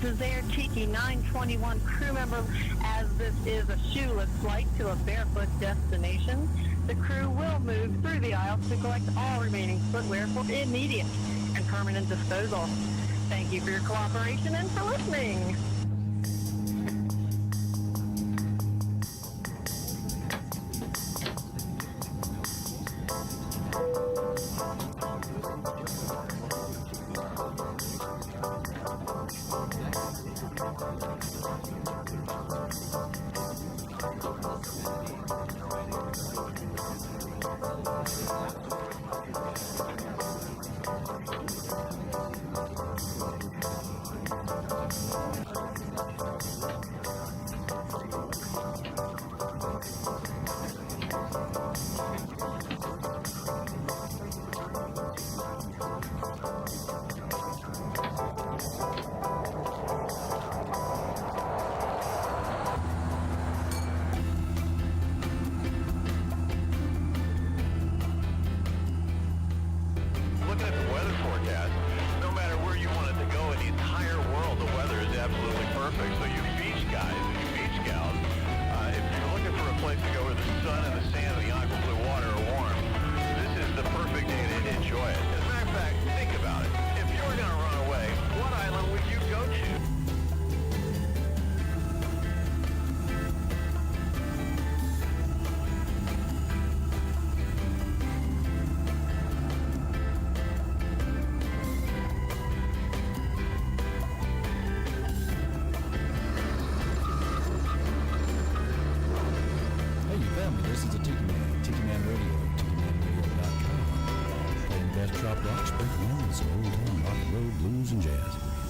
this is Air Tiki 921 crew member. As this is a shoeless flight to a barefoot destination, the crew will move through the aisles to collect all remaining footwear for immediate and permanent disposal. Thank you for your cooperation and for listening.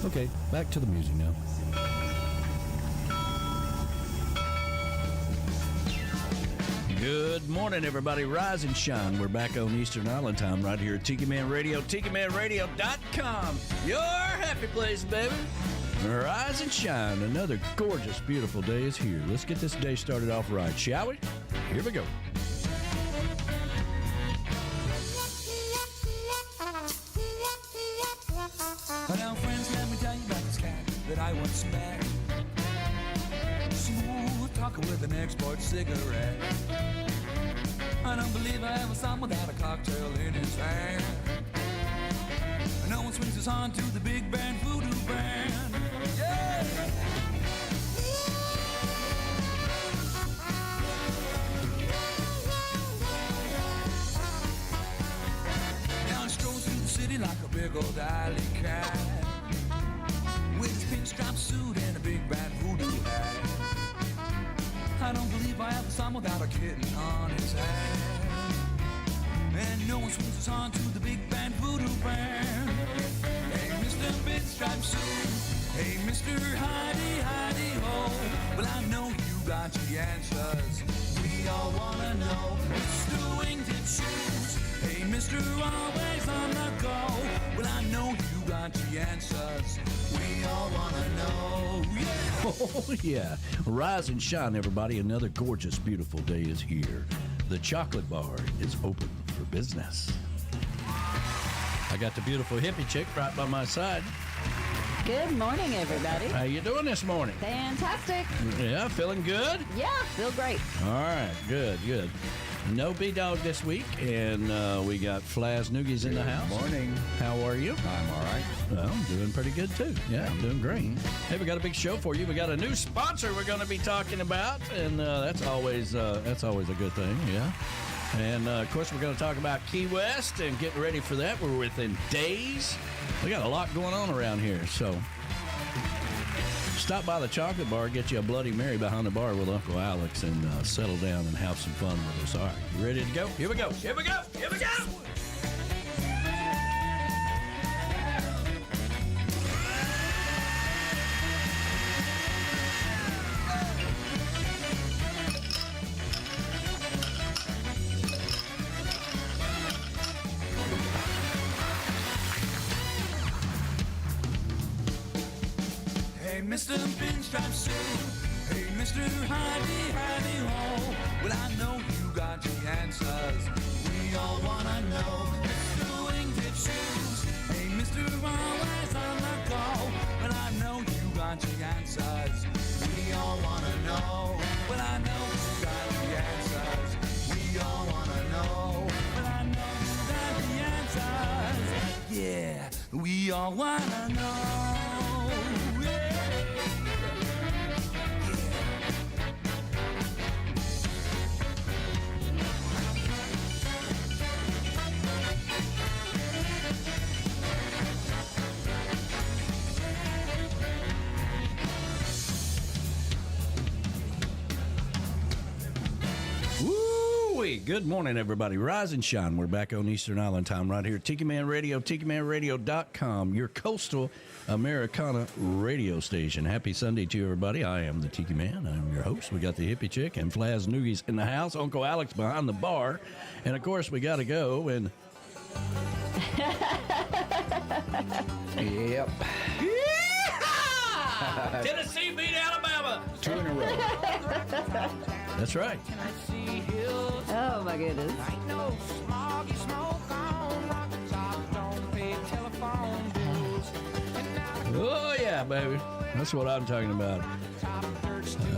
Okay, back to the music now. Good morning, everybody. Rise and shine. We're back on Eastern Island time right here at Tiki Man Radio, TikiManRadio.com. Your happy place, baby. Rise and shine. Another gorgeous, beautiful day is here. Let's get this day started off right, shall we? Here we go. Now, friends, let me tell you about this cat that I once met. Smooth talker with an export cigarette. I don't believe I ever saw him without a cocktail in his hand. No one swings his on to the big band voodoo band. Yeah! Now he strolls through the city like a big old alley cat, with his pinstripe suit and a big bad voodoo hat. I don't believe I ever saw him without a kitten on his hand. And no one swings his on to the big band voodoo band. Hey, Mr. Pinstripe Suit. Hey, Mr. Hidey Hidey Ho. Well, I know you got the answers. We all wanna know. Mr. Wingtip Shoes. Hey, Mr. Always on the go. Well, I know you got the answers. We all wanna know. Yeah. Oh, yeah. Rise and shine, everybody. Another gorgeous, beautiful day is here. The chocolate bar is open for business. I got the beautiful hippie chick right by my side. Good morning, everybody. How you doing this morning? Fantastic. Yeah, feeling good? Yeah, feel great. All right, good, good. No B-Dog this week, and we got Flaz Noogies in the house. Morning. How are you? I'm all right. Well, I'm doing pretty good, too. Yeah, I'm doing great. Hey, we got a big show for you. We got a new sponsor we're going to be talking about, and that's always a good thing, yeah. And, of course, we're going to talk about Key West and getting ready for that. We're within days. We got a lot going on around here, so stop by the chocolate bar, get you a Bloody Mary behind the bar with Uncle Alex, and settle down and have some fun with us. All right, you ready to go? Here we go. Here we go. Here we go. Hey, Mr. Pinstripe Suit. Hey, Mr. Hidey Hidey Ho. Well, I know you got the answers. We all wanna know. Mr. Wingtip Shoes. Hey, Mr. Always on the go. Well, I know you got got the answers. We all wanna know. Well, I know you got the answers. We all wanna know. Well, I know you got the answers. Yeah, we all wanna know. Good morning, everybody. Rise and shine. We're back on Eastern Island time right here at Tiki Man Radio, TikiManRadio.com, your coastal Americana radio station. Happy Sunday to you, everybody. I am the Tiki Man. I'm your host. We got the hippie chick and Flaz Noogies in the house. Uncle Alex behind the bar. And, of course, we got to go and... Yep. Tennessee beat Alabama. 2 in a row. That's right. Oh, my goodness. Oh, yeah, baby. That's what I'm talking about.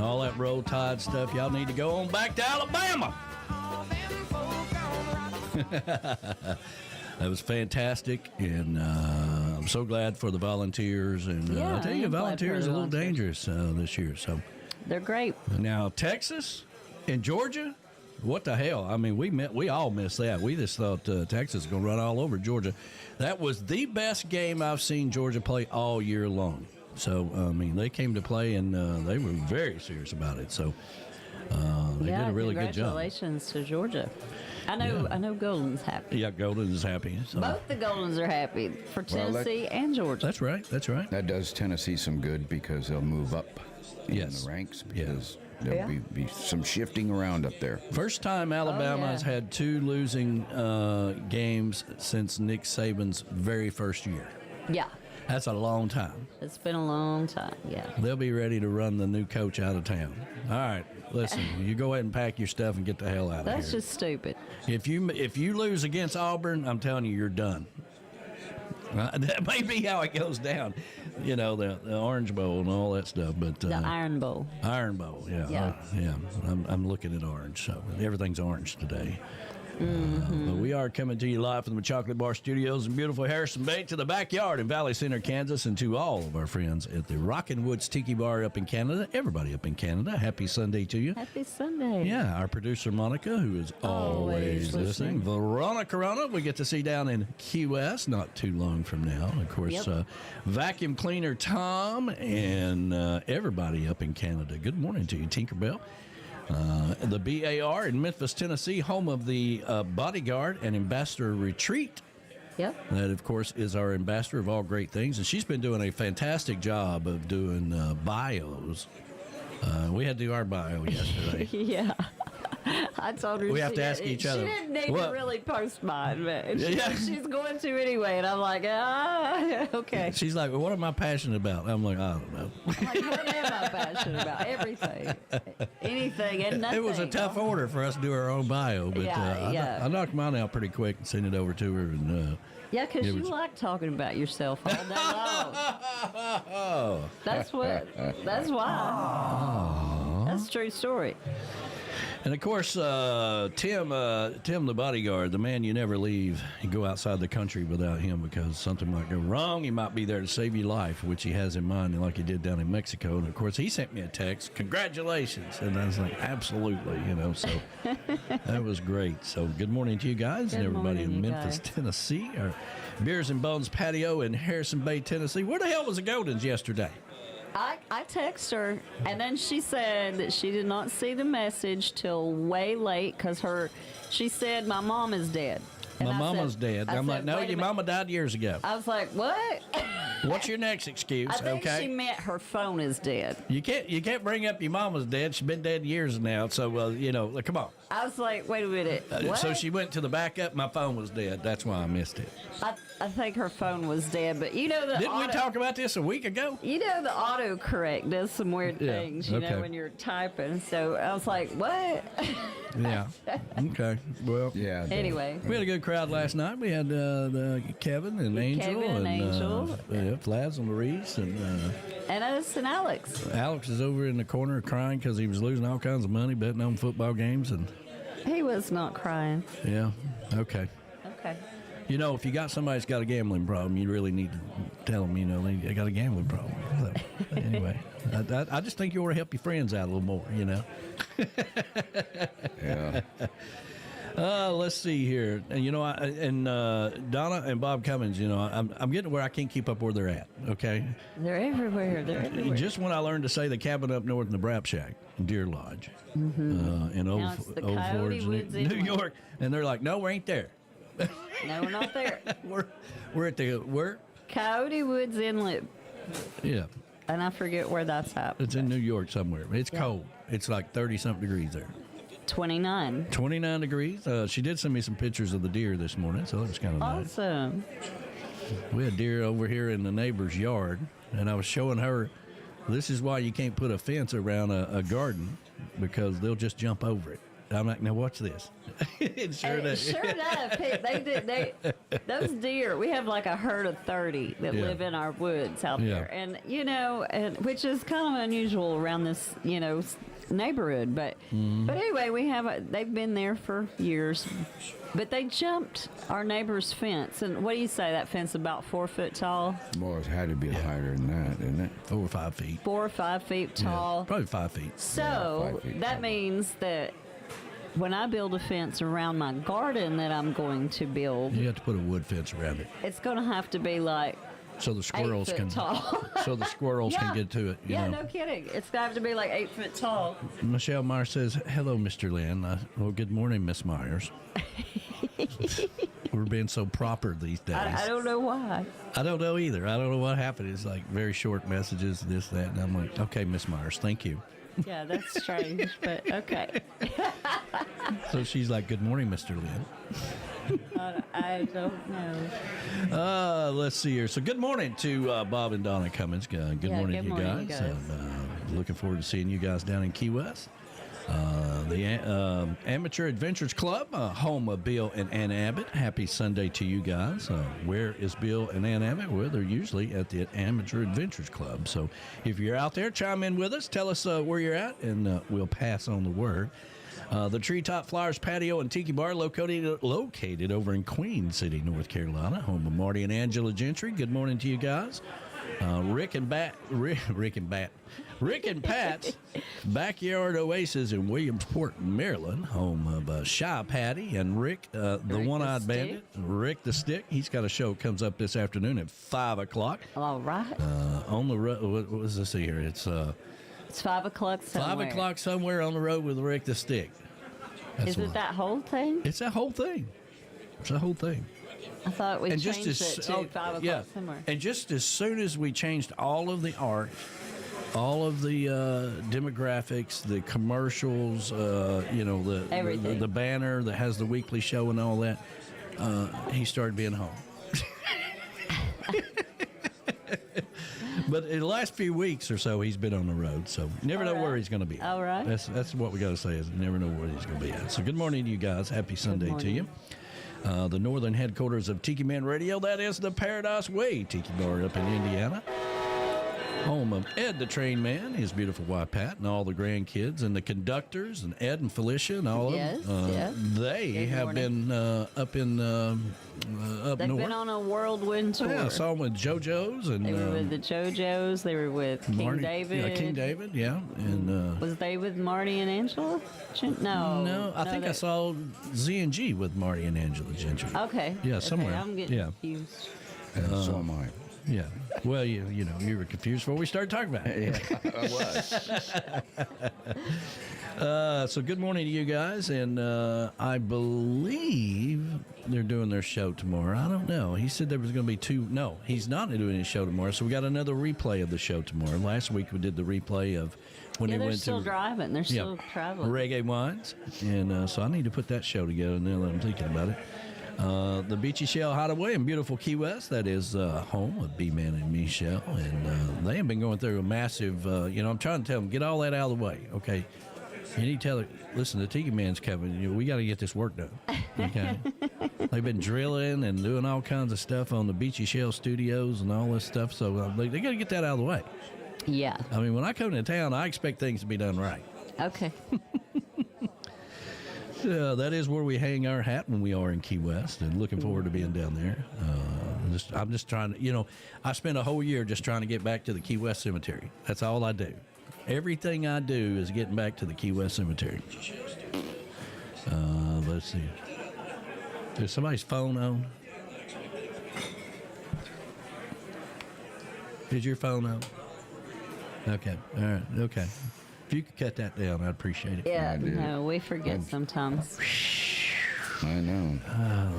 All that Roll Tide stuff. Y'all need to go on back to Alabama. That was fantastic, and I'm so glad for the volunteers. And Yeah, I tell you, I am glad volunteers for are the a little dangerous this year. So They're great. now Texas and Georgia, what the hell? I mean, we all missed that. We just thought Texas was going to run all over Georgia. That was the best game I've seen Georgia play all year long. So I mean, they came to play, and they were very serious about it. So they did a really good job. Congratulations to Georgia. I know Golden's happy. Yeah, Golden is happy. So. Both the Goldens are happy for Tennessee and Georgia. That's right. That's right. That does Tennessee some good because they'll move up in Yes. the ranks Yeah. because there'll be some shifting around up there. First time Alabama has had 2 losing games since Nick Saban's very first year. Yeah, That's a long time. it's been a long time. Yeah. They'll be ready to run the new coach out of town. All right, listen, you go ahead and pack your stuff and get the hell out of That's here. just stupid. If you lose against Auburn, I'm telling you, you're done. That may be how it goes down, you know, the Orange Bowl and all that stuff. But The Iron Bowl. Iron Bowl, yeah, Yeah. I'm looking at orange, so everything's orange today. But we are coming to you live from the Chocolate Bar Studios in beautiful Harrison Bay, to the backyard in Valley Center, Kansas, and to all of our friends at the Rockin' Woods Tiki Bar up in Canada. Everybody up in Canada, happy Sunday to you. Happy Sunday. Yeah, our producer Monica, who is always listening. Veronica Corona, we get to see down in Key West not too long from now. Of course, Vacuum Cleaner Tom and everybody up in Canada. Good morning to you, Tinkerbell. The BAR in Memphis, Tennessee, home of the Bodyguard and Ambassador Retreat. Yep. That, of course, is our ambassador of all great things. And she's been doing a fantastic job of doing bios. We had to do our bio yesterday. Yeah. I told her We have to ask each other. She didn't need What? to really post mine, but Yeah. she's going to anyway. And I'm like, okay. She's like, well, what am I passionate about? I'm like, I don't know. I'm like, what am I passionate about? Everything. Anything and nothing. It was a tough order for us to do our own bio, but Yeah. I knocked mine out pretty quick and sent it over to her. And Yeah, because it you was- like talking about yourself all day long. That's why. That's a true story. And of course, Tim the bodyguard, the man you never leave. You go outside the country without him because something might go wrong. He might be there to save your life, which he has in mind, like he did down in Mexico. And of course, he sent me a text, "Congratulations!" And I was like, "Absolutely," you know. So that was great. So good morning to you guys and Good everybody in morning, you Memphis, guys. Tennessee, or Beers and Bones Patio in Harrison Bay, Tennessee. Where the hell was the Goldens yesterday? I text her, and then she said that she did not see the message till way late because she said, my mom is dead. And My I mama's said- dead. I I'm like, said, no, "Wait a your minute." mama died years ago. I was like, what? What's your next excuse? I think Okay. she meant her phone is dead. You can't bring up your mama's dead. She's been dead years now. So you know, come on. I was like, wait a minute. What? So she went to the backup. My phone was dead. That's why I missed it. I think her phone was dead, but you know Didn't we talk about this a week ago? You know the autocorrect does some weird Yeah, things, you okay. know, when you're typing. So I was like, what? Yeah. Okay. Well. Yeah. Anyway. We had a good crowd last night. We had Kevin and Angel Kevin and Angel. Flaz and Maurice And us and Alex. Alex is over in the corner crying because he was losing all kinds of money betting on football games and. He was not crying. Yeah. Okay. Okay. You know, if you got somebody that's got a gambling problem, you really need to tell them, you know, they got a gambling problem. So, anyway, I just think you ought to help your friends out a little more, you know. Yeah. Let's see here. And, you know, Donna and Bob Cummins, you know, I'm getting to where I can't keep up where they're at, okay? They're everywhere. Just when I learned to say the cabin up north in the Brap Shack, Deer Lodge, in Old Now it's the Forge, Coyote Woods New Inlet. York. And they're like, no, we ain't there. No, we're not there. We're at the, where? Coyote Woods Inlet. Yeah. And I forget where that's at. It's in New York somewhere. It's Yeah. cold. It's like 30-something degrees there. 29. 29 degrees. She did send me some pictures of the deer this morning, so it was kind of nice. Awesome. We had deer over here in the neighbor's yard, and I was showing her, this is why you can't put a fence around a garden, because they'll just jump over it. I'm like, now watch this. It sure does. Sure enough, those deer, we have like a herd of 30 that Yeah. live in our woods out Yeah. there. And, you know, which is kind of unusual around this, you know, neighborhood. But anyway, they've been there for years. But they jumped our neighbor's fence. And what do you say, that fence about 4 foot tall? Well, it had to be higher than that, didn't it? 4 or 5 feet. 4 or 5 feet tall. Yeah, probably 5 feet. So Yeah, 5 feet that tall. means that when I build a fence around my garden that I'm going to build, You have to put a wood fence around it, it's going to have to be like so the squirrels 8 foot can tall. so the squirrels Yeah. can get to it. You Yeah, know. no kidding. It's going to have to be like 8 foot tall. Michelle Myers says, "Hello, Mr. Lynn." Well, good morning, Miss Myers. We're being so proper these days. I don't know why. I don't know either. I don't know what happened. It's like very short messages, this, that, and I'm like, okay, Miss Myers, thank you. Yeah, that's strange, but okay. So she's like, good morning, Mr. Lynn. I don't know. Let's see here. So good morning to Bob and Donna Cummins. Good morning, good you morning, guys. you guys. Looking forward to seeing you guys down in Key West. The Amateur Adventures Club, home of Bill and Ann Abbott. Happy Sunday to you guys. Where is Bill and Ann Abbott? Well, they're usually at the Amateur Adventures Club. So if you're out there, chime in with us. Tell us where you're at, and we'll pass on the word. The Treetop Flowers Patio and Tiki Bar located over in Queen City, North Carolina, home of Marty and Angela Gentry. Good morning to you guys. Rick and Pat's Backyard Oasis in Williamsport, Maryland, home of Shy Patty and Rick, the Rick One-Eyed the Bandit. Rick the Stick. He's got a show that comes up this afternoon at 5 o'clock. All right. On the road. What was this here? It's It's 5 o'clock somewhere. 5 o'clock somewhere on the road with Rick the Stick. That's Is it what- that whole thing? It's that whole thing. It's the whole thing. I thought we And changed it to 5 o'clock yeah. somewhere. And just as soon as we changed all of the art, all of the demographics, the commercials, Everything. the banner that has the weekly show and all that, he started being home. But in the last few weeks or so, he's been on the road, so you never know where he's going to be. All right. That's what we got to say is you never know where he's going to be at. So good morning to you guys. Happy Sunday to you. The northern headquarters of Tiki Man Radio, that is the Paradise Way Tiki Bar up in Indiana. Home of Ed the Train Man, his beautiful wife Pat, and all the grandkids, and the conductors, and Ed and Felicia, and all Yes, of them. yes. They Good have morning. been up They've north. been on a whirlwind tour. Yeah, I saw them with JoJo's and They were with the JoJo's. They were with King Marty, David. Yeah, King David, yeah, and Was they with Marty and Angela? No. no, I think I saw Z&G with Marty and Angela Gentry. Okay. Yeah, Okay, somewhere. I'm getting Yeah. confused. And so am I. Yeah. Well, you know, you were confused before we started talking about it. Yeah, I was. So good morning to you guys, and I believe they're doing their show tomorrow. I don't know. He said there was going to be two. No, he's not doing his show tomorrow. So we got another replay of the show tomorrow. Last week we did the replay of when Yeah, he they're went still to driving. They're still traveling. Reggae Wines, and so I need to put that show together now that I'm thinking about it. The Beachy Shell Hideaway in beautiful Key West. That is home of B-Man and Michelle. And they have been going through a massive, I'm trying to tell them, get all that out of the way, okay? You need to tell her, listen, the Tiki Man's coming. We got to get this work done, okay? They've been drilling and doing all kinds of stuff on the Beachy Shell Studios and all this stuff, so they got to get that out of the way. Yeah. I mean, when I come to town, I expect things to be done right. Okay. That is where we hang our hat when we are in Key West, and looking forward to being down there. I'm just trying to, I spent a whole year just trying to get back to the Key West Cemetery. That's all I do. Everything I do is getting back to the Key West Cemetery. Let's see. Is somebody's phone on? Is your phone on? Okay. All right. Okay. If you could cut that down, I'd appreciate it. Yeah, no, we forget sometimes. I know.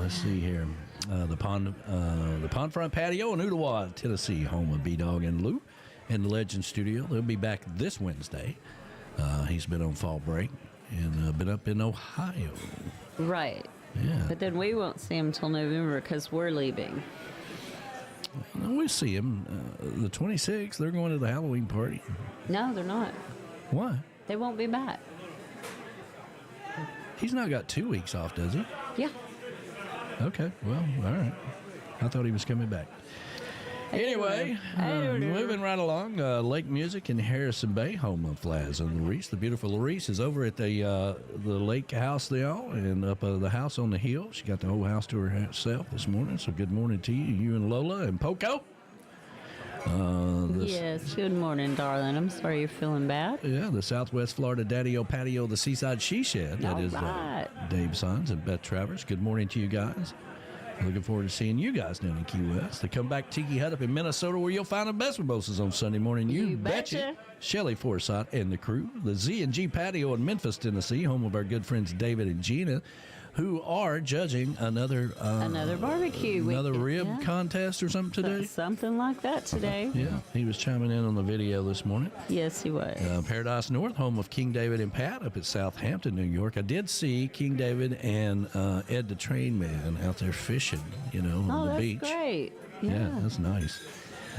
Let's see here. The Pondfront Patio in Ottawa, Tennessee, home of B-Dog and Lou in the Legend Studio. They'll be back this Wednesday. He's been on fall break and been up in Ohio. Right. Yeah. But then we won't see him till November because we're leaving. We see him the 26th. They're going to the Halloween party. No, they're not. Why? They won't be back. He's not got 2 weeks off, does he? Yeah. Okay. Well, all right. I thought he was coming back. Anyway, moving right along, Lake Music in Harrison Bay, home of Flaz and Larice. The beautiful Larice is over at the lake house there, and up the house on the hill. She got the whole house to herself this morning. So good morning to you and Lola and Poco. Yes, good morning, darling. I'm sorry you're feeling bad. Yeah, the Southwest Florida Daddy-O Patio, the Seaside She Shed. That is right. Dave Sines and Beth Travers. Good morning to you guys. Looking forward to seeing you guys down in Key West. The Comeback Tiki Hut up in Minnesota, where you'll find the best mimosas on Sunday morning. You betcha. Shelley Forsythe and the crew. The Z&G Patio in Memphis, Tennessee, home of our good friends David and Gina, who are judging another barbecue. Another rib contest or something today? Something like that today. Yeah, he was chiming in on the video this morning. Yes, he was. Paradise North, home of King David and Pat up at Southampton, New York. I did see King David and Ed the Train Man out there fishing, on the beach. Oh, that's great. Yeah, that's nice.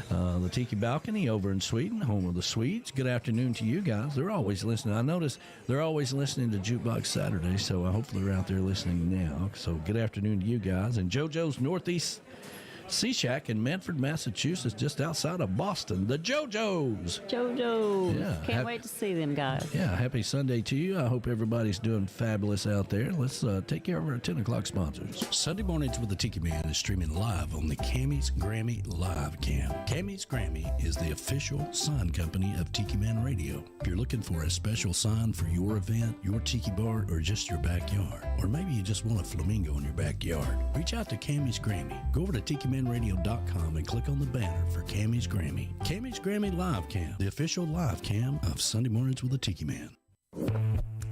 The Tiki Balcony over in Sweden, home of the Swedes. Good afternoon to you guys. They're always listening. I notice they're always listening to Jukebox Saturday, so hopefully they're out there listening now. So good afternoon to you guys. And JoJo's Northeast Sea Shack in Manford, Massachusetts, just outside of Boston. The JoJo's. Yeah. Can't wait to see them guys. Yeah, happy Sunday to you. I hope everybody's doing fabulous out there. Let's take care of our 10 o'clock sponsors. Sunday Mornings with the Tiki Man is streaming live on the Camys Grammy Live Cam. Camys Grammy is the official sign company of Tiki Man Radio. If you're looking for a special sign for your event, your tiki bar, or just your backyard, or maybe you just want a flamingo in your backyard, reach out to Camys Grammy. Go over to TikiManRadio.com and click on the banner for Camys Grammy. Camys Grammy Live Cam, the official live cam of Sunday Mornings with the Tiki Man.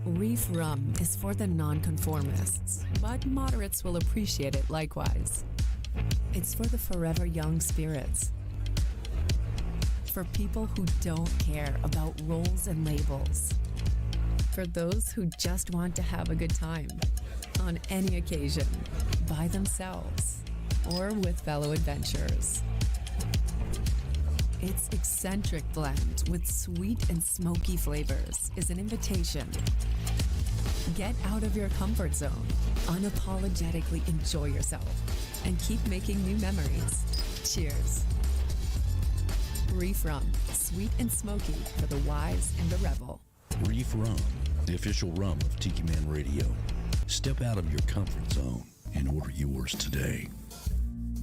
Reef rum is for the nonconformists, but moderates will appreciate it likewise. It's for the forever young spirits. For people who don't care about roles and labels. For those who just want to have a good time, on any occasion, by themselves, or with fellow adventurers. Its eccentric blend with sweet and smoky flavors is an invitation. Get out of your comfort zone, unapologetically enjoy yourself, and keep making new memories. Cheers. Reef Rum, sweet and smoky for the wise and the rebel. Reef Rum, the official rum of Tiki Man Radio. Step out of your comfort zone and order yours today.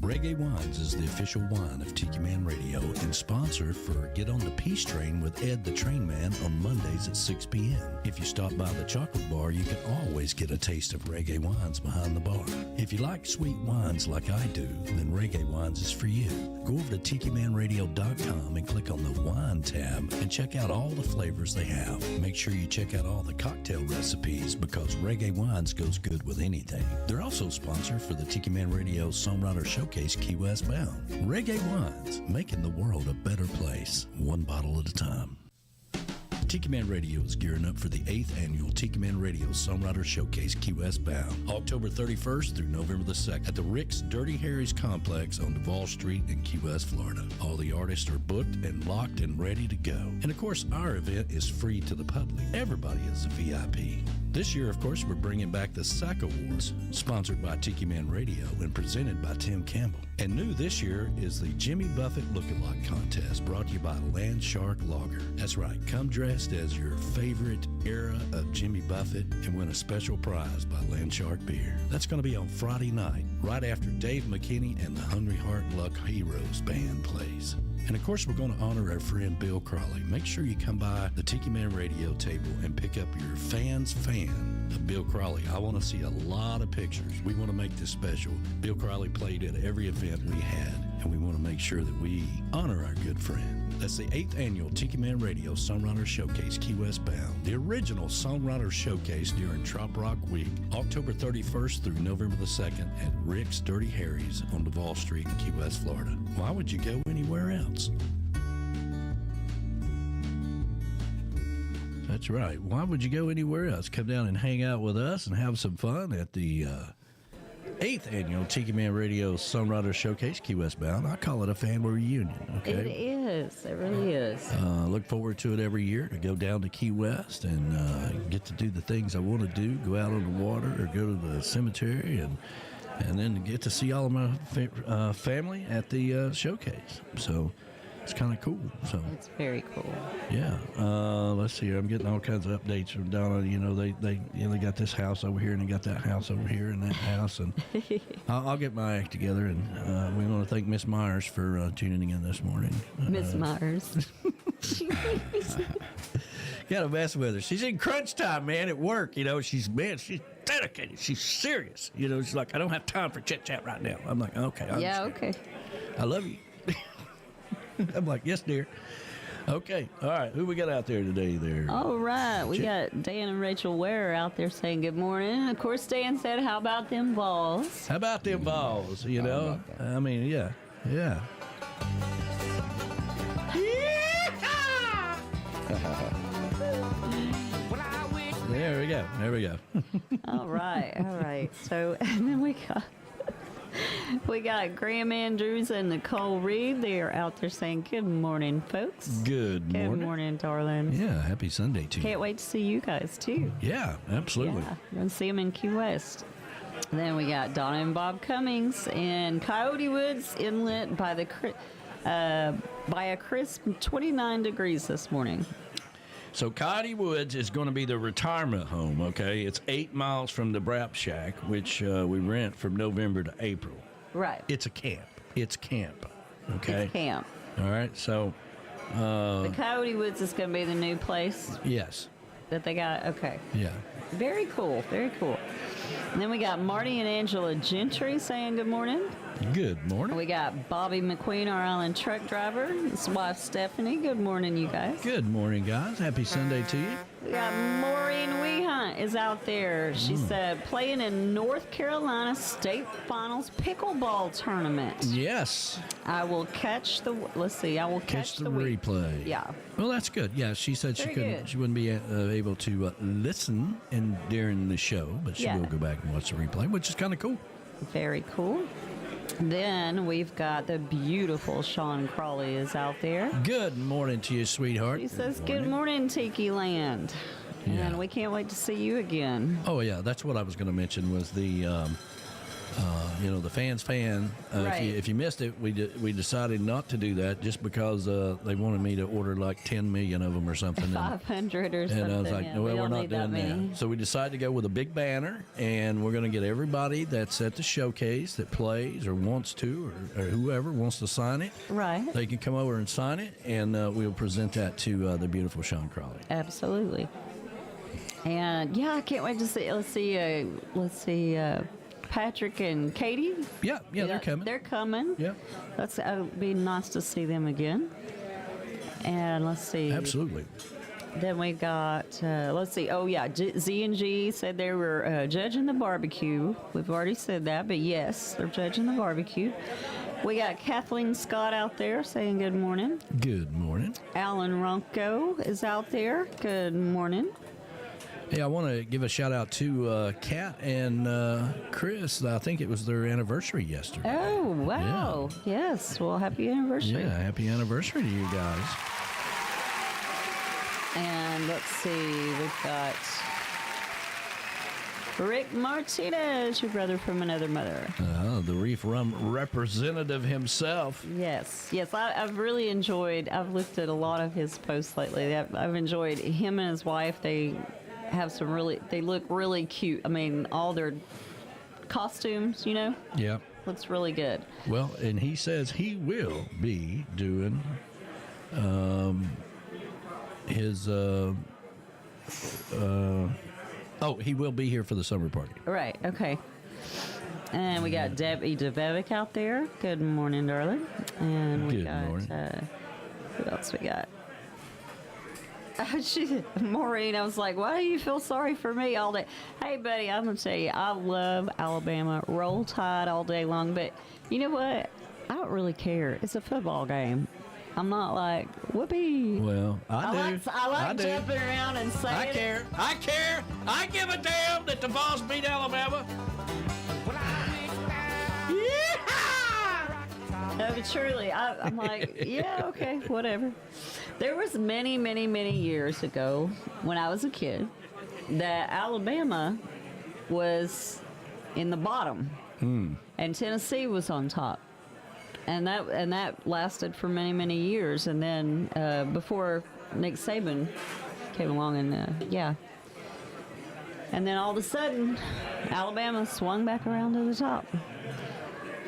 Reggae Wines is the official wine of Tiki Man Radio and sponsor for Get on the Peace Train with Ed the Train Man on Mondays at 6 p.m. If you stop by the chocolate bar, you can always get a taste of Reggae Wines behind the bar. If you like sweet wines like I do, then Reggae Wines is for you. Go over to TikiManRadio.com and click on the Wine tab and check out all the flavors they have. Make sure you check out all the cocktail recipes because Reggae Wines goes good with anything. They're also sponsor for the Tiki Man Radio Songwriter Showcase Key West Bound. Reggae Wines, making the world a better place, one bottle at a time. Tiki Man Radio is gearing up for the 8th annual Tiki Man Radio Songwriter Showcase Key West bound, October 31st through November the 2nd at the Rick's Dirty Harry's Complex on Duval Street in Key West, Florida. All the artists are booked and locked and ready to go. And of course, our event is free to the public. Everybody is a VIP. This year, of course, we're bringing back the SAC Awards, sponsored by Tiki Man Radio and presented by Tim Campbell. And new this year is the Jimmy Buffett Look-Alike Contest, brought to you by Land Shark Lager. That's right, come dressed as your favorite era of Jimmy Buffett and win a special prize by Land Shark Beer. That's going to be on Friday night, right after Dave McKinney and the Hungry Heart Luck Heroes band plays. And of course, we're going to honor our friend Bill Crawley. Make sure you come by the Tiki Man Radio table and pick up your fan's fan of Bill Crawley. I want to see a lot of pictures. We want to make this special. Bill Crawley played at every event we had, and we want to make sure that we honor our good friend. That's the 8th annual Tiki Man Radio Songwriter Showcase Key West bound, the original Songwriter Showcase during Trop Rock Week, October 31st through November the 2nd at Rick's Dirty Harry's on Duval Street in Key West, Florida. Why would you go anywhere else? That's right. Why would you go anywhere else? Come down and hang out with us and have some fun at the 8th annual Tiki Man Radio Songwriter Showcase Key West bound. I call it a family reunion. Okay, It is. It really is. Look forward to it every year, to go down to Key West and get to do the things I want to do, go out on the water or go to the cemetery and then get to see all of my family at the showcase. So it's kind of cool. So It's very cool. yeah, let's see here. I'm getting all kinds of updates from Donna. You know, they got this house over here and they got that house over here and that house. And I'll get my act together. And we want to thank Miss Myers for tuning in this morning. Miss Myers. Got to mess with her. She's in crunch time, man, at work. You know, she's dedicated. She's serious. You know, she's like, I don't have time for chit chat right now. I'm like, okay. Yeah, okay. I love you. I'm like, yes, dear. Okay. All right. Who we got out there today there? All right. We got Dan and Rachel Ware out there saying good morning. Of course, Dan said, how about them balls? How about them balls? You know? I mean, yeah. Yeah. There we go. There we go. All right. All right. So, and then we got Graham Andrews and Nicole Reed. They are out there saying, good morning, folks. Good morning. Good morning, darling. Yeah. Happy Sunday to you. Can't wait to see you guys, too. Yeah. Absolutely. Yeah, we're going to see them in Key West. Then we got Donna and Bob Cummings in Coyote Woods Inlet by a crisp 29 degrees this morning. So Coyote Woods is going to be the retirement home, okay? It's 8 miles from the Brap Shack, which we rent from November to April. Right. It's a camp. It's camp, okay? It's camp. All right, so... the Coyote Woods is going to be the new place yes. that they got. Okay. Yeah. Very cool. Very cool. And then we got Marty and Angela Gentry saying good morning. Good morning. We got Bobby McQueen, our island truck driver. His wife, Stephanie. Good morning, you guys. Good morning, guys. Happy Sunday to you. We got Maureen Weehunt is out there. She said, playing in North Carolina State Finals Pickleball Tournament. Yes. I will catch the, let's see, I will Catch the week. replay. Yeah. Well, that's good. Yeah, she said Very she good. wouldn't be able to listen during the show, but she will go back and watch the replay, which is kind of cool. Very cool. Then we've got the beautiful Sean Crawley is out there. Good morning to you, sweetheart. He says, good morning, Tiki Land. Yeah. And we can't wait to see you again. Oh, yeah, that's what I was going to mention was the, the fan's fan. Right. If you missed it, we decided not to do that just because they wanted me to order like 10 million of them or something. 500 or something. And I was like, yeah, no, we we're don't not need that doing many. that. So we decided to go with a big banner, and we're going to get everybody that's at the showcase that plays or wants to, or whoever wants to sign it. Right. They can come over and sign it, and we'll present that to the beautiful Sean Crawley. Absolutely. And yeah, I can't wait to see. Let's see. Patrick and Katie. Yeah, they're coming. They're coming. Yeah. It'll be nice to see them again. And let's see. Absolutely. Then we got, let's see. Oh, yeah. Z&G said they were judging the barbecue. We've already said that, but yes, they're judging the barbecue. We got Kathleen Scott out there saying good morning. Good morning. Alan Ronco is out there. Good morning. Hey, I want to give a shout out to Kat and Chris. I think it was their anniversary yesterday. Oh, wow. Yeah. Yes. Well, happy anniversary. Yeah, happy anniversary to you guys. And let's see, we've got Rick Martinez, your brother from another mother. The Reef Rum representative himself. Yes, I've really enjoyed, I've looked at a lot of his posts lately. I've enjoyed him and his wife. They have they look really cute. I mean, all their costumes, Yeah. looks really good. Well, and he says he will be doing his he will be here for the summer party. Right, okay. And we got Debbie DeVevick out there. Good morning, darling. And we Good got, morning. who else we got? Maureen, I was like, why do you feel sorry for me all day? Hey, buddy, I'm going to tell you, I love Alabama. Roll Tide all day long. But you know what? I don't really care. It's a football game. I'm not like, whoopee. Well, I do. I like do. jumping around and saying I care. I care. I give a damn that the Vols beat Alabama. No, but truly, I'm like, yeah, okay, whatever. There was many, many, many years ago when I was a kid that Alabama was in the bottom and Tennessee was on top. And that lasted for many, many years. And then before Nick Saban came along and, And then all of a sudden, Alabama swung back around to the top.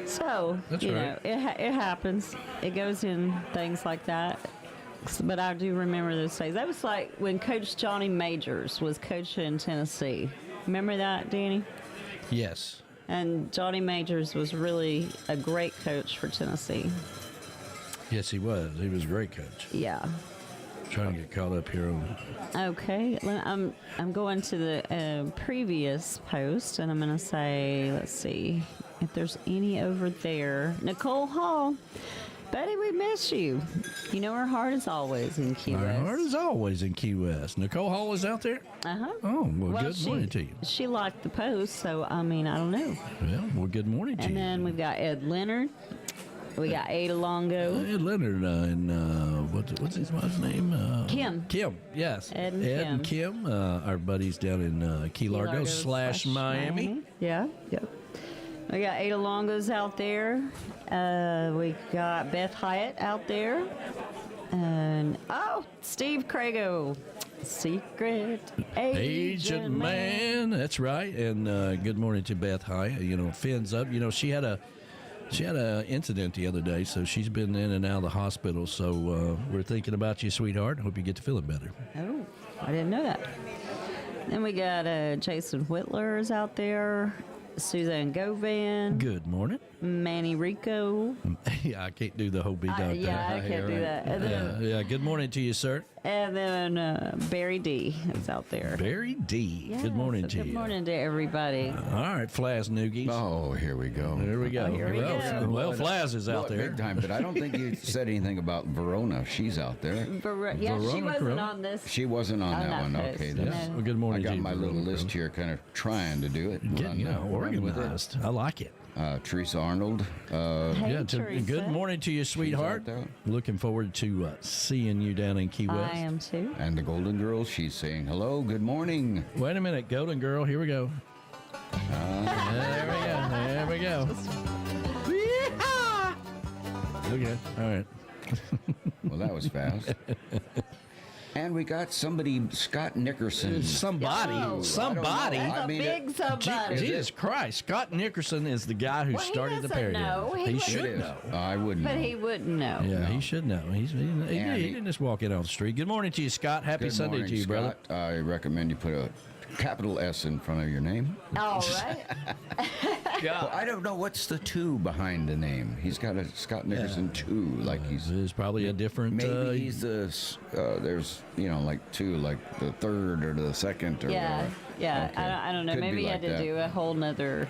So, That's you right. know, it happens. It goes in things like that. But I do remember those days. That was like when Coach Johnny Majors was coaching in Tennessee. Remember that, Danny? Yes. And Johnny Majors was really a great coach for Tennessee. Yes, he was. He was a great coach. Yeah. Trying to get caught up here on. Okay, I'm going to the previous post, and I'm going to say, let's see if there's any over there. Nicole Hall, Betty, we miss you. You know her heart is always in Key Our West. heart is always in Key West. Nicole Hall is out there? Uh-huh. Oh, well good morning to you. She liked the post, so, I mean, I don't know. Well, good morning to you. And then we've got Ed Leonard. We got Ada Longo. Ed Leonard and what's his wife's name? Kim. Kim, yes. Ed and and Kim, our buddies down in Key Largo / Miami. Yeah, yep. We got Ada Longos out there. We got Beth Hyatt out there. And, Steve Crago. Secret Agent Man. That's right. And good morning to Beth Hyatt. You know, fins up. You know, she had an incident the other day, so she's been in and out of the hospital. So we're thinking about you, sweetheart. Hope you get to feeling better. Oh, I didn't know that. Then we got Jason Whitler is out there. Suzanne Govan. Good morning. Manny Rico. Yeah, I can't do the whole beat out Yeah, I can't do that. And then, Yeah, good morning to you, sir. and then Barry D is out there. Barry D. Yeah, Good morning so to you. Good morning to everybody. All right, Flaz Noogies. Oh, here we go. There we go. here we go. Well, Flaz is out Well, there. big time, but I don't think you said anything about Verona. She's out there. She Veronica wasn't Rowe. on this. She wasn't on that one. post, Okay, no. that's, Well, good morning I got to you, my little Veronica. list here, kind of trying to do it. Getting Run with it. organized. I like it. Teresa Arnold. Hey, Teresa. Good morning to you, sweetheart. there. Looking forward to seeing you down in Key West. I am too. And the Golden Girls, she's saying hello, good morning. Wait a minute, Golden Girl. Here we go. There we go. There we go. Okay. All right. Well, that was fast. And we got somebody, Scott Nickerson. Somebody. Yo. Somebody. I That's don't a know. big somebody. Jesus Christ. Scott Nickerson is the guy who Well, he started the doesn't parody. know. He He wouldn't. should It is. know. I wouldn't But know. he wouldn't know. Yeah, No. he should know. He And didn't just walk in off the street. Good morning to you, Scott. Happy Good Sunday morning, to you, brother. Scott. I recommend you put a capital S in front of your name. All right. Yeah. Well, I don't know what's the 2 behind the name. He's got a Scott Nickerson 2, like he's. There's probably a different. Maybe he's the. There's like 2, like the 3rd or the 2nd or. Yeah. whatever. Yeah. Okay. I don't know. Could Maybe be you like had to that. do a whole nother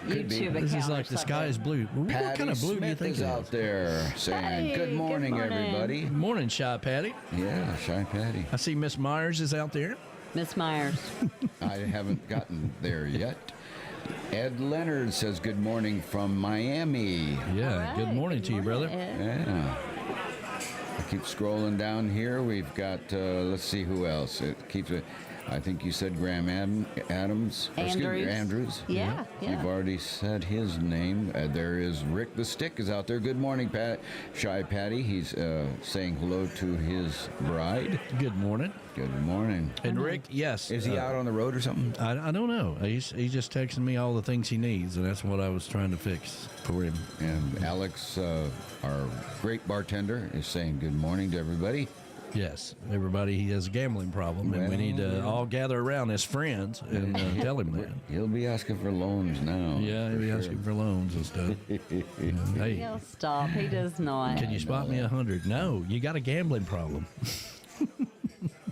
Could be. YouTube account. This is or like the sky something. is blue. What Patty kind of blue Smith do you think is it out is? there saying, Hey, good morning, good morning. everybody. Good morning, Shy Patty. Yeah, Shy Patty. I see Miss Myers is out there. Miss Myers. I haven't gotten there yet. Ed Leonard says, good morning from Miami. Yeah. All right, Good morning to you, brother. Ed. Yeah. I keep scrolling down here. We've got, let's see who else. It keeps it. I think you said Graham Adams. Or excuse me, Andrews. Yeah. You've already said his name. There is Rick the Stick is out there. Good morning, Shy Patty. He's saying hello to his bride. Good morning. Good morning. And Rick, yes. Is he out on the road or something? I don't know. He's just texting me all the things he needs, and that's what I was trying to fix for him. And Alex, our great bartender, is saying good morning to everybody. Yes, everybody, he has a gambling problem, and we need to all gather around as friends and tell him that. He'll be asking for loans now. Yeah, he'll be asking for loans and stuff. Hey, He'll stop. He does not. can you spot me 100? No, you got a gambling problem.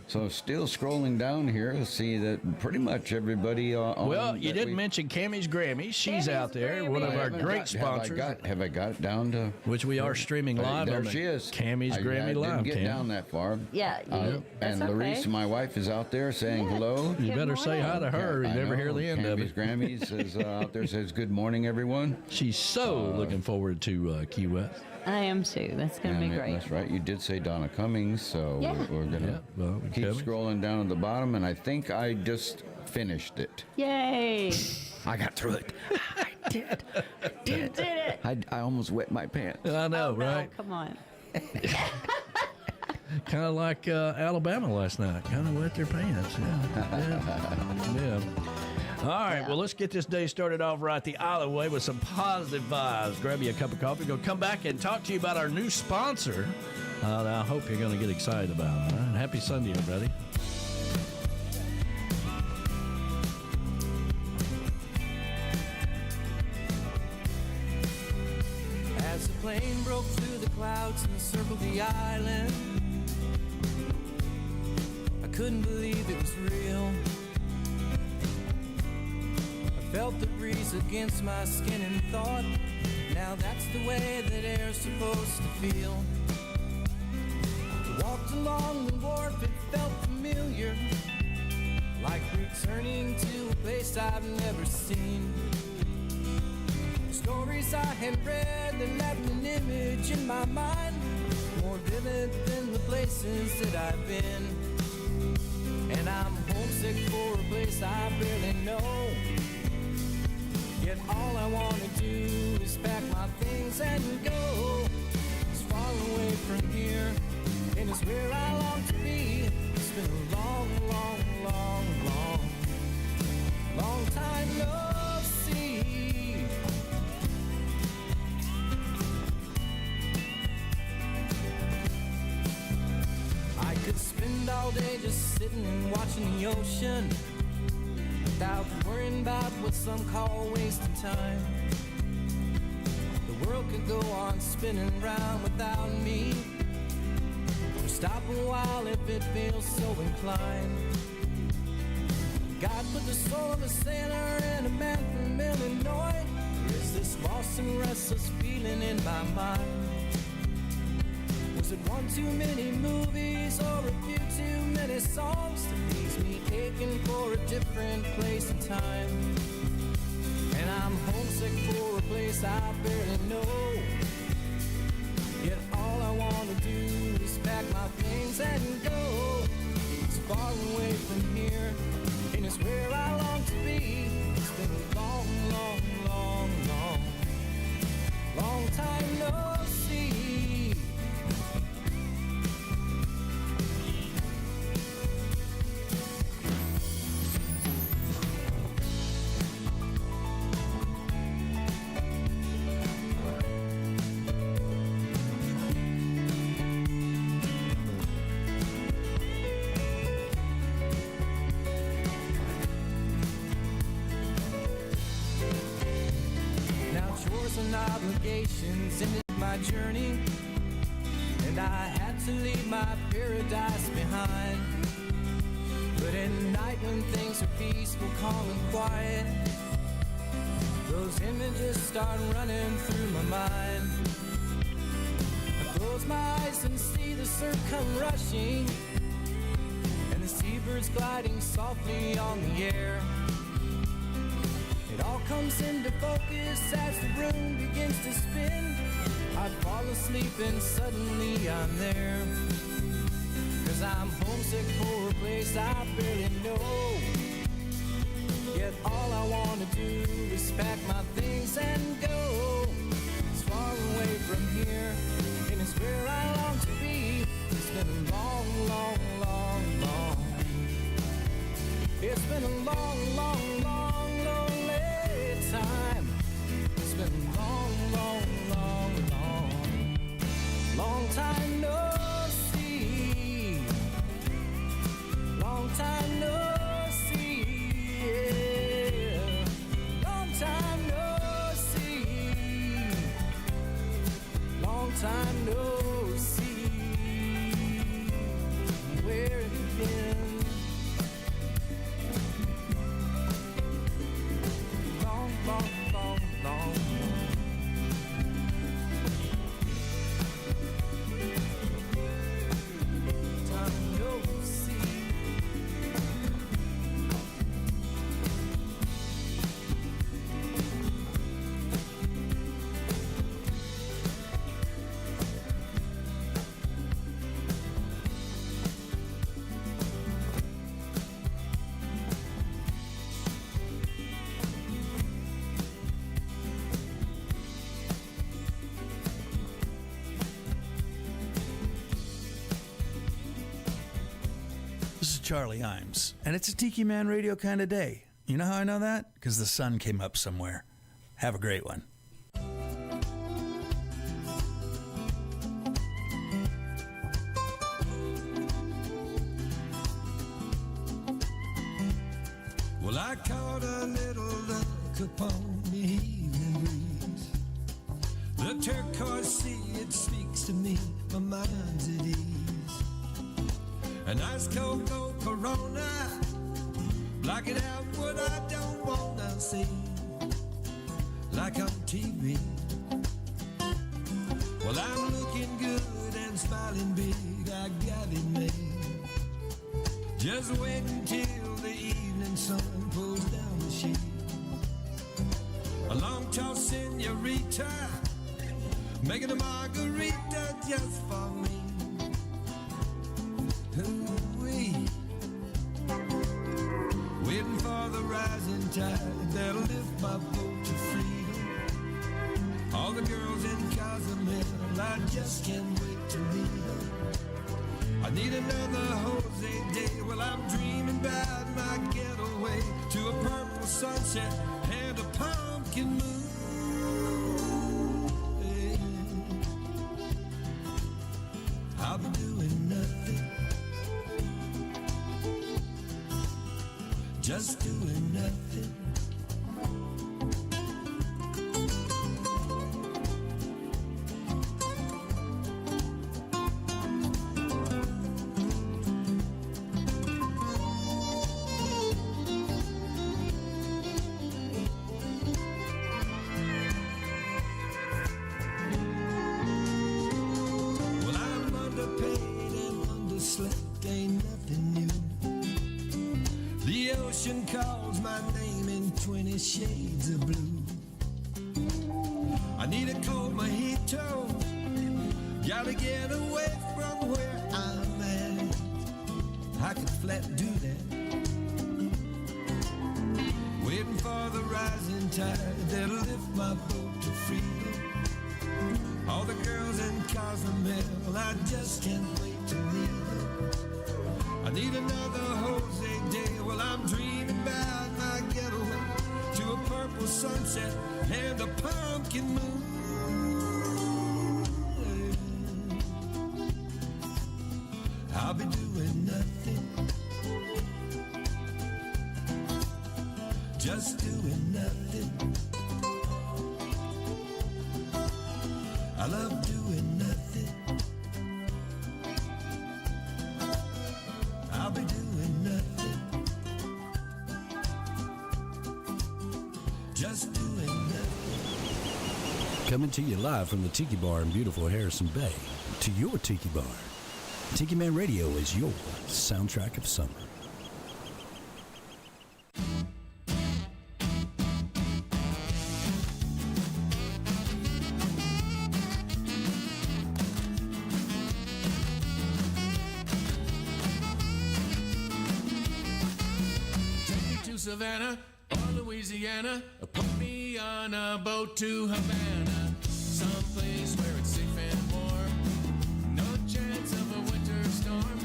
So still scrolling down here, see that pretty much everybody Well, you didn't mention Camys Grammy. She's Camys out there, Grammy. one of our great sponsors, Have I got it down to... which we are streaming live there on the she is. Camys I Grammy didn't Live get Cam. down that far. Yeah. And that's Larice, okay. my wife, is out there saying hello. You Good better say hi to her. You I never hear know. the end of Camys it. Grammys is out there, says good morning, everyone. She's so looking forward to Key West. I am too. That's going to be great. That's right. You did say Donna Cummings, so Yeah. we're going to Yeah, well, keep Cummings. scrolling down at the bottom, and I think I just finished it. Yay. I got through it. I did. You did it. I almost wet my pants. I know, Oh, no, right? come on. Kind of like Alabama last night. Kind of wet their pants. Yeah. All right, well, let's get this day started off right the Island way with some positive vibes. Grab you a cup of coffee. Go come back and talk to you about our new sponsor that I hope you're going to get excited about. All right? Happy Sunday, everybody. As the plane broke through the clouds and circled the island, I couldn't believe it was real. I felt the breeze against my skin and thought, now that's the way that air's supposed to feel. Walked along the wharf, it felt familiar, like returning to a place I've never seen. Stories I had read and left an image in my mind, more vivid than the places that I've been. And I'm homesick for a place I barely know, yet all I want to do is pack my things and go. It's far away from here, and it's where I long to be. It's been a long, long, long, long, long time no see. I could spend all day just sitting and watching the ocean without worrying about what some call wasting time. The world could go on spinning round without me, or stop a while if it feels so inclined. God put the soul of a sailor in a man from Illinois. There is this lost and restless feeling in my mind. Was it one too many movies or a few too many songs that leaves me aching for a different place and time? And I'm homesick for a place I barely know, yet all I want to do is pack my things and go. It's far away from here, and it's where I long to be. It's been a long, long, long, long, long time no see. obligations ended my journey, and I had to leave my paradise behind. But at night when things are peaceful, calm and quiet, those images start running through my mind. I close my eyes and see the surf come rushing, and the seabirds gliding softly on the air. It all comes into focus as the room begins to spin. I fall asleep and suddenly I'm there. 'Cause I'm homesick for a place I barely know. Yet all I wanna do is pack my things and go. It's far away from here, and it's where I long to be. It's been a long, long, long, long. It's been a long, long, long, lonely time. It's been a long, long, long, long, long time no see. Long time no see. Yeah. Long time no see. Long time no see. Where have you been? Long, long, long, long. Time no see. This is Charlie Imes, and it's a Tiki Man Radio kind of day. You know how I know that? Because the sun came up somewhere. Have a great one. Well, I caught a little look upon the evening breeze. The turquoise sea, it speaks to me, my mind's at ease. An ice cold Corona, blocking out what I don't wanna see, like on TV. Well, I'm looking good and smiling big, I got it made. Just wait until the evening sun pulls down the sheet. A long tall senorita, making a margarita just for me. Ooh-wee. Waiting for the rising tide that'll lift my boat to freedom. All the girls in Cozumel, I just can't wait to meet them. I need another Jose day. Well, I'm dreaming about my getaway to a purple sunset and a pumpkin moon. Yeah. I'll be doing nothing, just doing nothing. Well, I'm underpaid and underslept, ain't nothing new. The ocean calls my name in 20 shades of blue. I need a cold mojito, gotta get away from where I'm at. I could flat do that, waiting for the rising tide that'll lift my boat to freedom. All the girls in Cozumel, I just can't wait to meet them. I need another Jose day. Well, I'm dreaming about my getaway to a purple sunset and a pumpkin moon. I'll be doing nothing, just doing nothing. just doing nothing. Coming to you live from the Tiki Bar in beautiful Harrison Bay, to your Tiki Bar. Tiki Man Radio is your soundtrack of summer. Savannah or Louisiana, put me on a boat to Havana, someplace where it's safe and warm, no chance of a winter storm,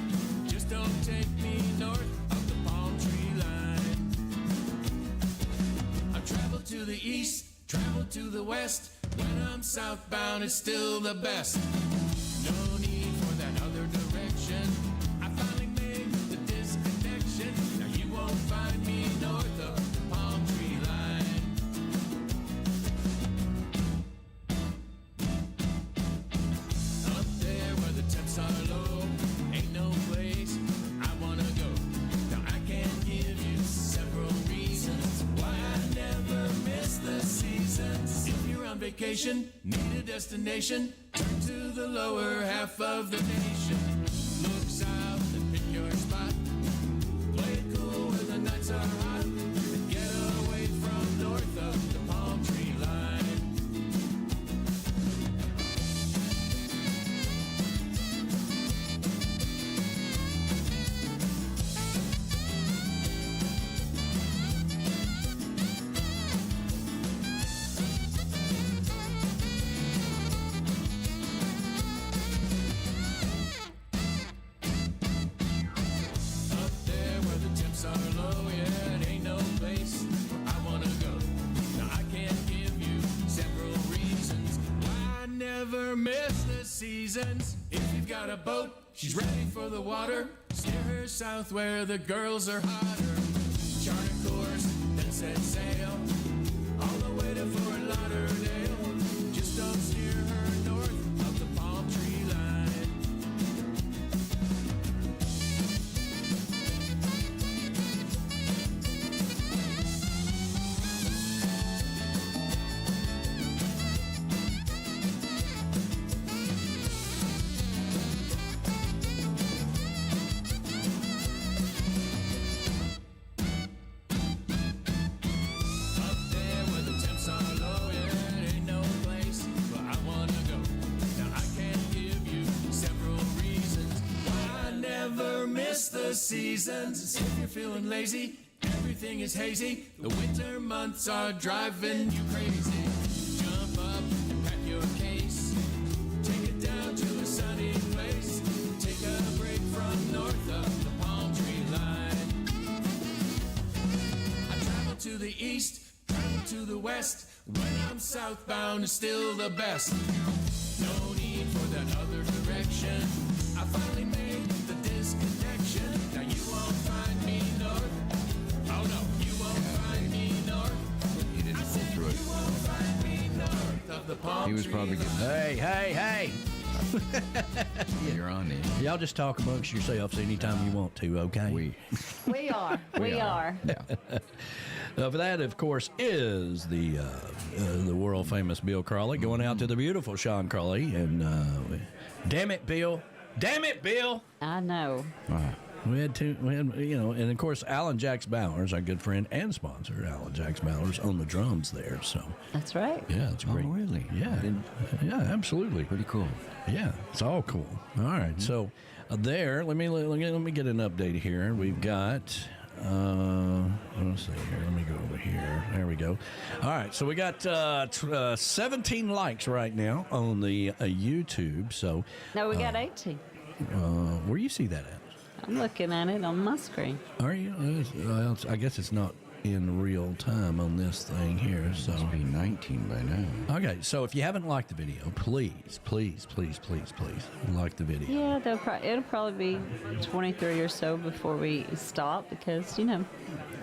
just don't take me north of the palm tree line. I've traveled to the east, traveled to the west, when I'm southbound it's still the best, no need for that other direction, I finally made the disconnection, now you won't find me north of the palm tree line. Up there where the temps are low, ain't no place I wanna go. Now I can give you several reasons why I never miss the seasons. If you're on vacation, need a destination, turn to the lower half of the nation. Look south and pick your spot. Play it cool when the nights are hot, and get away from north of the palm tree line. Up there where the temps are low, yeah, it ain't no place where I wanna go. Now I can't give you several reasons why I never miss the seasons. If you've got a boat, she's ready for the water. Steer her south where the girls are hotter. Chart a course, then set sail all the way to Fort Lauderdale. Just don't steer her north of the palm tree line. Up there where the temps are low, yeah, it ain't no place where I wanna go. Now I can give you several reasons why I never miss the seasons. If you're feeling lazy, everything is hazy. The winter months are driving you crazy. Jump up and pack your case. Take it down to a sunny place. Take a break from north of the palm tree line. I travel to the east, travel to the west. When I'm southbound, it's still the best. No need for that other direction. I finally made the disconnection. Now you won't find me north. Oh no, you won't find me north. I said you won't find me north of the palm tree. He was probably getting. Hey. You're on it. Y'all just talk amongst yourselves anytime you want to, okay? We are. We are. For that, of course, is the world famous Bill Crawley going out to the beautiful Sean Crawley, and damn it, Bill! I know. We had, and of course, Alan Jax Bowers, our good friend and sponsor, Alan Jax Bowers, on the drums there. So That's right. yeah, it's great. Oh, really? Yeah, yeah, absolutely. Pretty cool. Yeah, it's all cool. All right, so there, let me get an update here. We've got. Let's see here. Let me go over here. There we go. All right, so we got 17 likes right now on the YouTube. So No, we got 18. where you see that at? I'm looking at it on my screen. Are you? I guess it's not in real time on this thing here. So Must be 19 by now. okay, so if you haven't liked the video, please like the video. Yeah, it'll probably be 23 or so before we stop because,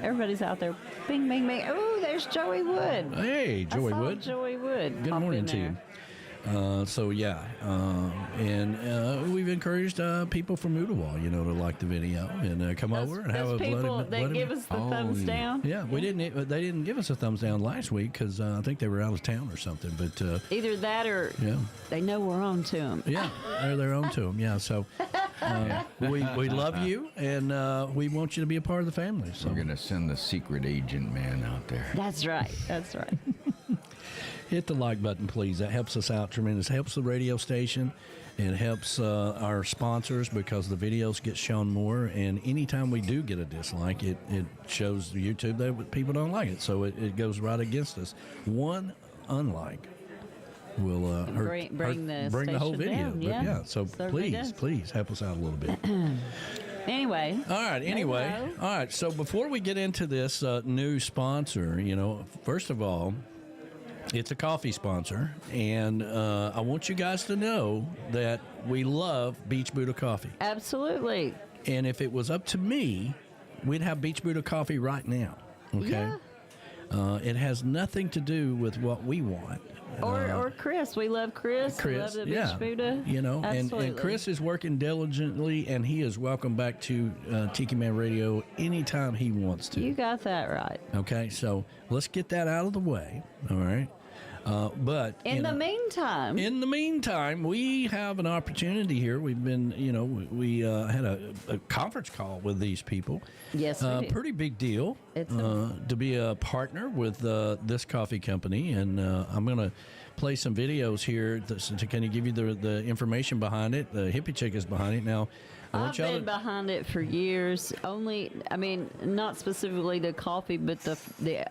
everybody's out there. Bing, bing, bing. Oh, there's Joey Wood. Hey, Joey I saw Wood. Joey Wood. Good pop morning in to there. you. So yeah, and we've encouraged people from Ottawa, to like the video and come over and have a people that give us the thumbs down. Yeah, we didn't. They didn't give us a thumbs down last week because I think they were out of town or something. But either that or they know we're on to them. Yeah, they're on to them. Yeah, so we love you and we want you to be a part of the family. So we're gonna send the secret agent man out there. That's right. That's right. Hit the like button, please. That helps us out tremendous. Helps the radio station. It helps our sponsors because the videos get shown more. And anytime we do get a dislike, it shows YouTube that people don't like it. So it goes right against us. One unlike will bring the whole video. Down. Yeah. So please help us out a little bit. Anyway. All right. So before we get into this new sponsor, first of all, it's a coffee sponsor, and I want you guys to know that we love Beach Buddha coffee. Absolutely. And if it was up to me, we'd have Beach Buddha coffee right now. Okay. Yeah. It has nothing to do with what we want. Or Chris. We love Chris. We love the Beach Buddha. And Chris is working diligently, and he is welcome back to Tiki Man Radio anytime he wants to. You got that right. Okay, so let's get that out of the way. All right. But in the meantime, we have an opportunity here. We've been, we had a conference call with these people. Yes, we did. Pretty big deal to be a partner with this coffee company, and I'm going to play some videos here to kind of give you the information behind it. The hippie chick is behind it now. I've been behind it for years. Not specifically the coffee, but the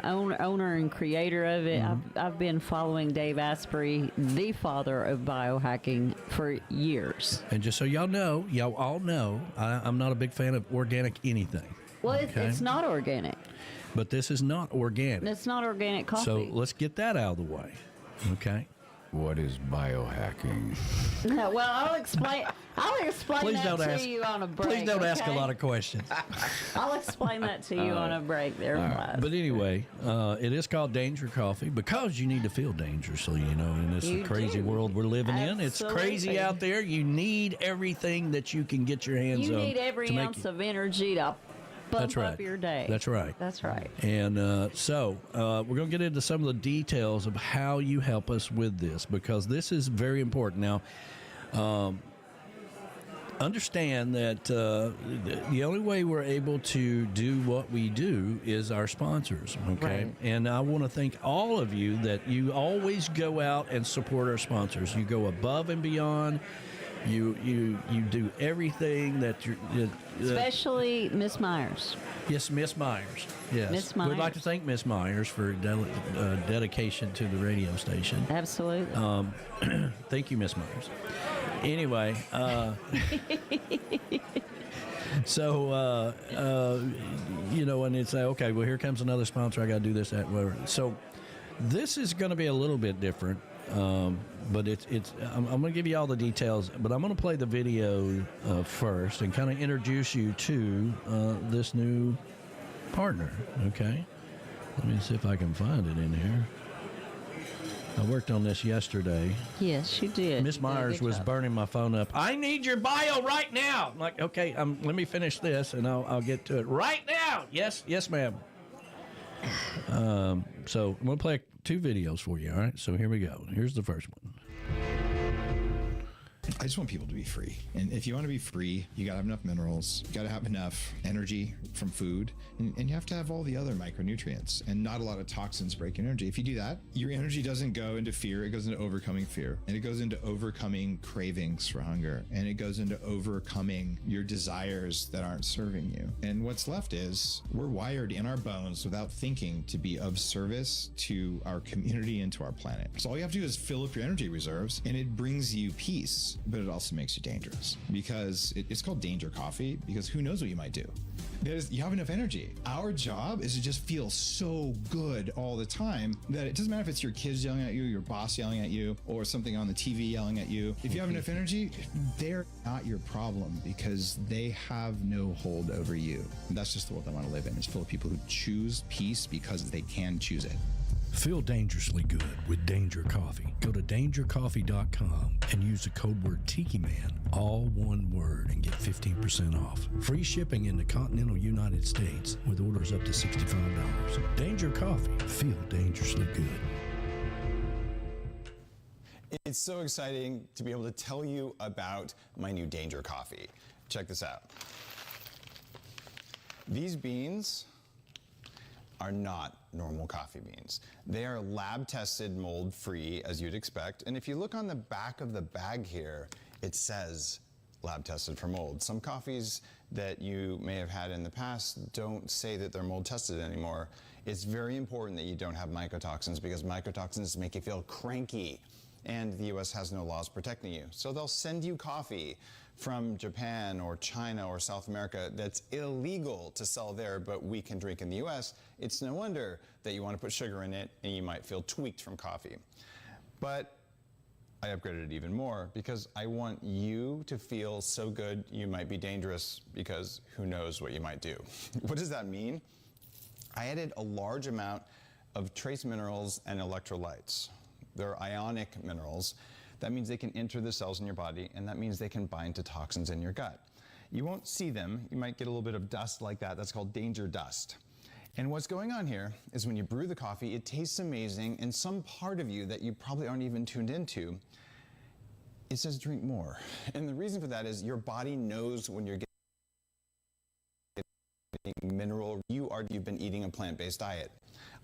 owner and creator of it. I've been following Dave Asprey, the father of biohacking, for years. And just so y'all all know, I'm not a big fan of organic anything. Well, it's not organic. But this is not organic. It's not organic coffee. So let's get that out of the way. Okay. What is biohacking? Well, I'll explain that to you on a break. Please don't ask a lot of questions. I'll explain that to you on a break there. Right. But anyway, it is called Danger Coffee because you need to feel dangerously, in this crazy world we're living in. It's crazy out there. You need everything that you can get your hands on. You need every ounce of energy to bump up your day. That's right. That's right. And so we're going to get into some of the details of how you help us with this, because this is very important. Now, understand that the only way we're able to do what we do is our sponsors, okay? Right. And I want to thank all of you that you always go out and support our sponsors. You go above and beyond. You do everything that you're... Especially Miss Myers. Yes, Miss Myers. Yes. Miss Myers. We'd like to thank Miss Myers for dedication to the radio station. Absolutely. Thank you, Miss Myers. Anyway, so, and it's okay, well, here comes another sponsor. I got to do this, that, whatever. So this is going to be a little bit different. But I'm going to give you all the details, but I'm going to play the video first and kind of introduce you to this new partner, okay? Let me see if I can find it in here. I worked on this yesterday. Yes, you did. Miss Myers was burning my phone up. I need your bio right now. I'm like, okay, let me finish this, and I'll get to it right now. Yes, ma'am. So I'm going to play 2 videos for you, all right? So here we go. Here's the first one. I just want people to be free. And if you want to be free, you got to have enough minerals, you got to have enough energy from food, and you have to have all the other micronutrients and not a lot of toxins break your energy. If you do that, your energy doesn't go into fear, it goes into overcoming fear. And it goes into overcoming cravings for hunger. And it goes into overcoming your desires that aren't serving you. And what's left is we're wired in our bones without thinking to be of service to our community and to our planet. So all you have to do is fill up your energy reserves, and it brings you peace. But it also makes you dangerous, because it's called danger coffee, because who knows what you might do. You have enough energy. Our job is to just feel so good all the time that it doesn't matter if it's your kids yelling at you, your boss yelling at you, or something on the TV yelling at you. If you have enough energy, they're not your problem, because they have no hold over you. And that's just the world I want to live in. It's full of people who choose peace because they can choose it. Feel dangerously good with Danger Coffee. Go to dangercoffee.com and use the code word Tiki Man, all one word, and get 15% off. Free shipping in the continental United States with orders up to $65. Danger Coffee. Feel dangerously good. It's so exciting to be able to tell you about my new Danger Coffee. Check this out. These beans are not normal coffee beans. They are lab-tested, mold-free, as you'd expect. And if you look on the back of the bag here, it says lab-tested for mold. Some coffees that you may have had in the past don't say that they're mold-tested anymore. It's very important that you don't have mycotoxins, because mycotoxins make you feel cranky. And the US has no laws protecting you. So they'll send you coffee from Japan or China or South America that's illegal to sell there, but we can drink in the US. It's no wonder that you want to put sugar in it and you might feel tweaked from coffee. But I upgraded it even more because I want you to feel so good you might be dangerous, because who knows what you might do. What does that mean? I added a large amount of trace minerals and electrolytes. They're ionic minerals. That means they can enter the cells in your body, and that means they can bind to toxins in your gut. You won't see them. You might get a little bit of dust like that. That's called danger dust. And what's going on here is when you brew the coffee, it tastes amazing, and some part of you that you probably aren't even tuned into, it says drink more. And the reason for that is your body knows when you're getting mineral. You've been eating a plant-based diet.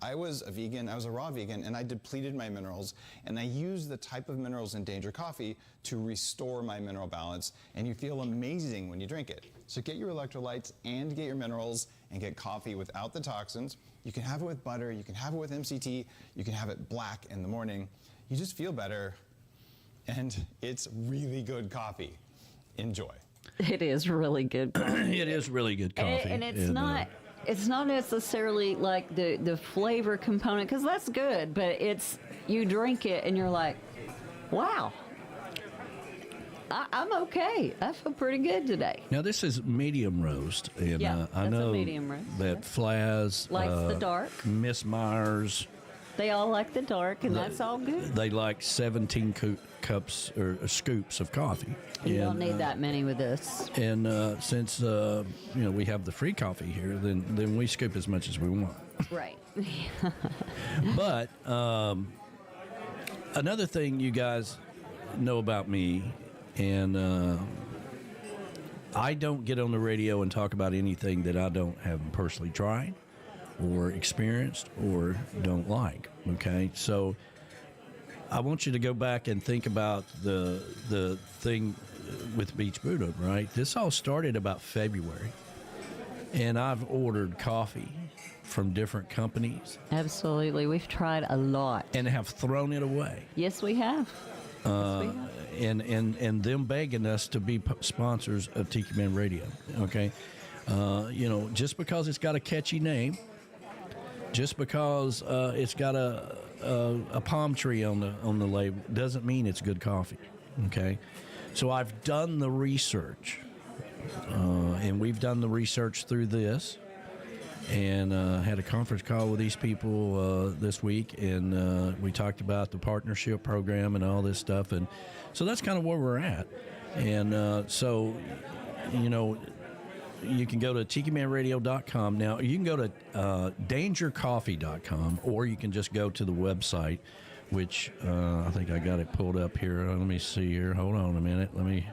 I was a vegan, I was a raw vegan, and I depleted my minerals, and I used the type of minerals in Danger Coffee to restore my mineral balance, and you feel amazing when you drink it. So get your electrolytes and get your minerals and get coffee without the toxins. You can have it with butter, you can have it with MCT, you can have it black in the morning. You just feel better, and it's really good coffee. Enjoy. It is really good coffee. It is really good coffee. And it's not... It's not necessarily like the flavor component, because that's good, but it's, you drink it and you're like, wow, I'm okay. I feel pretty good today. Now, this is medium roast, and I know a medium roast, that Flaz likes the dark. Miss Myers, they all like the dark, and that's all good. They like 17 cups or scoops of coffee. You don't need that many with this. And since we have the free coffee here, then we scoop as much as we want. Right. But another thing you guys know about me, and I don't get on the radio and talk about anything that I don't have personally tried or experienced or don't like. Okay, so I want you to go back and think about the thing with Beach Buddha, right? This all started about February, and I've ordered coffee from different companies. Absolutely. We've tried a lot. And have thrown it away. Yes, we have. And them begging us to be sponsors of Tiki Man Radio, okay? Just because it's got a catchy name, just because it's got a palm tree on the label, doesn't mean it's good coffee, okay? So I've done the research, and we've done the research through this, and had a conference call with these people this week, and we talked about the partnership program and all this stuff, and so that's kind of where we're at. And you can go to tikimanradio.com. Now, you can go to dangercoffee.com, or you can just go to the website, which I think I got it pulled up here. Let me see here. Hold on a minute. Let me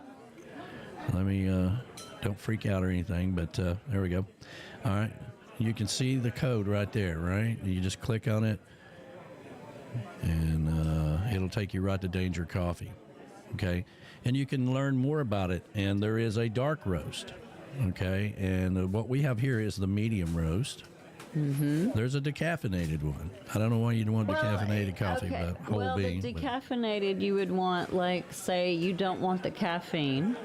don't freak out or anything, but there we go. All right. You can see the code right there, right? You just click on it, and it'll take you right to Danger Coffee, okay? And you can learn more about it, and there is a dark roast. Okay, and what we have here is the medium roast. Mm-hmm. There's a decaffeinated one. I don't know why you'd want decaffeinated coffee, but whole bean. The decaffeinated, you would want, like, say you don't want the caffeine,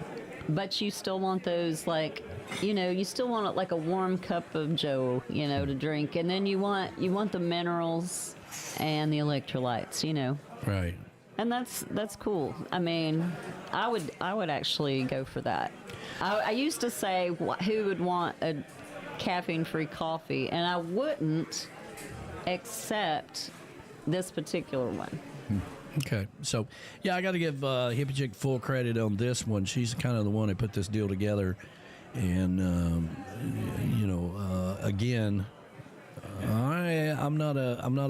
but you still want those, like, you still want it like a warm cup of Joe, to drink, and then you want the minerals and the electrolytes, Right. And that's cool. I mean, I would actually go for that. I used to say who would want a caffeine-free coffee, and I wouldn't, except this particular one. Okay, so yeah, I got to give Hippie Chick full credit on this one. She's kind of the one that put this deal together, and again, I'm not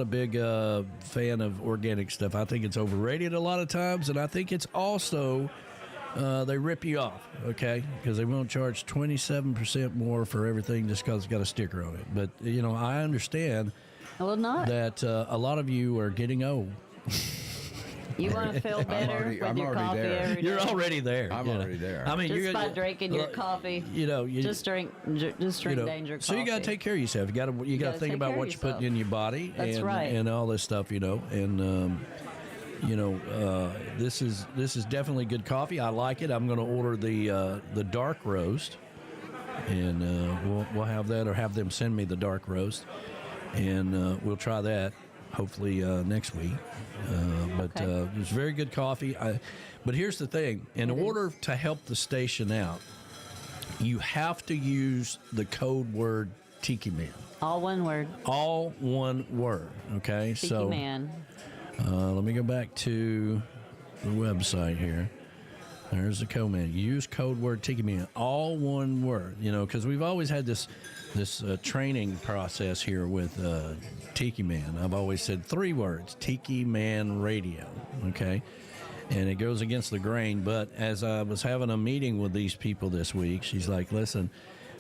a big fan of organic stuff. I think it's overrated a lot of times, and I think it's also they rip you off, okay, because they won't charge 27% more for everything just because it's got a sticker on it. But I understand that a lot of you are getting old. You want to feel better with your coffee every day? You're already there. I'm already there. I mean, just by drinking your coffee. Just drink Danger coffee. So you got to take care of yourself. You got to think about what you're putting in your body. That's right. And all this stuff, And this is definitely good coffee. I like it. I'm going to order the dark roast, and we'll have that, or have them send me the dark roast, and we'll try that hopefully next week. It's very good coffee. But here's the thing: in order to help the station out, you have to use the code word Tiki Man. All one word. All one word. Okay. Tiki Man. Let me go back to the website here. There's the code man. Use code word Tiki Man. All one word. Because we've always had this training process here with Tiki Man. I've always said 3 words: Tiki Man Radio. Okay, and it goes against the grain. But as I was having a meeting with these people this week, she's like, "Listen,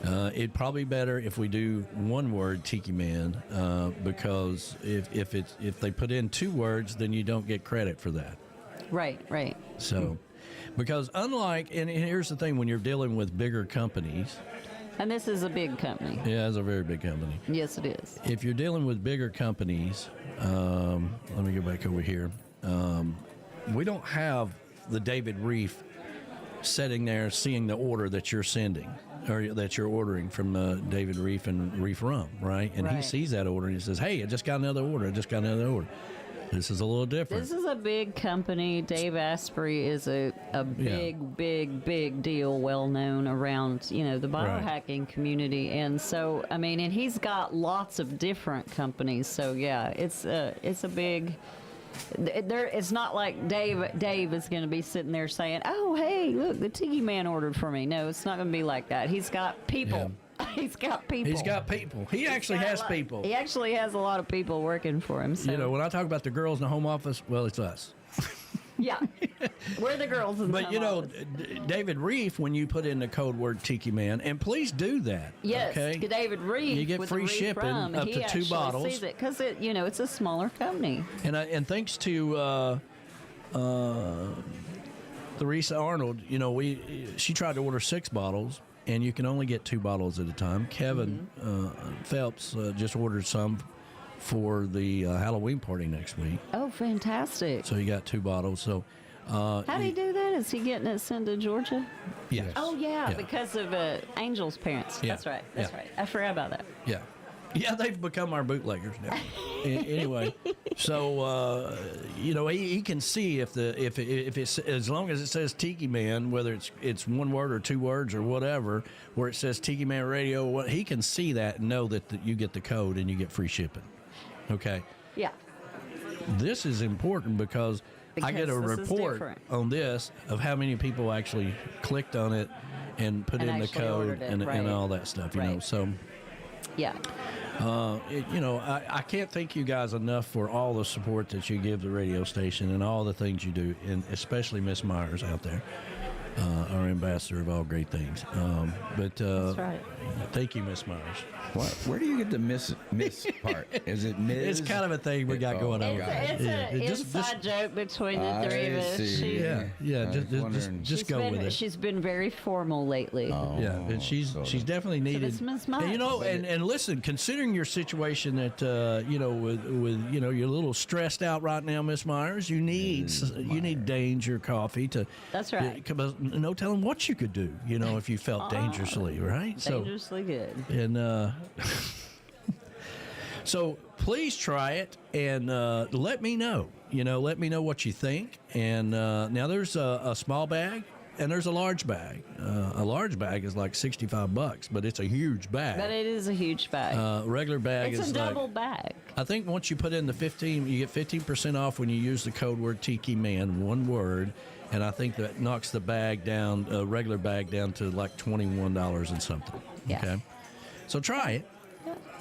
it'd probably better if we do 1 word Tiki Man, because if they put in 2 words, then you don't get credit for that." Right. So, because unlike, and here's the thing, when you're dealing with bigger companies. And this is a big company. Yeah, it's a very big company. Yes, it is. If you're dealing with bigger companies, let me go back over here. We don't have the David Reef sitting there seeing the order that you're sending, or that you're ordering from David Reef and Reef Rum, right? And he sees that order and he says, "Hey, I just got another order. This is a little different." This is a big company. Dave Asprey is a big deal, well known around the biohacking community, and so and he's got lots of different companies. So yeah, it's a big. It's not like Dave is going to be sitting there saying, "Oh, hey, look, the Tiki Man ordered for me." No, it's not going to be like that. He's got people. Yeah. He's got people. He actually has people. He actually has a lot of people working for him. So. When I talk about the girls in the home office, well, it's us. Yeah, we're the girls in the home office. David Reef, when you put in the code word Tiki Man, and please do that. Yes, okay? David Reef. You get free shipping up to 2 bottles. He sees it because it's a smaller company. And thanks to Theresa Arnold, she tried to order 6 bottles. And you can only get 2 bottles at a time. Kevin Phelps just ordered some for the Halloween party next week. Oh, fantastic. So he got 2 bottles. So how do he do that? Is he getting it sent to Georgia? Yeah. Oh, yeah, because of Angel's parents. Yeah. That's right. I forgot about that. Yeah. Yeah, they've become our bootleggers now. Anyway, so he can see if it's, as long as it says Tiki Man, whether it's 1 word or 2 words or whatever, where it says Tiki Man Radio, he can see that and know that you get the code and you get free shipping. Okay. Yeah. This is important because I get a report on this of how many people actually clicked on it and put in the code and all that stuff. So. Yeah. I can't thank you guys enough for all the support that you give the radio station and all the things you do, and especially Miss Myers out there, our ambassador of all great things. That's right. Thank you, Miss Myers. Where do you get the miss part? Is it Ms.? It's kind of a thing we got going on. It's an inside joke between the 3 of us. Just go with it. She's been very formal lately. Yeah, and she's definitely needed. So Ms. Myers. And listen, considering your situation that with you're a little stressed out right now, Miss Myers, you need Danger Coffee to. That's right. No telling what you could do, if you felt dangerously, right? Dangerously good. And so please try it and let me know. Let me know what you think. And now there's a small bag and there's a large bag. A large bag is like $65, but it's a huge bag. But it is a huge bag. Regular bag it's is a double bag. I think once you put in the 15, you get 15% off when you use the code word Tiki Man, one word, and I think that knocks the bag down, a regular bag down to like $21 and something. Yeah. Okay, so try it,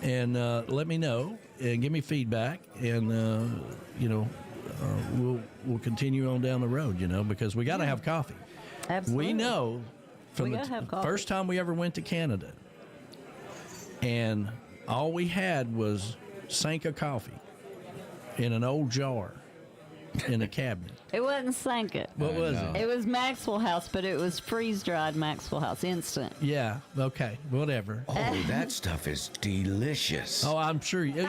and let me know and give me feedback, and we'll continue on down the road, because we got to have coffee. Absolutely. We know from the first time we ever went to Canada, and all we had was Sanka coffee in an old jar in a cabinet. It wasn't Sanka. What was it? It was Maxwell House, but it was freeze-dried Maxwell House, instant. Yeah, okay, whatever. Oh, that stuff is delicious. Oh, I'm sure. It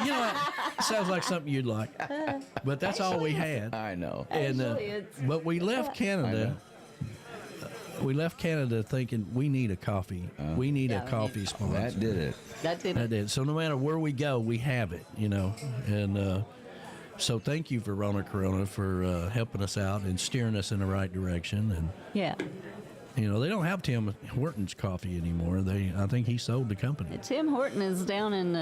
sounds like something you'd like. But that's all we had. I know. And but we left Canada. We left Canada thinking we need a coffee. We need a coffee sponsor. That did it. That did it. So no matter where we go, we have it, And so thank you for Rona Corona for helping us out and steering us in the right direction. And yeah. They don't have Tim Hortons coffee anymore. I think he sold the company. Tim Horton is down in.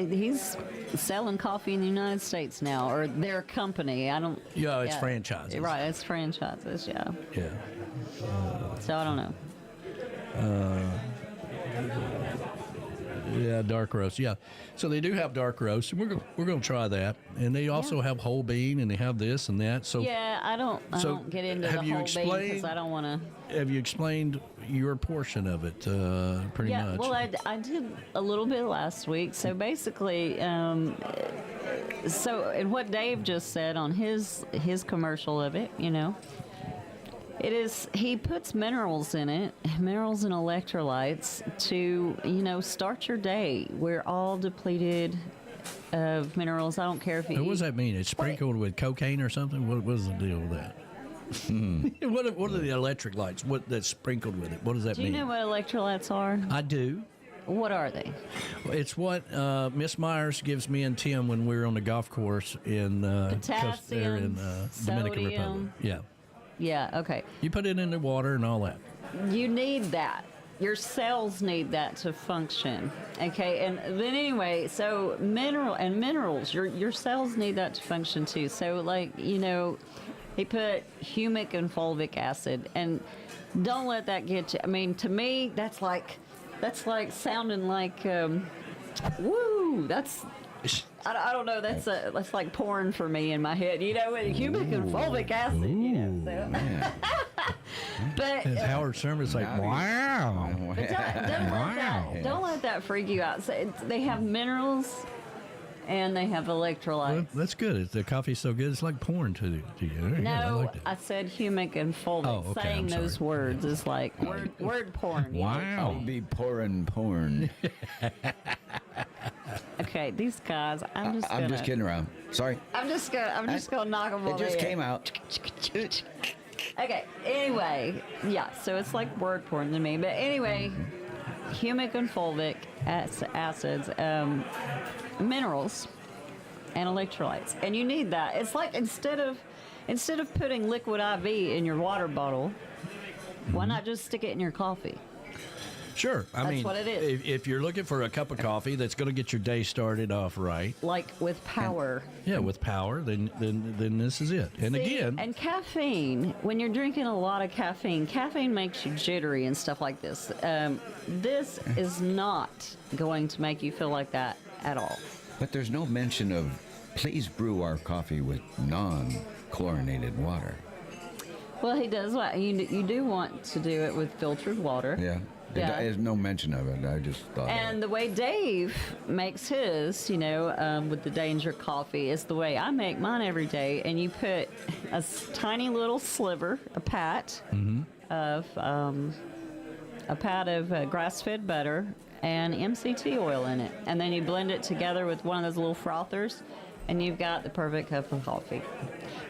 He's selling coffee in the United States now, or their company. It's franchises. Right, it's franchises. Yeah. Yeah. So I don't know. Yeah, dark roast. Yeah, so they do have dark roast, and we're going to try that. And they also have whole bean, and they have this and that. So yeah, I don't get into the whole bean because I don't want to. Have you explained your portion of it pretty much? Yeah, well, I did a little bit last week. So basically, and what Dave just said on his commercial of it, it is, he puts minerals in it, minerals and electrolytes to, start your day. We're all depleted of minerals. I don't care if you What does that mean? It's sprinkled with cocaine or something? What is the deal with that? What are the electric lights? What that's sprinkled with it? What does that mean? Do you know what electrolytes are? I do. What are they? It's what Miss Myers gives me and Tim when we're on the golf course in potassium, Dominican Republic. Yeah. Yeah, okay. You put it in the water and all that. You need that. Your cells need that to function. Okay, and then anyway, so minerals, your cells need that to function too. So he put humic and fulvic acid, and don't let that get you. I mean, to me, that's like sounding like, woo, that's. I don't know. That's like porn for me in my head. Humic and fulvic acid. But Howard Sherman's like, wow. Don't let that freak you out. So they have minerals and they have electrolytes. Well, that's good. The coffee's so good, it's like porn to you. No, I said humic and fulvic. Oh, okay, saying those words is like word porn. Wow. I'll be pouring porn. Okay, these guys. I'm just kidding around. Sorry. I'm just gonna knock them over. It just came out. Okay. Anyway, yeah. So it's like word porn to me. But anyway, humic and fulvic acids, minerals, and electrolytes, and you need that. It's like instead of putting liquid IV in your water bottle, why not just stick it in your coffee? Sure. I mean, what it is. If you're looking for a cup of coffee that's going to get your day started off right, like with power. With power, then this is it. And again, and caffeine. When you're drinking a lot of caffeine makes you jittery and stuff like this. This is not going to make you feel like that at all. But there's no mention of please brew our coffee with non-chlorinated water. Well, he does. You do want to do it with filtered water. Yeah. There's no mention of it. I just thought. And the way Dave makes his, with the Danger coffee, is the way I make mine every day. And you put a tiny little sliver, a pat of grass-fed butter and MCT oil in it, and then you blend it together with one of those little frothers, and you've got the perfect cup of coffee.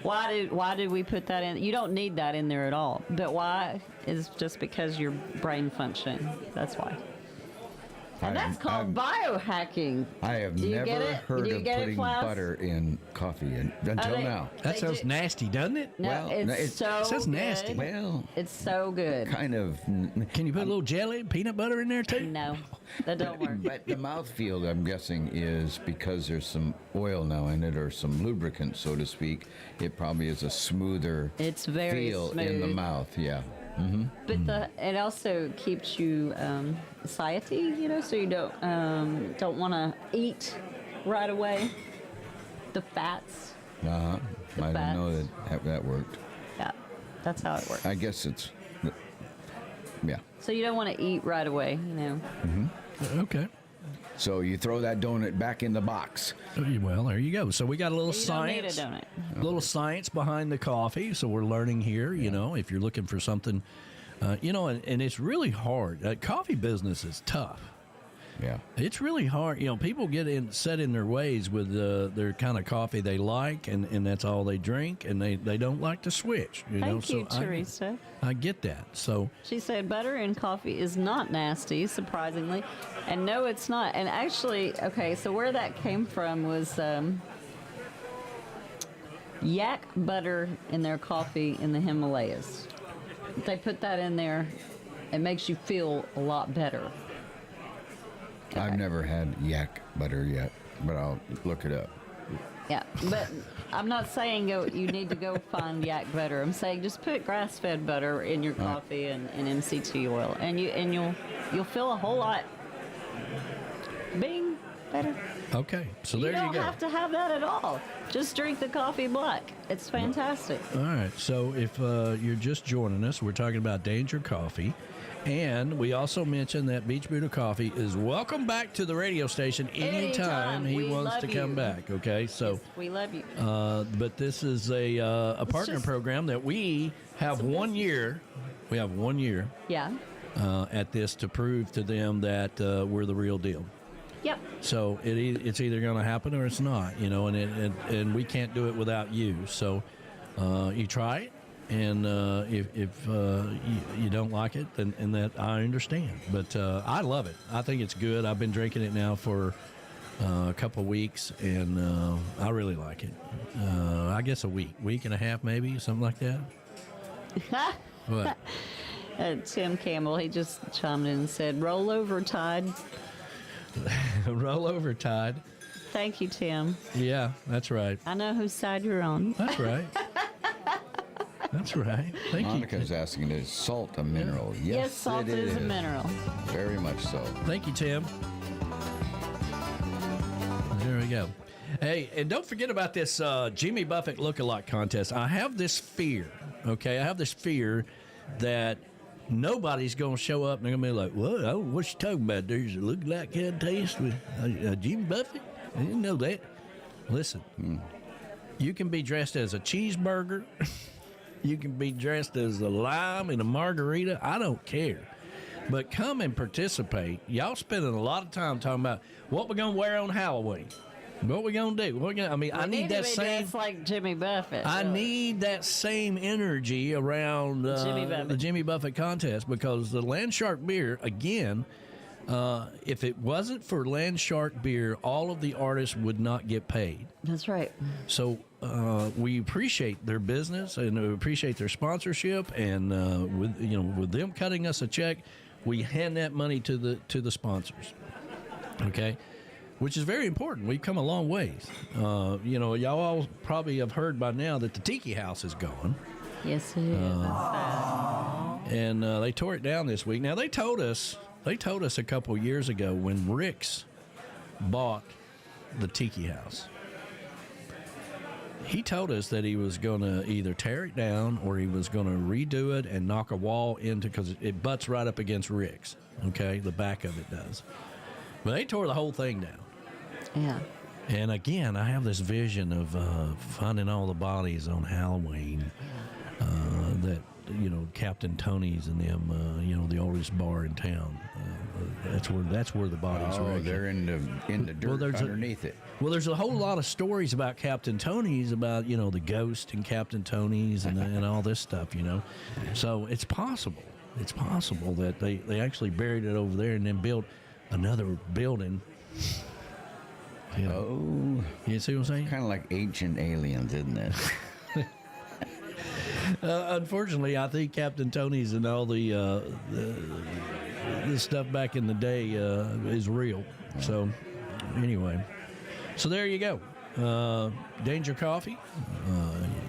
Why did we put that in? You don't need that in there at all. But why is just because your brain function. That's why. And that's called biohacking. I have Do you never get it? heard Do you of get it, putting Klaus? butter in coffee until now. That sounds nasty, doesn't it? No, Well, it's so it sounds nasty. good. Well, It's so good. kind of. Can you put a little jelly, peanut butter in there too? No, that don't work. But the mouthfeel, I'm guessing, is because there's some oil now in it or some lubricant, so to speak. It probably is a smoother It's very feel in the smooth. mouth. Yeah. But it also keeps you satiety, you know, so you don't want to eat right away. The fats. I didn't know that worked. Yeah, that's how it works. I guess it's. Yeah. So you don't want to eat right away, you know. Okay. So you throw that donut back in the box. Well, there you go. So we got a little You don't need a science, donut. little science behind the coffee. So we're learning here. You know, if you're looking for something, you know, and it's really hard. Coffee business is tough. Yeah. It's really hard. You know, people get set in their ways with their kind of coffee they like, and that's all they drink, and they don't like to switch. You know, Thank you, so Teresa. I get that. So She said butter in coffee is not nasty, surprisingly. And no, it's not. And actually, okay, so where that came from was yak butter in their coffee in the Himalayas. They put that in there. It makes you feel a lot better. I've never had yak butter yet, but I'll look it up. Yeah, but I'm not saying you need to go find yak butter. I'm saying just put grass-fed butter in your coffee and MCT oil, and you'll feel a whole lot better. okay, so there You you don't go. have to have that at all. Just drink the coffee black. It's fantastic. All right. So if you're just joining us, we're talking about Danger Coffee. And we also mentioned that Beach Buddha Coffee is welcome back to the radio station anytime he We wants love to come you. back. Okay. So, Yes, we love you. but this is a partner just- program that we have 1 year. We have 1 year Yeah. at this to prove to them that we're the real deal. Yep. So it's either going to happen or it's not, you know, and we can't do it without you. So you try it, and if you don't like it, then and that I understand. But I love it. I think it's good. I've been drinking it now for a couple of weeks, and I really like it. I guess a week and a half, maybe something like that. What? Tim Campbell, he just chimed in and said, "Roll over, Tide." Roll over, Tide. Thank you, Tim. Yeah, that's right. I know whose side you're on. That's right. That's right. Thank you. Monica's asking, is salt a mineral? Yes, salt it is a mineral. Very much so. Thank you, Tim. There we go. Hey, and don't forget about this Jimmy Buffett lookalike contest. I have this fear, okay? I have this fear that nobody's going to show up and they're going to be like, "Well, what you talking about? There's a lookalike contest with Jimmy Buffett? I didn't know that." Listen, you can be dressed as a cheeseburger. You can be dressed as a lime in a margarita. I don't care. But come and participate. Y'all spending a lot of time talking about what we're going to wear on Halloween. What we going to do? I need that same. It's like Jimmy Buffett. I really. need that same energy around Jimmy Buffett. the Jimmy Buffett contest, because the Landshark beer, again, if it wasn't for Landshark beer, all of the artists would not get paid. That's right. So we appreciate their business and we appreciate their sponsorship, and with them cutting us a check, we hand that money to the sponsors. Okay. Which is very important. We've come a long ways. Y'all all probably have heard by now that the Tiki House is gone. Yes, it is. And they tore it down this week. Now, they told us a couple years ago when Rick's bought the Tiki House. He told us that he was going to either tear it down or he was going to redo it and knock a wall into, because it butts right up against Rick's. Okay, the back of it does. But they tore the whole thing down. Yeah. And again, I have this vision of finding all the bodies on Halloween. That Captain Tony's and them, the oldest bar in town. That's where the bodies are. They're in the dirt underneath it. Well, there's a whole lot of stories about Captain Tony's, about the ghost in Captain Tony's and all this stuff. So it's possible. It's possible that they actually buried it over there and then built another building. You know. Oh, You see what I'm saying? kind of like Ancient Aliens, isn't it? Unfortunately, I think Captain Tony's and all the stuff back in the day is real. So, anyway, so there you go. Danger Coffee.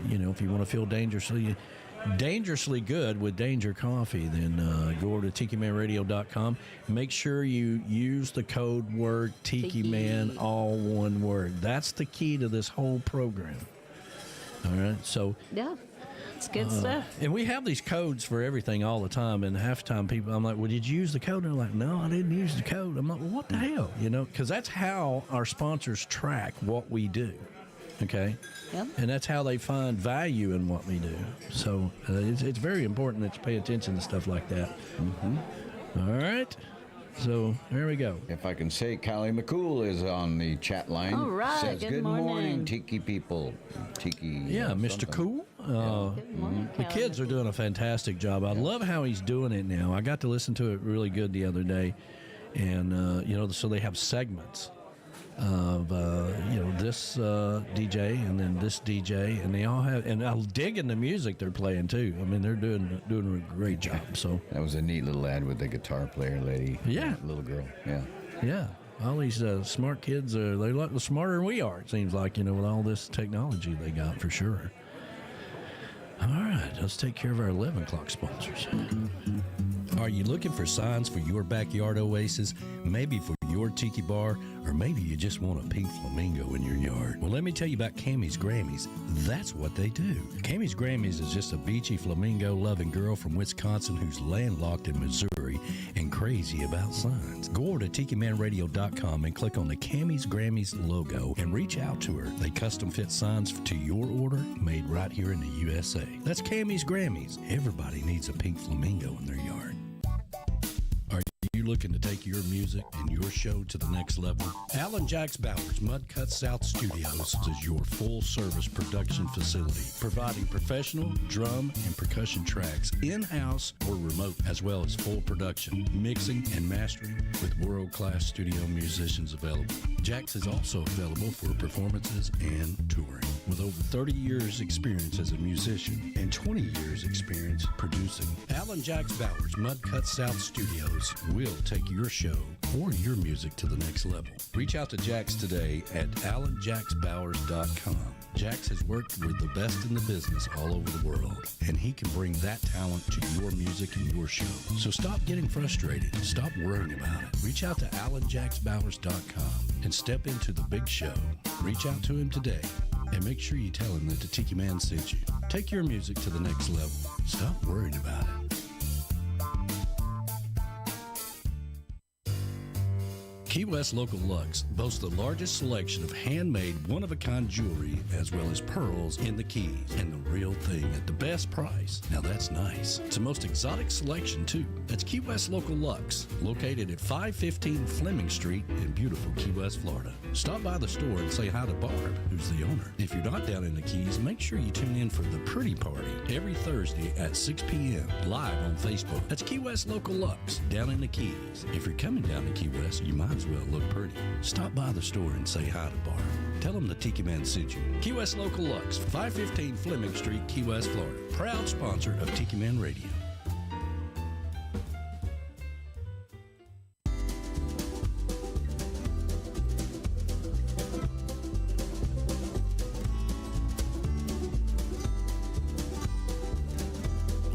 If you want to feel dangerously good with Danger Coffee, then go over to TikiManRadio.com. Make sure you use the code word Tiki Man, all one word. That's the key to this whole program. All right, so Yeah. It's good stuff. and we have these codes for everything all the time, and half the time people, I'm like, well, did you use the code? And they're like, no, I didn't use the code. I'm like, well, what the hell? Because that's how our sponsors track what we do. Okay? Yep. And that's how they find value in what we do. So it's very important that you pay attention to stuff like that. Mm-hmm. All right. So there we go. If I can say, Callie McCool is on the chat line. All right, Says, good good morning, morning, Tiki people. Tiki. Yeah, Mr. something. Cool. Good morning, The kids are doing a fantastic job. I love how he's doing it now. I got to listen to it really good the other day. And, so they have segments of, this DJ and then this DJ. And they all have, and I'm digging the music they're playing too. I mean, they're doing a great job. So, That was a neat little ad with the guitar player lady. Yeah. Little girl. Yeah. yeah. All these smart kids, they're a lot smarter than we are, it seems like, with all this technology they got for sure. All right, let's take care of our 11 o'clock sponsors. Are you looking for signs for your backyard oasis? Maybe for your tiki bar, or maybe you just want a pink flamingo in your yard. Well, let me tell you about Camys Grammys. That's what they do. Camys Grammys is just a beachy flamingo-loving girl from Wisconsin who's landlocked in Missouri and crazy about signs. Go over to TikiManRadio.com and click on the Camys Grammys logo and reach out to her. They custom fit signs to your order, made right here in the USA. That's Camys Grammys. Everybody needs a pink flamingo in their yard. Are you looking to take your music and your show to the next level? Jax Bowers, Mudcut Studios is your full-service production facility, providing professional drum and percussion tracks in-house or remote, as well as full production, mixing, and mastering with world-class studio musicians available. Jax is also available for performances and touring. With over 30 years experience as a musician and 20 years experience producing, Jax Bowers, Mudcut Studios will take your show or your music to the next level. Reach out to Jax today at AlanJaxBowers.com. Jax has worked with the best in the business all over the world, and he can bring that talent to your music and your show. So stop getting frustrated. Stop worrying about it. Reach out to AlanJaxBowers.com and step into the big show. Reach out to him today and make sure you tell him that the Tiki Man sent you. Take your music to the next level. Stop worrying about it. Key West Local Lux boasts the largest selection of handmade, one-of-a-kind jewelry, as well as pearls in the Keys, and the real thing at the best price. Now that's nice. It's the most exotic selection, too. That's Key West Local Lux, located at 515 Fleming Street in beautiful Key West, Florida. Stop by the store and say hi to Barb, who's the owner. If you're not down in the Keys, make sure you tune in for the Pretty Party every Thursday at 6 p.m. live on Facebook. That's Key West Local Lux, down in the Keys. If you're coming down to Key West, you might as well look pretty. Stop by the store and say hi to Barb. Tell them the Tiki Man sent you. Key West Local Lux, 515 Fleming Street, Key West, Florida. Proud sponsor of Tiki Man Radio.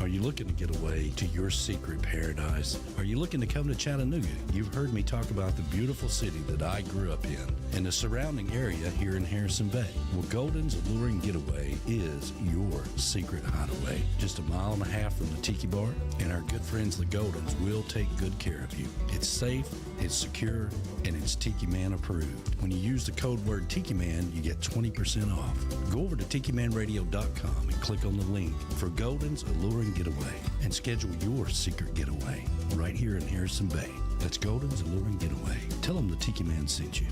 Are you looking to get away to your secret paradise? Are you looking to come to Chattanooga? You've heard me talk about the beautiful city that I grew up in and the surrounding area here in Harrison Bay. Well, Golden's Alluring Getaway is your secret hideaway. Just a mile and a half from the Tiki Bar, and our good friends the Goldens will take good care of you. It's safe, it's secure, and it's Tiki Man approved. When you use the code word Tiki Man, you get 20% off. Go over to TikiManRadio.com and click on the link for Golden's Alluring Getaway and schedule your secret getaway right here in Harrison Bay. That's Golden's Alluring Getaway. Tell them the Tiki Man sent you.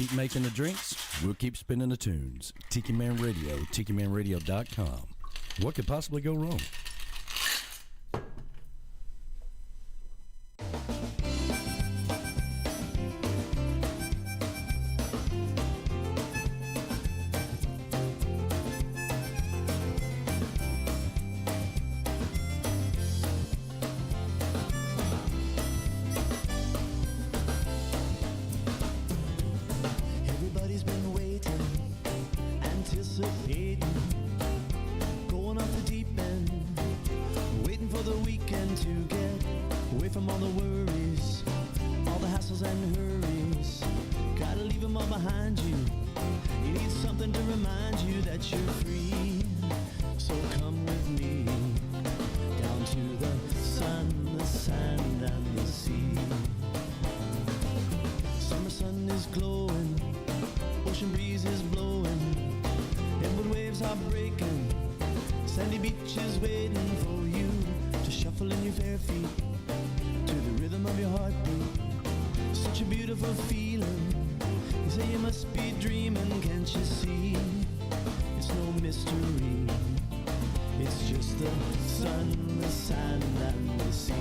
keep making the drinks, we'll keep spinning the tunes. Tiki Man Radio, TikiManRadio.com. What could possibly go wrong? Everybody's been waiting, anticipating, going off the deep end, waiting for the weekend to get away from all the worries, all the hassles and hurries. Gotta leave them all behind you. You need something to remind you that you're free. So come with me down to the sun, the sand, and the sea. Summer sun is glowing, ocean breeze is blowing, inward waves are breaking, sandy beaches waiting for you to shuffle in your bare feet to the rhythm of your heartbeat. Such a beautiful feeling. You say you must be dreaming, can't you see? It's no mystery. It's just the sun, the sand, and the sea.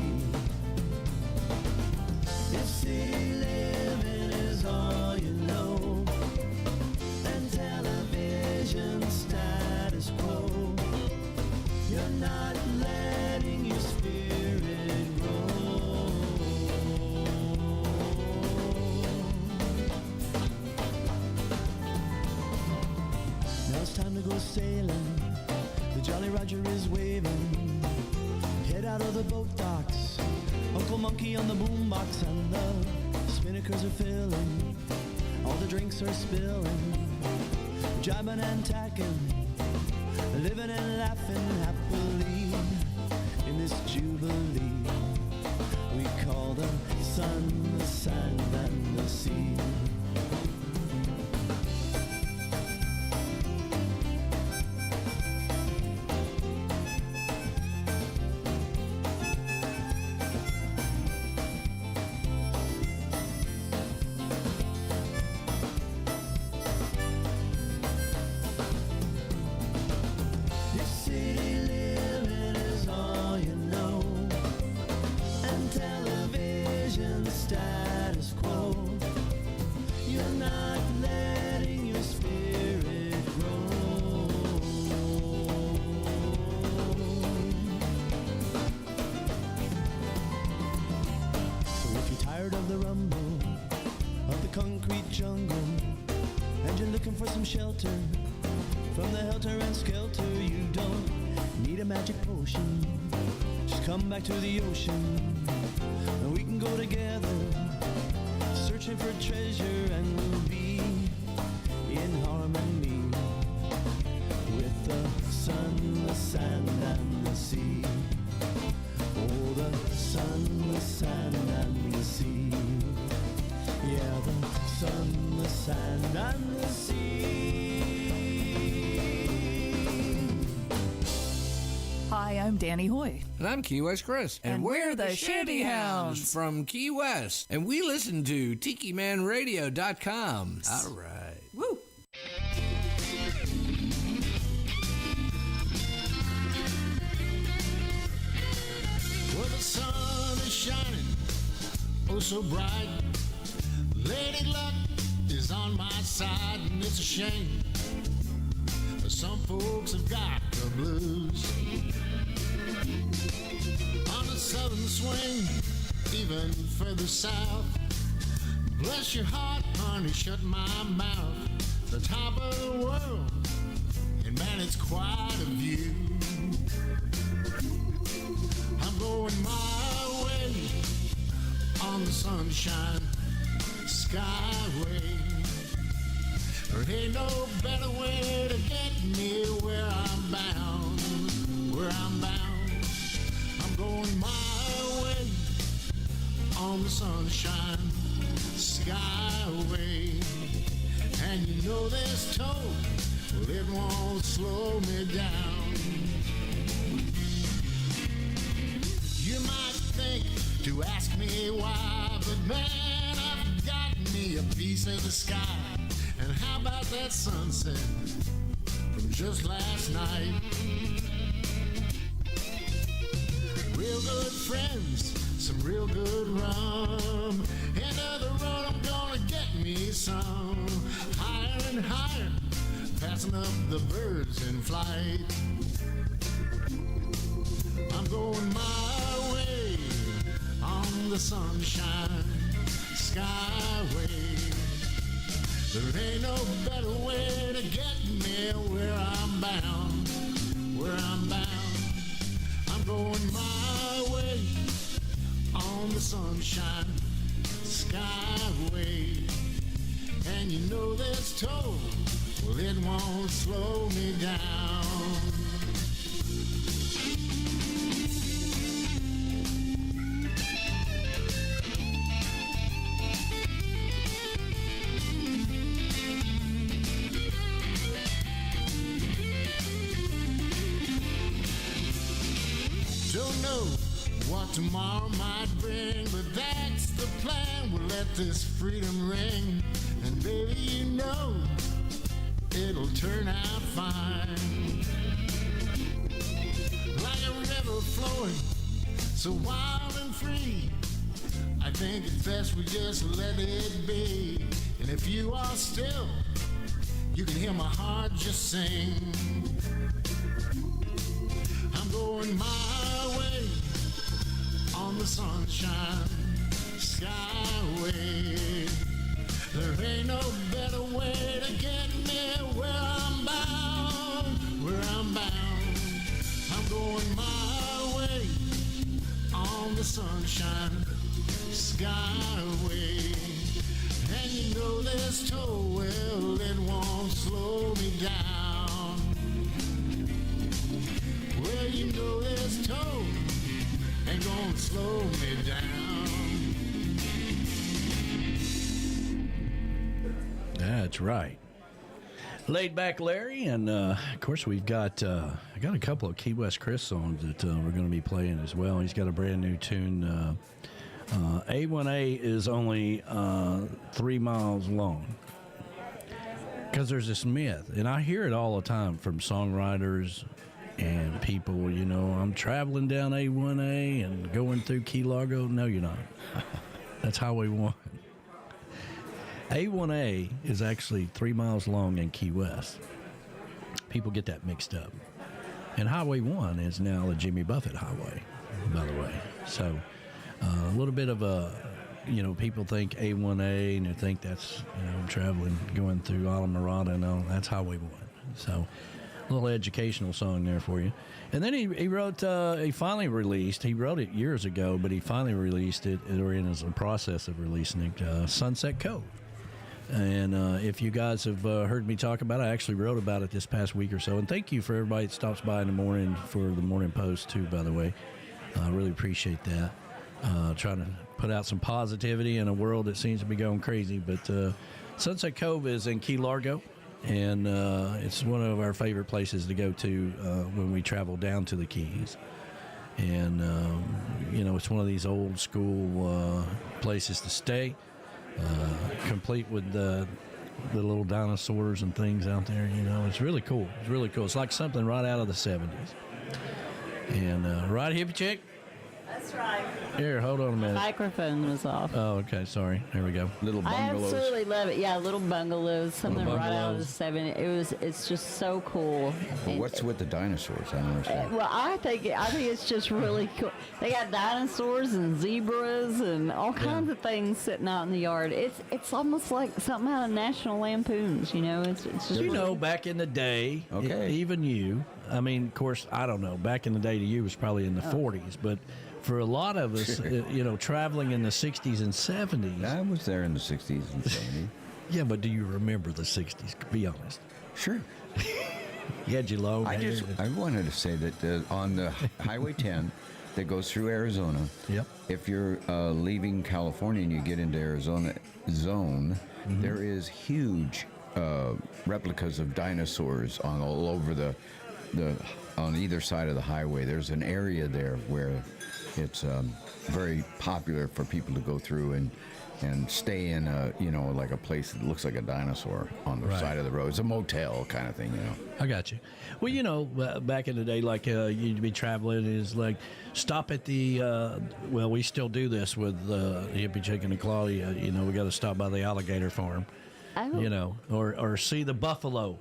If city living is all you know, and television status quo, you're not letting your spirit grow. Now it's time to go sailing. The Jolly Roger is waving. Head out of the boat docks. Uncle Monkey on the boombox, and the spinnakers are filling. All the drinks are spilling. Jibbing and tacking, living and laughing happily in this jubilee we call the sun, the sand, and the sea. If city living is all you know, and television status quo, you're not letting your spirit grow. So if you're tired of the rumble of the concrete jungle, and you're looking for some shelter from the helter and skelter, you don't need a magic potion. Just come back to the ocean, and we can go together, searching for treasure, and we'll be in harmony with the sun, the sand, and the sea. Oh, the sun, the sand, and the sea. Yeah, the sun, the sand, and the sea. Hi, I'm Danny Hoy. And I'm Key West Chris. And we're the Shanty Hounds from Key West. And we listen to TikiManRadio.com. All right. Woo! Well, the sun is shining, oh so bright. Lady Luck is on my side, and it's a shame. But some folks have got the blues. On the southern swing, even further south. Bless your heart, honey, shut my mouth. The top of the world, and man, it's quite a view. I'm going my way on the sunshine skyway. There ain't no better way to get me where I'm bound, where I'm bound. I'm going my way on the sunshine skyway. And you know this toll, well, it won't slow me down. You might think to ask me why, but man, I've got me me a piece of the sky. And how about that sunset from just last night? Real good friends, some real good rum. Another road, I'm gonna get me some. Higher and higher, passing up the birds in flight. I'm going my way on the sunshine skyway. There ain't no better way to get me where I'm bound, where I'm bound. I'm going my way on the sunshine skyway. And you know this toll, well, it won't slow me down. Don't know what tomorrow might bring, but that's the plan. We'll let this freedom ring, and baby, you know it'll turn out fine. Like a river flowing, so wild and free, I think it's best we just let it be. And if you are still, you can hear my heart just sing. I'm going my way on the sunshine skyway. There ain't no better way to get me where I'm bound, where I'm bound. I'm going my way on the sunshine skyway. And you know this toll, well, it won't slow me down. Well, you know this toll ain't gonna slow me down. That's right. Laid Back Larry, and of course we've got I got a couple of Key West Chris songs that we're going to be playing as well. He's got a brand new tune. A1A is only 3 miles long, because there's this myth, and I hear it all the time from songwriters and people. You know, I'm traveling down A1A and going through Key Largo. No, you're not. That's Highway 1. A1A is actually 3 miles long in Key West. People get that mixed up. And Highway 1 is now the Jimmy Buffett Highway, by the way. So a little bit of a, you know, people think A1A and they think that's, you know, traveling, going through Alamorada. No, that's Highway 1. So a little educational song there for you. And then he wrote, he finally released, he wrote it years ago, but he finally released it, or in the process of releasing it, Sunset Cove. And if you guys have heard me talk about it, I actually wrote about it this past week or so. And thank you for everybody that stops by in the morning for the morning post, too, by the way. I really appreciate that. Trying to put out some positivity in a world that seems to be going crazy. But Sunset Cove is in Key Largo, and it's one of our favorite places to go to when we travel down to the Keys. And, you know, it's one of these old school places to stay. Complete with the little dinosaurs and things out there, you know. It's really cool. It's really cool. It's like something right out of the 70s. And right, hippie chick? That's right. Here, hold on a minute. Microphone was off. Oh, okay. Sorry. There we go. Little bungalows. I absolutely love it. Yeah, little bungalows. Something Little right out of the bungalows. 70s. It's just so cool. Well, what's with the dinosaurs? I don't understand. Well, I think it's just really cool. They got dinosaurs and zebras and all kinds of things sitting out in the yard. It's almost like something out of National Lampoons, you know. It's just You really know, back in the day, even you, I mean, of course, I don't know. Back in the day to you was probably in the 40s, but for a lot of us, you know, traveling in the 60s and 70s. I was there in the 60s and 70s. Yeah, but do you remember the 60s? Be honest. Sure. You had your long hair. I wanted to say that on the Highway 10 that goes through Arizona, if you're leaving California and you get into Arizona zone, there is huge replicas of dinosaurs on all over the on either side of the highway. There's an area there where it's very popular for people to go through and stay in a, like a place that looks like a dinosaur on the side of the road. It's a motel kind of thing, I got you. Well, back in the day, like you'd be traveling, is like stop at the. We still do this with Hippie Chicken and Claudia. We got to stop by the alligator farm. Oh. Or see the buffalo.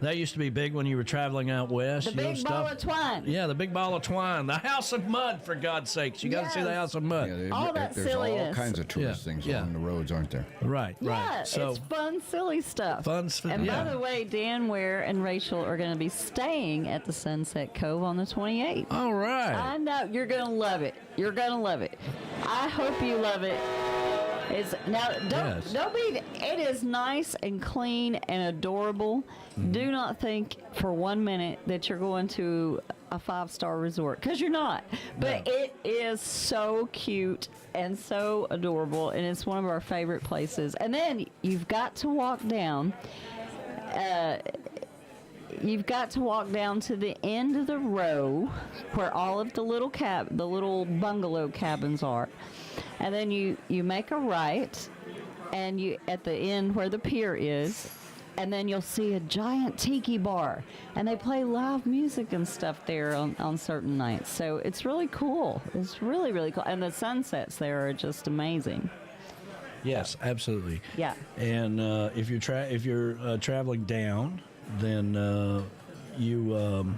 That used to be big when you were traveling out west. The big ball of twine. Yeah, the big ball of twine. The House of Mud, for God's sakes. You got to see the House of Mud. All that there's silliness. all kinds of tourist things along the roads, aren't there? Right. Yeah, So it's fun, silly stuff. And by the way, Dan Ware and Rachel are going to be staying at the Sunset Cove on the 28th. All right. I know. You're going to love it. You're going to love it. I hope you love it. Don't be. It is nice and clean and adorable. Do not think for 1 minute that you're going to a 5-star resort, because you're not. But it is so cute and so adorable, and it's one of our favorite places. And then you've got to walk down. You've got to walk down to the end of the row where all of the little bungalow cabins are. And then you make a right, and you at the end where the pier is, and then you'll see a giant tiki bar, and they play live music and stuff there on certain nights. So it's really cool. It's really, really cool. And the sunsets there are just amazing. Yes, absolutely. Yeah. And if you're traveling down, then you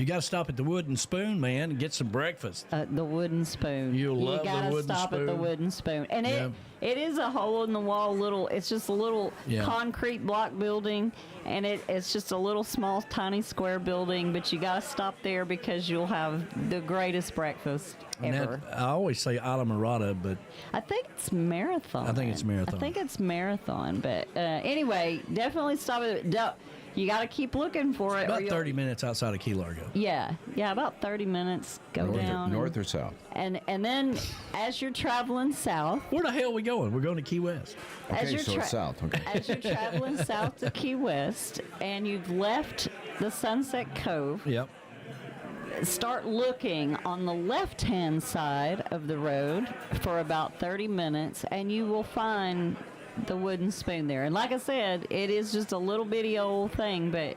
got to stop at the Wooden Spoon, man, and get some breakfast. The Wooden Spoon. You love gotta the Wooden stop Spoon. at the Wooden Spoon. And it is a hole-in-the-wall it's just a little concrete block building, and it's just a little small, tiny square building, but you got to stop there because you'll have the greatest breakfast ever. I always say Alamorada, but I think it's Marathon. But anyway, definitely stop at it. You got to keep looking for it. About 30 minutes outside of Key Largo. Yeah, about 30 minutes. Go down. North or south? And then as you're traveling south. Where the hell are we going? We're going to Key West. Okay, so it's south. Okay. As you're traveling south to Key West, and you've left the Sunset Cove. Yep. Start looking on the left-hand side of the road for about 30 minutes, and you will find the Wooden Spoon there. And like I said, it is just a little bitty old thing, but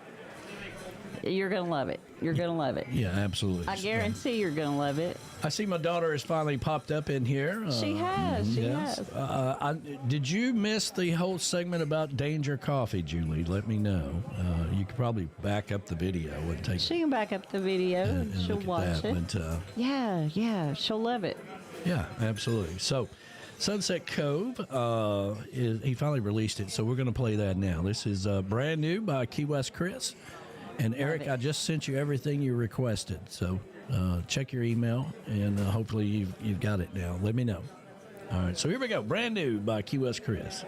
you're going to love it. You're going to love it. Yeah, absolutely. I guarantee you're going to love it. I see my daughter has finally popped up in here. She has. She has. Did you miss the whole segment about Danger Coffee, Julie? Let me know. You could probably back up the video. She can back up the video and she'll watch it. But, yeah, she'll love it. Yeah, absolutely. So, Sunset Cove, he finally released it, so we're going to play that now. This is brand new by Key West Chris. And Eric, I just sent you everything you requested, so check your email, and hopefully you've got it now. Let me know. All right, so here we go. Brand new by Key West Chris.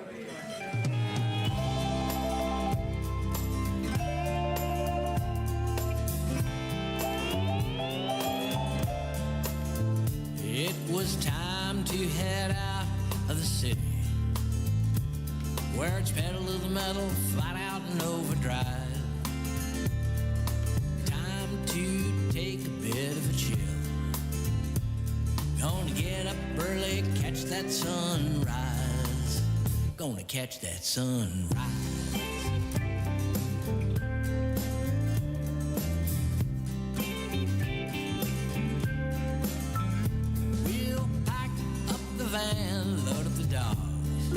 It was time to head out of the city, where it's pedal to the metal, flat out and overdrive. Time to take a bit of a chill. Gonna get up early, catch that sunrise. Gonna catch that sunrise. We'll pack up the van, load up the dogs,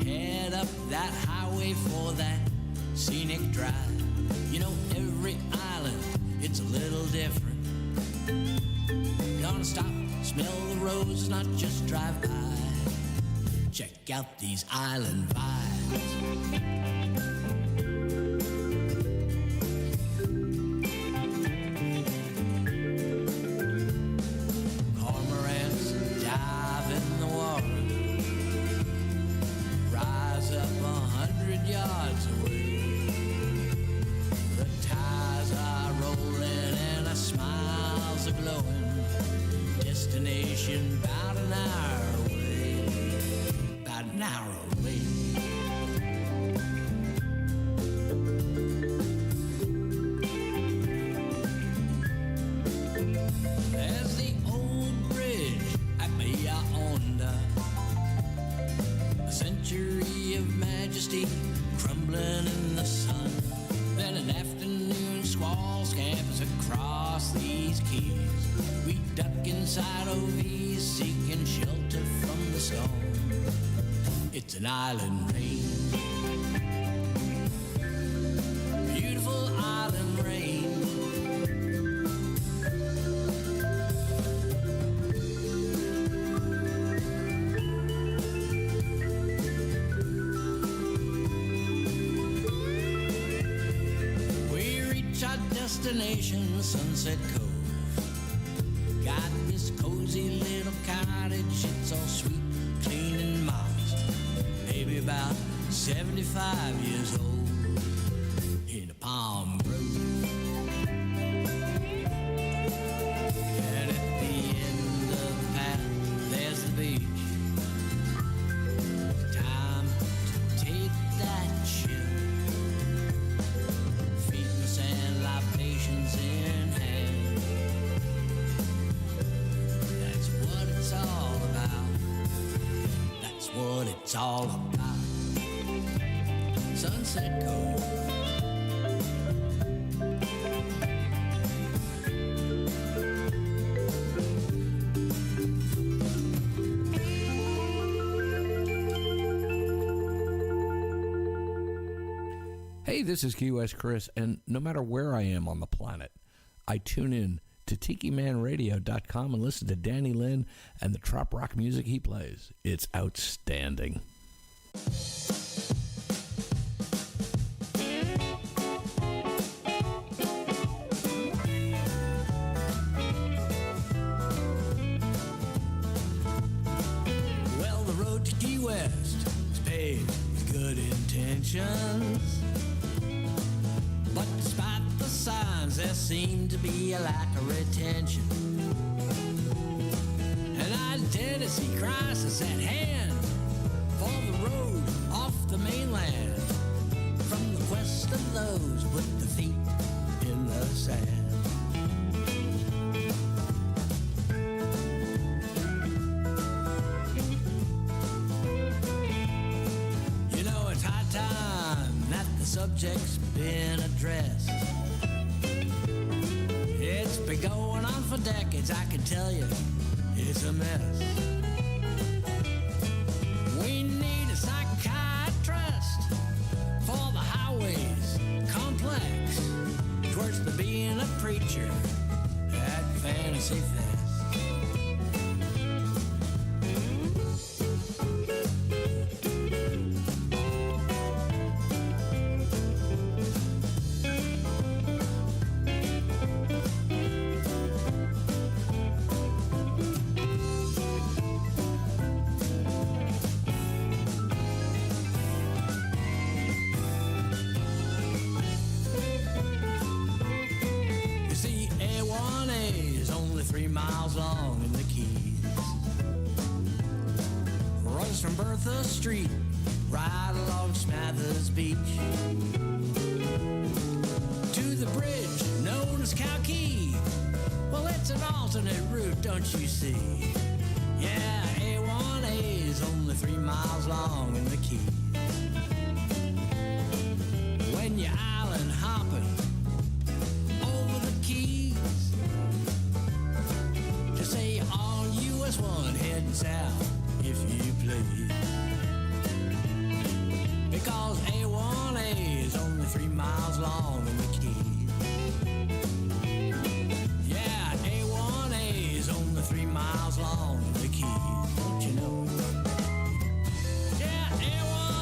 head up that highway for that scenic drive. You know, every island, it's a little different. Gonna stop, smell the roses, not just drive by. Check out these island vibes. Cormorants dive in the water, rise up 100 yards away. The tires are rolling and our smiles are glowing. Destination about an hour away. About an hour away. steep, crumbling in the sun. Then an afternoon squall scampers across these keys. We duck inside OVs, seeking shelter from the storm. It's an island range, beautiful island range. Destination, Sunset Cove. Got this cozy little cottage. It's all sweet, clean, and modest. Maybe about 75 years old. In a palm grove. And at the end of the path, there's the beach. Time to take that chill. Libations in hand. That's what it's all about. That's what it's all about. Sunset Cove. Hey, this is Key West Chris, and no matter where I am on the planet, I tune in to TikiManRadio.com and listen to Danny Lynn and the trop rock music he plays. It's outstanding. Well, the road to Key West is paved with good intentions. But despite the signs, there seemed to be a lack of retention. An identity crisis at hand for the road off the mainland. From the quest of those with their feet in the sand. You know, it's high time that the subject's been addressed. It's been going on for decades, I can tell you, it's a mess. We need a psychiatrist for the highways complex. It's worse than being a preacher at Fantasy Fest. From Bertha Street, right along Smathers Beach, to the bridge known as Cow Key. Well, it's an alternate route, don't you see? Yeah, A1A is only 3 miles long in the Key. When you're island hopping over the Keys, just say you're on US 1 heading south, if you please. Because A1A is only 3 miles long in the Keys. Yeah, A1A is only 3 miles long in the Keys. Don't you know? Yeah, A1A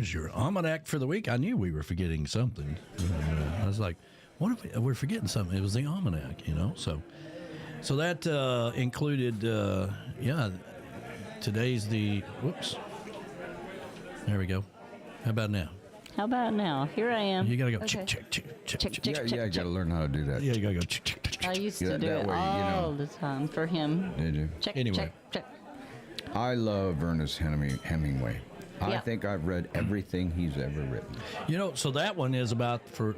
was your almanac for the week. I knew we were forgetting something. I was like, what if we're forgetting something? It was the almanac, So that included, today's the, whoops. There we go. How about now? How about now? Here I am. You got to go Okay. check. You got to learn how to do that. Yeah, you got to go check. I used to Yeah, do that it way, all the time for him. Did you? Check, Anyway. check. I love Ernest Hemingway. I Yeah. think I've read everything he's ever written. So that one is about for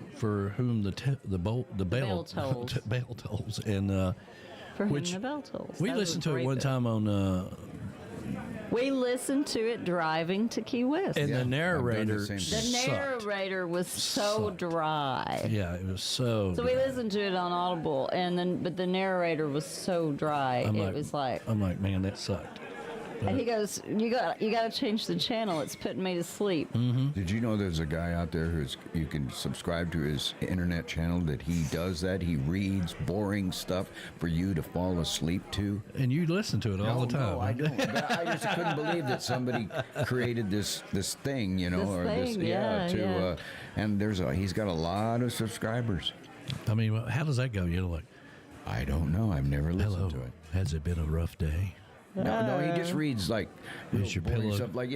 whom the bell tolls. bell tolls, and For which whom the bell tolls. we That was a listened to it great one book. time on. We listened to it driving to Key West. And Yeah, the I've done narrator the same The thing. sucked. narrator was so Sucked. dry. Yeah, it was so. So we dry. listened to it on Audible, but the narrator was so dry. I'm I'm like, man, that sucked. and he goes, "You got to change the channel. It's putting me to sleep." Did you know there's a guy out there you can subscribe to his internet channel that he does that? He reads boring stuff for you to fall asleep to. And you listen to it all the time. No, I don't. But I just couldn't believe that somebody created this thing, and he's got a lot of subscribers. I mean, how does that go? Like, I don't know. I've never listened hello, to it. Has it been a rough day? No, he just reads like Here's your boring pillow. stuff, like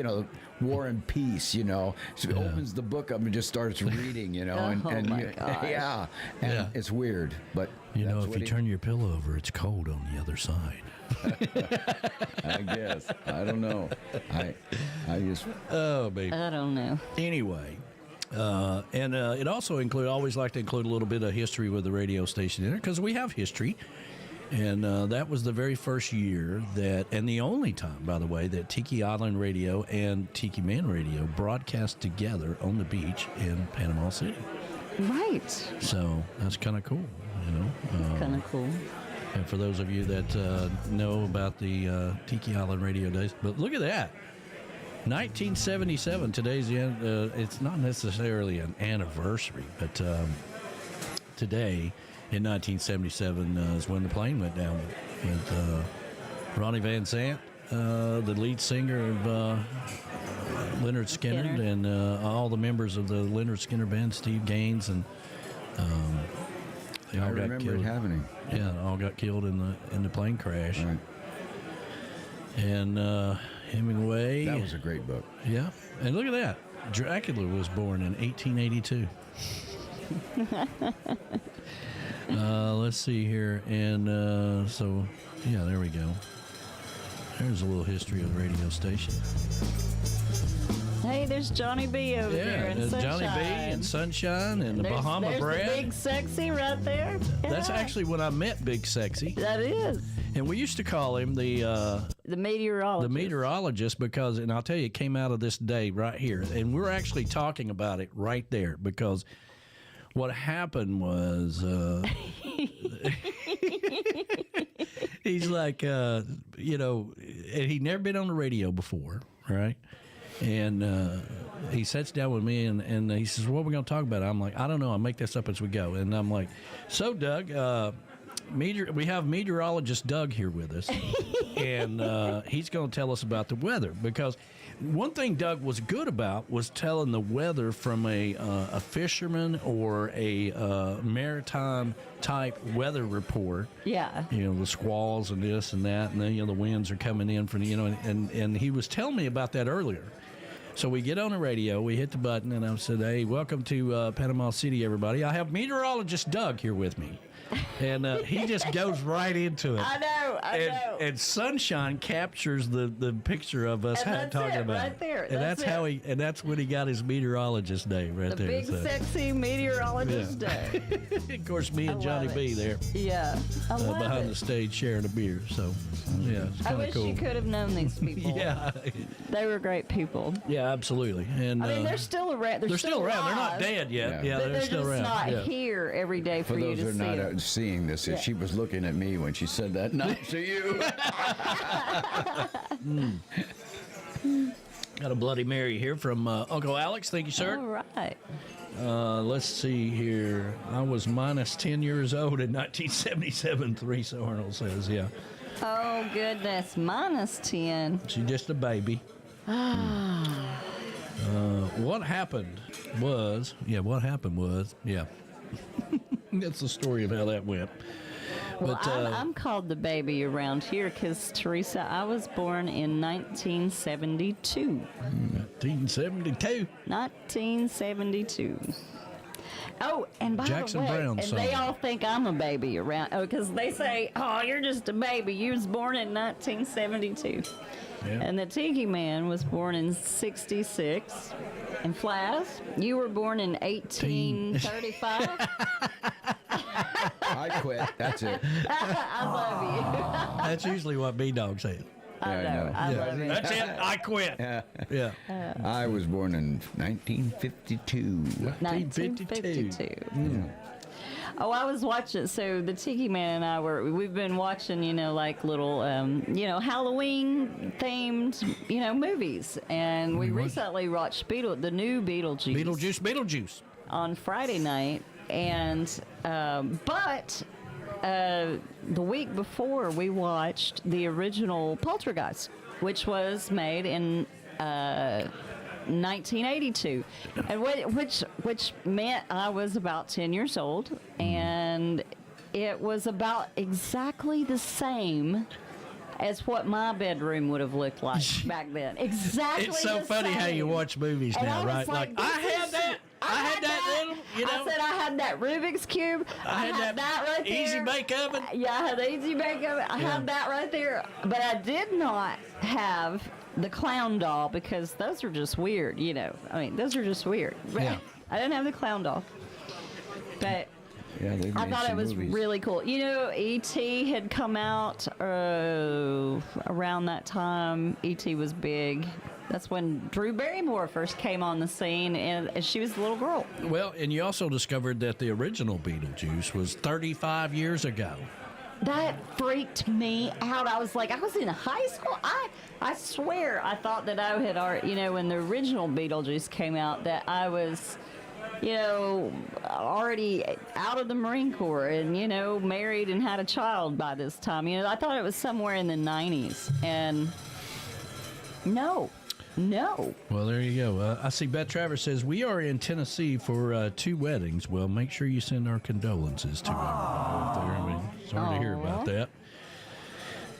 War and Peace. So he opens the book up and just starts reading. Oh, my gosh. And it's weird, but that's if what you turn your pillow over, it's cold on the other side. I guess I don't know. I just Oh, baby. I don't know. Anyway, and it also always like to include a little bit of history with the radio station in it, because we have history. And that was the very first year and the only time, by the way, that Tiki Island Radio and Tiki Man Radio broadcast together on the beach in Panama City. Right. So that's kind of cool, Kind of cool. And for those of you that know about the Tiki Island Radio days, but look at that. 1977, today's the end. It's not necessarily an anniversary, but today in 1977 is when the plane went down with Ronnie Van Zant, the lead singer of Leonard Skinner, and all the members of the Leonard Skinner band, Steve Gaines, and they all got remember killed. it happening. Yeah, all got killed in the plane crash. Right. And Hemingway. That was a great book. Yeah, and look at that. Dracula was born in 1882. Let's see here, and there we go. There's a little history of the radio station. Hey, there's Johnny B over there in Sunshine. Johnny B and Sunshine and the Bahama there's Bread. The Big Sexy right there. That's Yeah. actually when I met Big Sexy. That is. And we used to call him the meteorologist. The meteorologist because, and I'll tell you, it came out of this day right here. And we're actually talking about it right there because what happened was he's like, and he'd never been on the radio before, right? And he sits down with me and he says, what are we going to talk about? I'm like, I don't know. I'll make this up as we go. And I'm like, so, Doug, we have meteorologist Doug here with us, and he's going to tell us about the weather. Because one thing Doug was good about was telling the weather from a fisherman or a maritime type weather report. Yeah. The squalls and this and that, and then the winds are coming in from and he was telling me about that earlier. So we get on the radio, we hit the button, and I said, hey, welcome to Panama City, everybody. I have meteorologist Doug here with me. And he just goes right into it. I know. And Sunshine captures the picture of us talking about right there. And that's when he got his meteorologist day right the there. Big Sexy Meteorologist Day. Of course, me and Johnny B there. Yeah. I love behind it. the stage sharing a beer. So, yeah, it's I kind of wish cool. you could have known these people. Yeah. They were great people. Yeah, absolutely. And I mean, they're still around. They're still around. They're not alive, dead yet. Yeah, but they're still just around. not Yeah. here every day for you those to who are see not them. seeing this, Yeah. she was looking at me when she said that, not to you. Got a Bloody Mary here from Uncle Alex. Thank you, sir. All right. Let's see here. I was minus 10 years old in 1977, Theresa Arnold says, yeah. Oh, goodness. -10. She's just a baby. What happened was. That's the story of how that went. Well, But, I'm called the baby around here because, Teresa, I was born in 1972. 1972. 1972. Oh, and by Jackson the way, Brown and song. they all think I'm a baby around. Oh, because they say, "Oh, you're just a baby. You was born in 1972." Yeah. And the Tiki Man was born in 66. And Flash, you were born in 1835. I quit. That's it. I love you. That's usually what B-Dog says. I know. I love it. That's it. I quit. Yeah. I was born in 1952. 1952. Oh, I was watching. So the Tiki Man and we've been watching, like little, Halloween themed, movies. And we recently watched the new Beetlejuice. Beetlejuice. On Friday night. And, but the week before we watched the original Poltergeist, which was made in, 1982, and which meant I was about 10 years old, and it was about exactly the same as what my bedroom would have looked like back then. Exactly. It's so funny how you watch movies And now, I was right? like, I had that. I had that little, I said I had that Rubik's Cube. I had that right there. Easy bake oven. Yeah, I had the easy bake oven. I had that right there. But I did not have the clown doll because those are just weird, those are just weird. Yeah. I didn't have the clown doll. But Yeah, they I made thought some it was movies. really cool. E.T. had come out around that time. E.T. was big. That's when Drew Barrymore first came on the scene, and she was a little girl. Well, and you also discovered that the original Beetlejuice was 35 years ago. That freaked me out. I was like, I was in high school. I swear I thought that I had already, when the original Beetlejuice came out, that I was, already out of the Marine Corps and, married and had a child by this time. I thought it was somewhere in the 90s. And no. Well, there you go. I see Beth Travers says, we are in Tennessee for 2 weddings. Well, make sure you send our condolences to everyone there. I mean, sorry to hear about that.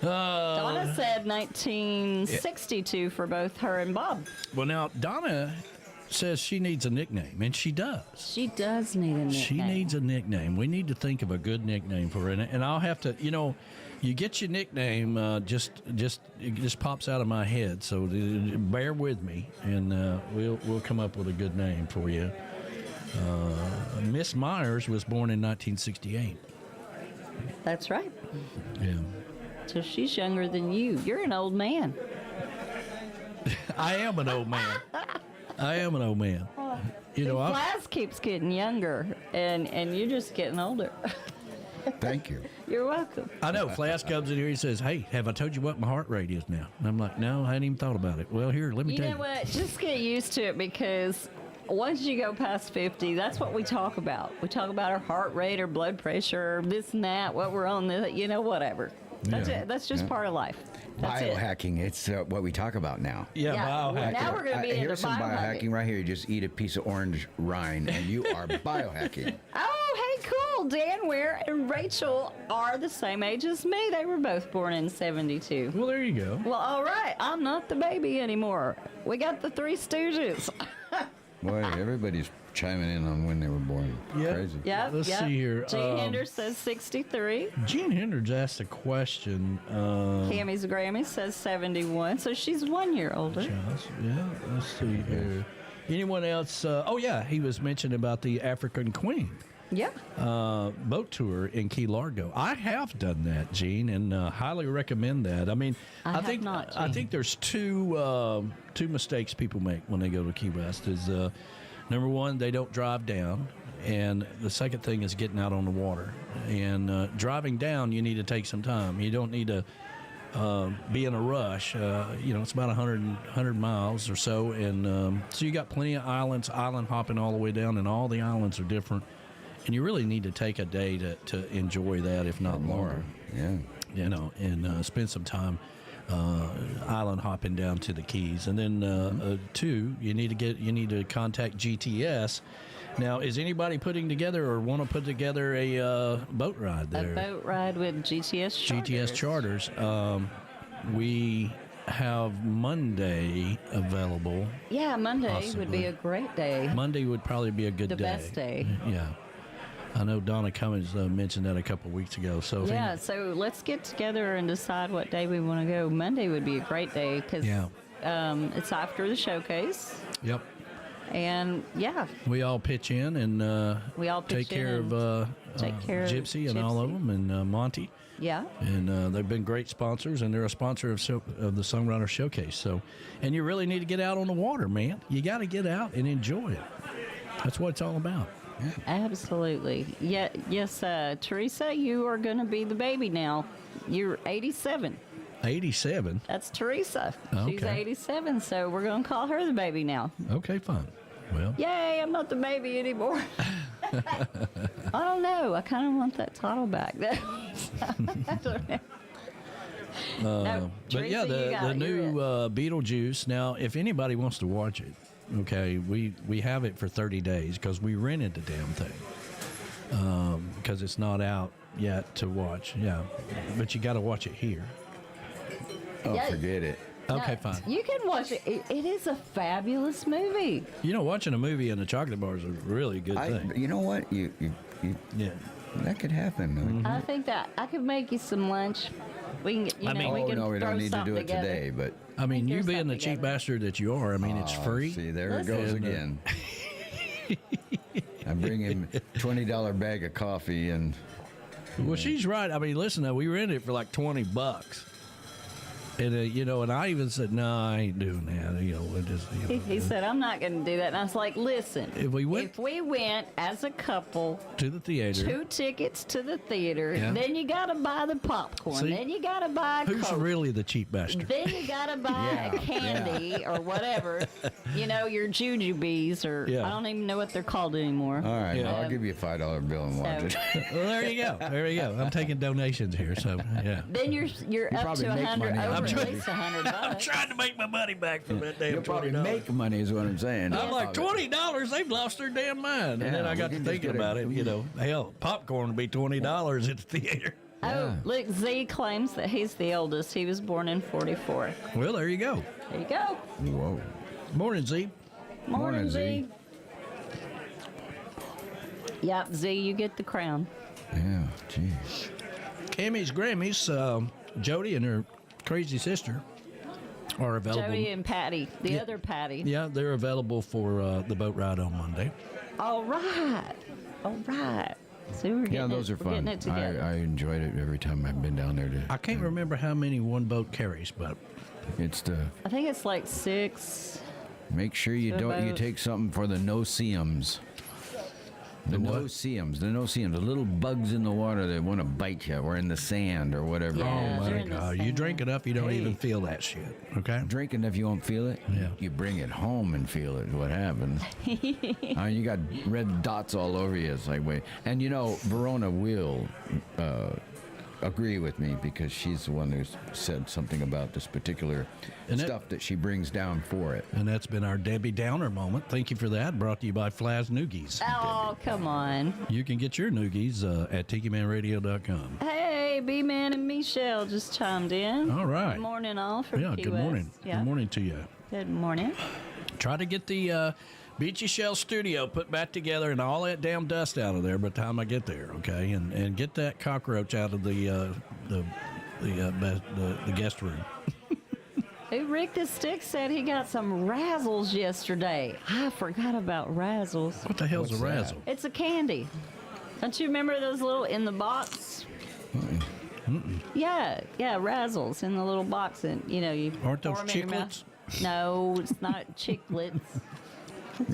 Donna said 1962 for both her and Bob. Well, now, Donna says she needs a nickname, and she does. She does need a nickname. She needs a nickname. We need to think of a good nickname for her. And I'll have to, you get your nickname, it just pops out of my head. So bear with me, and we'll come up with a good name for you. Miss Myers was born in 1968. That's right. Yeah. So she's younger than you. You're an old man. I am an old man. Flash keeps getting younger, and you're just getting older. Thank you. You're welcome. I know. Flash comes in here. He says, "Hey, have I told you what my heart rate is now?" And I'm like, "No, I hadn't even thought about it." Well, here, let me tell you. You know what? Just get used to it because once you go past 50, that's what we talk about. We talk about our heart rate, our blood pressure, this and that, what we're on, whatever. That's it. That's just part of life. That's Biohacking. It's what we talk about now. Yeah, biohacking. Now we're going to be into Here's some biohacking. biohacking right here. You just eat a piece of orange rind, and you are biohacking. Oh, hey, cool. Dan Ware and Rachel are the same age as me. They were both born in 72. Well, there you go. Well, all right. I'm not the baby anymore. We got the Three Stooges. Boy, everybody's chiming in on when they were born. Crazy. Yep. Let's see here. Gene Henders says 63. Gene Henders asked a question. Camys Grammy says 71. So she's 1 year older. Yeah, let's see here. Anyone else? He was mentioning about the African Queen. Yeah. Boat tour in Key Largo. I have done that, Gene, and highly recommend that. I mean, I think there's two mistakes people make when they go to Key West. Is number one, they don't drive down, and the second thing is getting out on the water. And driving down, you need to take some time. You don't need to be in a rush. It's about 100 miles or so, and so you got plenty of islands, island hopping all the way down, and all the islands are different. And you really need to take a day to enjoy that, if not more. Yeah. And spend some time island hopping down to the Keys. And then 2, you need to contact GTS. Now, is anybody putting together or want to put together a boat ride there? A boat ride with GTS Charters. GTS Charters. We have Monday available. Yeah, Monday possibly. would be a great day. Monday would probably be a good day. The best day. Yeah. I know Donna Cummings mentioned that a couple of weeks ago. So yeah, so let's get together and decide what day we want to go. Monday would be a great day because it's after the showcase. Yep. And we all pitch in and we all take care of Gypsy and all of them and Monty. Yeah. And they've been great sponsors, and they're a sponsor of the Songwriter Showcase. So, and you really need to get out on the water, man. You got to get out and enjoy it. That's what it's all about. Yeah. Absolutely. Yeah. Yes, Teresa, you are going to be the baby now. You're 87. 87? That's Teresa. Okay. She's 87, so we're going to call her the baby now. Okay, fine. Well. Yay, I'm not the baby anymore. I don't know. I kind of want that title back. I don't know. No, but Teresa, yeah, the new it. Beetlejuice. Now, if anybody wants to watch it, okay, we have it for 30 days because we rented the damn thing because it's not out yet to watch. Yeah, but you got to watch it here. Oh, forget it. Okay, fine. You can watch it. It is a fabulous movie. You know, watching a movie in the chocolate bar is a really good thing. You know what? You that could happen. Mm-hmm. I think that I could make you some lunch. We can get, we don't need to do it today, but I mean, you being the cheap bastard that you are, I mean, it's free. See, there it goes again. I bring him $20 bag of coffee and. Well, she's right. I mean, listen, we rented it for like $20. And and I even said, "No, I ain't doing that." He said, "I'm not going to do that." And I was like, "Listen, if we went as a couple to the theater, 2 tickets to the theater, then you got to buy the popcorn, then you got to buy who's Coke, really the cheap bastard? Then you got to buy a candy or whatever, your jujubes or I don't even know what they're called anymore." All right, I'll give you a $5 bill and watch it. Well, there you go. There you go. I'm taking donations here, so yeah. Then you're up to 100. At least $100. I'm trying to make my money back from that damn You'll probably $20. make money is what I'm saying. I'm like, $20, they've lost their damn mind. And then I got to thinking about it, hell, popcorn would be $20 at the theater. Oh, look, Z claims that he's the oldest. He was born in 44. Well, there you go. There you go. Whoa. Morning, Z. Morning, Z. Yep, Z, you get the crown. Yeah, jeez. Camys Grammys, Jody and her crazy sister are available. Jody and Patty, the other Patty. Yeah, they're available for the boat ride on Monday. All right. So we're getting those are fun. I enjoyed it every time I've been down there. I can't remember how many one boat carries, but it's I think it's like 6. Make sure you take something for the no-see-ums. The no-see-ums, the little bugs in the water that want to bite you, or in the sand, or whatever. Yeah, oh my God! You drink enough, you don't even feel that shit. Okay. Drink enough, you won't feel it. Yeah. You bring it home and feel it. What happens? You got red dots all over you. It's like wait, and Verona will agree with me because she's the one who said something about this particular stuff that she brings down for it. And that's been our Debbie Downer moment. Thank you for that. Brought to you by Flaz Noogies. Oh, come on. You can get your noogies at TikiManRadio.com. Hey, B-Man and Michelle just chimed in. All right. Good morning, all from Key West. Morning. Yeah. Good morning to you. Good morning. Try to get the Beachy Shell studio put back together and all that damn dust out of there by the time I get there, okay? And get that cockroach out of the guest room. Hey, Rick the Stick said he got some Razzles yesterday. I forgot about Razzles. What the hell's a Razzle? It's a candy. Don't you remember those little in the box? Mm-mm. Yeah, Razzles in the little box, and you aren't those pour them in your mouth. chiclets? No, it's not chiclets.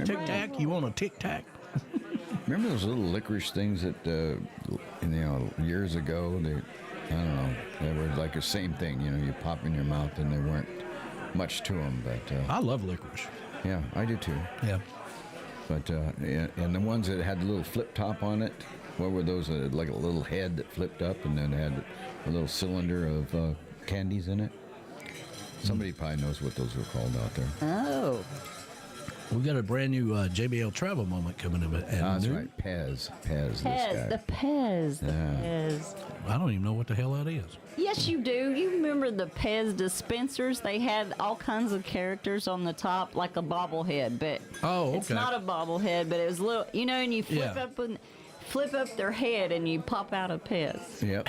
Tic Tac? You want a Tic Tac? Remember those little licorice things that, years ago, I don't know, they were like the same thing. You pop in your mouth and there weren't much to them. But I love licorice. Yeah, I do too. Yeah. But and the ones that had the little flip top on it, what were those? Like a little head that flipped up and then had a little cylinder of candies in it. Somebody probably knows what those are called out there. Oh. We've got a brand new JBL Travel moment coming up. That's right, Pez. Pez, the Pez. I don't even know what the hell that is. Yes, you do. You remember the Pez dispensers? They had all kinds of characters on the top, like a bobblehead, but it's not a bobblehead, but it was little, and you flip up their head and you pop out a Pez. Yep.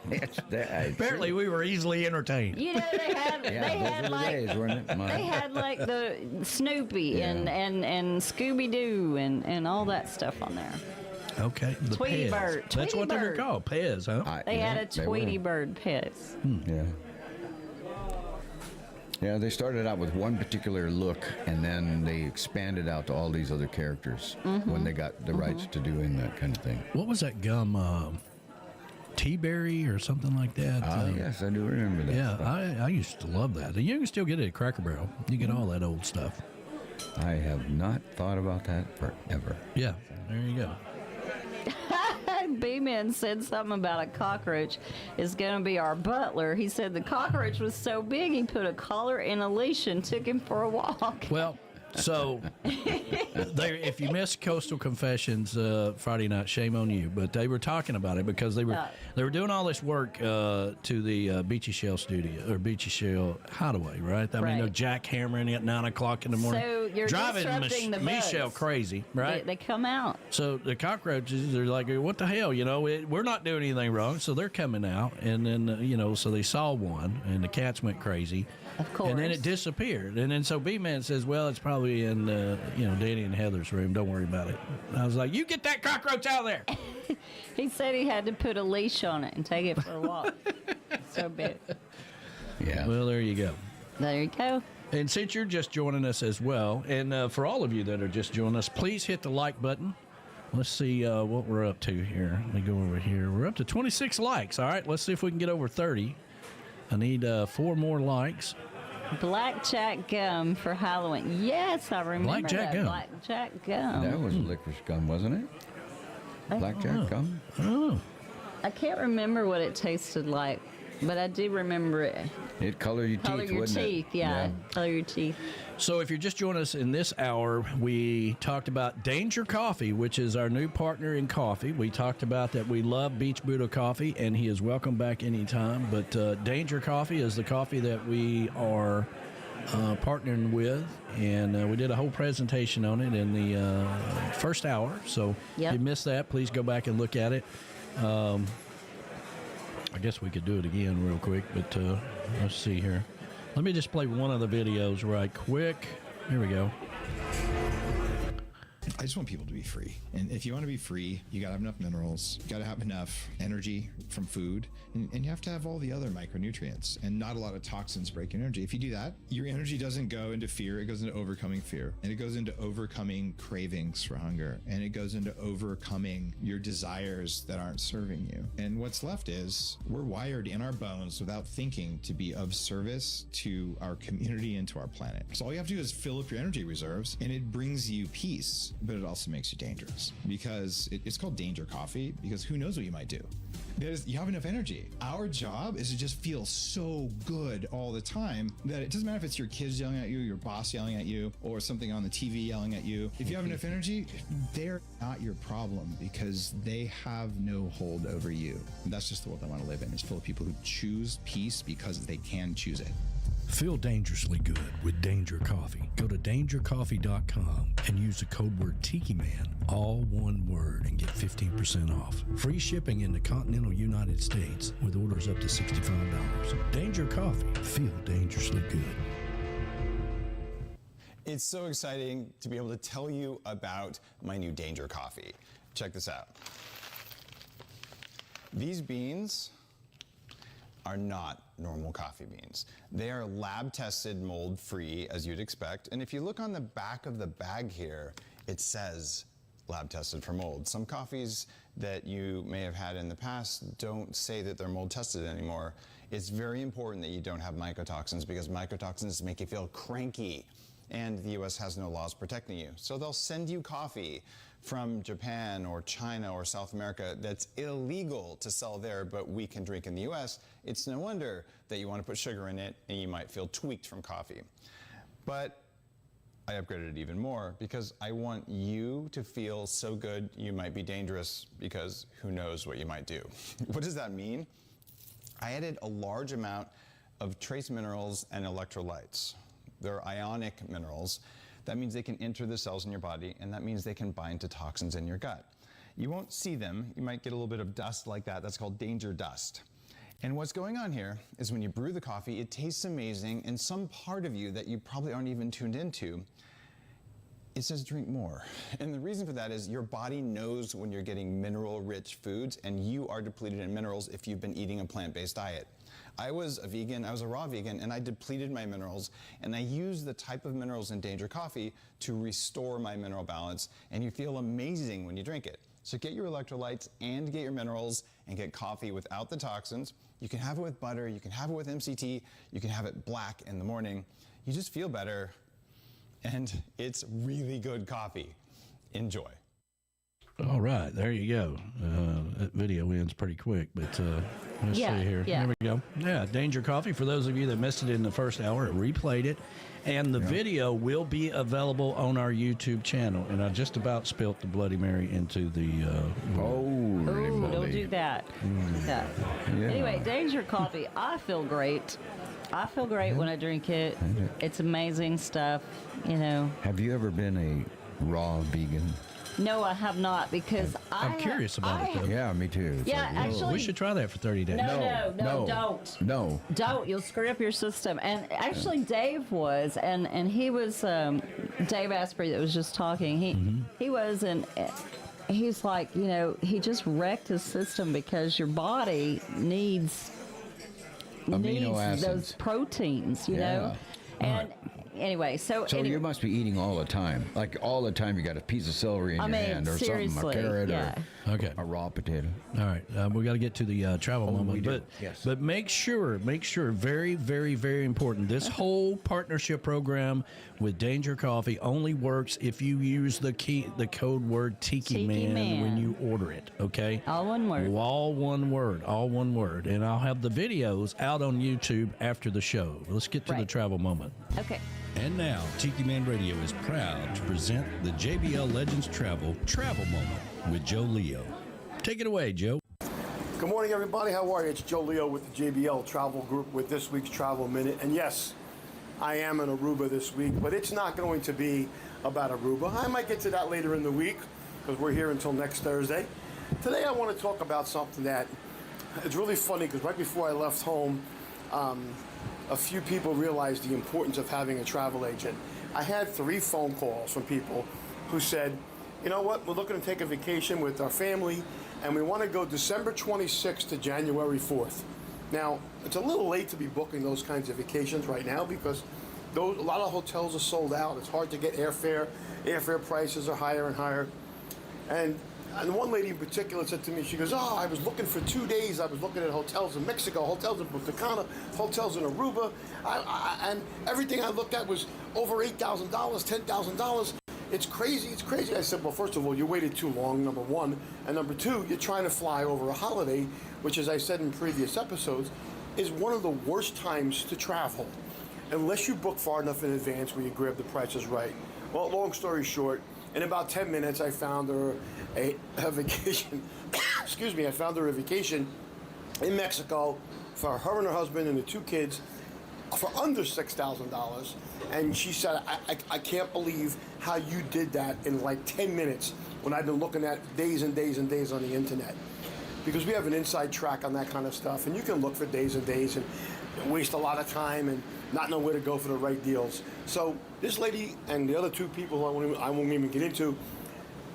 Apparently, we were easily entertained. They had, days, weren't it? They had like the Snoopy and Scooby Doo and all that stuff on there. Okay, the Tweety Pez. Bird. That's Tweety what they were Bird. called, Pez, huh? They had a Tweety Bird Pez. Yeah. Yeah, they started out with one particular look, and then they expanded out to all these other characters when they got the rights to doing that kind of thing. What was that gum? Tea-berry or something like that? Yes, I do remember that. Yeah, I used to love that. You can still get it at Cracker Barrel. You get all that old stuff. I have not thought about that forever. Yeah, there you go. B-Man said something about a cockroach is going to be our butler. He said the cockroach was so big he put a collar and a leash and took him for a walk. Well, so if you missed Coastal Confessions Friday night, shame on you. But they were talking about it because they were doing all this work to the Beachy Shell studio or Beachy Shell Hideaway, right? I mean, they're jackhammering at 9 o'clock in the morning, so you're driving the Michelle crazy, right? They come out. So the cockroaches, they're like, what the hell, we're not doing anything wrong. So they're coming out, and then so they saw one, and the cats went crazy. Of course. And then it disappeared. And then so B-Man says, well, it's probably in, Danny and Heather's room. Don't worry about it. And I was like, you get that cockroach out of there. He said he had to put a leash on it and take it for a walk. So big. Yeah. Well, there you go. There you go. And since you're just joining us as well, and for all of you that are just joining us, please hit the like button. Let's see what we're up to here. Let me go over here. We're up to 26 likes. All right, let's see if we can get over 30. I need 4 more likes. Blackjack gum for Halloween. Yes, I remember Blackjack that. gum. Blackjack gum. That was licorice gum, wasn't it? Blackjack gum? Oh. I can't remember what it tasted like, but I do remember it. It'd color your teeth, wouldn't it? Yeah. Color your teeth. So if you're just joining us in this hour, we talked about Danger Coffee, which is our new partner in coffee. We talked about that we love Beach Buddha coffee, and he is welcome back anytime. But Danger Coffee is the coffee that we are partnering with, and we did a whole presentation on it in the first hour. So if you missed that, please go back and look at it. I guess we could do it again real quick, but let's see here. Let me just play one of the videos right quick. Here we go. I just want people to be free. And if you want to be free, you got to have enough minerals, you got to have enough energy from food, and you have to have all the other micronutrients and not a lot of toxins break your energy. If you do that, your energy doesn't go into fear, it goes into overcoming fear. And it goes into overcoming cravings for hunger. And it goes into overcoming your desires that aren't serving you. And what's left is we're wired in our bones without thinking to be of service to our community and to our planet. So all you have to do is fill up your energy reserves, and it brings you peace. But it also makes you dangerous because it's called Danger Coffee, because who knows what you might do. You have enough energy. Our job is to just feel so good all the time that it doesn't matter if it's your kids yelling at you, your boss yelling at you, or something on the TV yelling at you. If you have enough energy, they're not your problem because they have no hold over you. And that's just the world I want to live in. It's full of people who choose peace because they can choose it. Feel dangerously good with Danger Coffee. Go to dangercoffee.com and use the code word Tiki Man, all one word, and get 15% off. Free shipping in the continental United States with orders up to $65. Danger Coffee. Feel dangerously good. It's so exciting to be able to tell you about my new Danger Coffee. Check this out. These beans are not normal coffee beans. They are lab-tested, mold-free, as you'd expect. And if you look on the back of the bag here, it says lab-tested for mold. Some coffees that you may have had in the past don't say that they're mold-tested anymore. It's very important that you don't have mycotoxins because mycotoxins make you feel cranky. and the US has no laws protecting you. So they'll send you coffee from Japan or China or South America that's illegal to sell there, but we can drink in the US. It's no wonder that you want to put sugar in it and you might feel tweaked from coffee. But I upgraded it even more because I want you to feel so good you might be dangerous, because who knows what you might do. What does that mean? I added a large amount of trace minerals and electrolytes. They're ionic minerals. That means they can enter the cells in your body, and that means they can bind to toxins in your gut. You won't see them. You might get a little bit of dust like that. That's called danger dust. And what's going on here is when you brew the coffee, it tastes amazing, and some part of you that you probably aren't even tuned into, it says drink more. And the reason for that is your body knows when you're getting mineral-rich foods, and you are depleted in minerals if you've been eating a plant-based diet. I was a vegan, I was a raw vegan, and I depleted my minerals, and I used the type of minerals in Danger Coffee to restore my mineral balance, and you feel amazing when you drink it. So get your electrolytes and get your minerals and get coffee without the toxins. You can have it with butter, you can have it with MCT, you can have it black in the morning. You just feel better, and it's really good coffee. Enjoy. All right, there you go. That video ends pretty quick, but let's see here. There we go. Yeah, Danger Coffee. For those of you that missed it in the first hour, it replayed it. And the video will be available on our YouTube channel. And I just about spilt the Bloody Mary into the... don't do that. Yeah. Anyway, Danger Coffee. I feel great. I feel great when I drink it. It's amazing stuff, you know. Have you ever been a raw vegan? No, I have not, because I'm curious about it, though. Yeah, me too. It's actually... We should try that for 30 days. No, don't. No. Don't. You'll screw up your system. And actually, Dave was, and he was, Dave Asprey that was just talking, he was, and he's like, you know, he just wrecked his system because your body needs amino acids, those proteins, you know? And... Anyway, so you must be eating all the time. Like all the time, you got a piece of celery in your hand, or something, a carrot, or a raw potato. All right, we got to get to the travel moment, but make sure, very, very, very important. This whole partnership program with Danger Coffee only works if you use the code word Tiki Man when you order it. Okay, all one word. All one word. And I'll have the videos out on YouTube after the show. Let's get to the travel moment. Okay. And now, Tiki Man Radio is proud to present the JBL Legends Travel Moment with Joe Leo. Take it away, Joe. Good morning, everybody. How are you? It's Joe Leo with the JBL Travel Group with this week's Travel Minute. And yes, I am in Aruba this week, but it's not going to be about Aruba. I might get to that later in the week because we're here until next Thursday. Today, I want to talk about something that it's really funny because right before I left home, a few people realized the importance of having a travel agent. I had 3 phone calls from people who said, you know what, we're looking to take a vacation with our family and we want to go December 26th to January 4th. Now, it's a little late to be booking those kinds of vacations right now because a lot of hotels are sold out. It's hard to get airfare. Airfare prices are higher and higher. And one lady in particular said to me, she goes, I was looking for 2 days. I was looking at hotels in Mexico, hotels in Punta Cana, hotels in Aruba. And everything I looked at was over $8,000, $10,000. It's crazy. I said, well, first of all, you waited too long, number one. And number two, you're trying to fly over a holiday, which, as I said in previous episodes, is one of the worst times to travel, unless you book far enough in advance where you grab the prices right. Well, long story short, in about 10 minutes, I found her a vacation. Excuse me, I found her a vacation in Mexico for her and her husband and the 2 kids for under $6,000. And she said, I can't believe how you did that in like 10 minutes when I've been looking at days and days and days on the internet. Because we have an inside track on that kind of stuff, and you can look for days and days and waste a lot of time and not know where to go for the right deals. So this lady and the other 2 people I won't even get into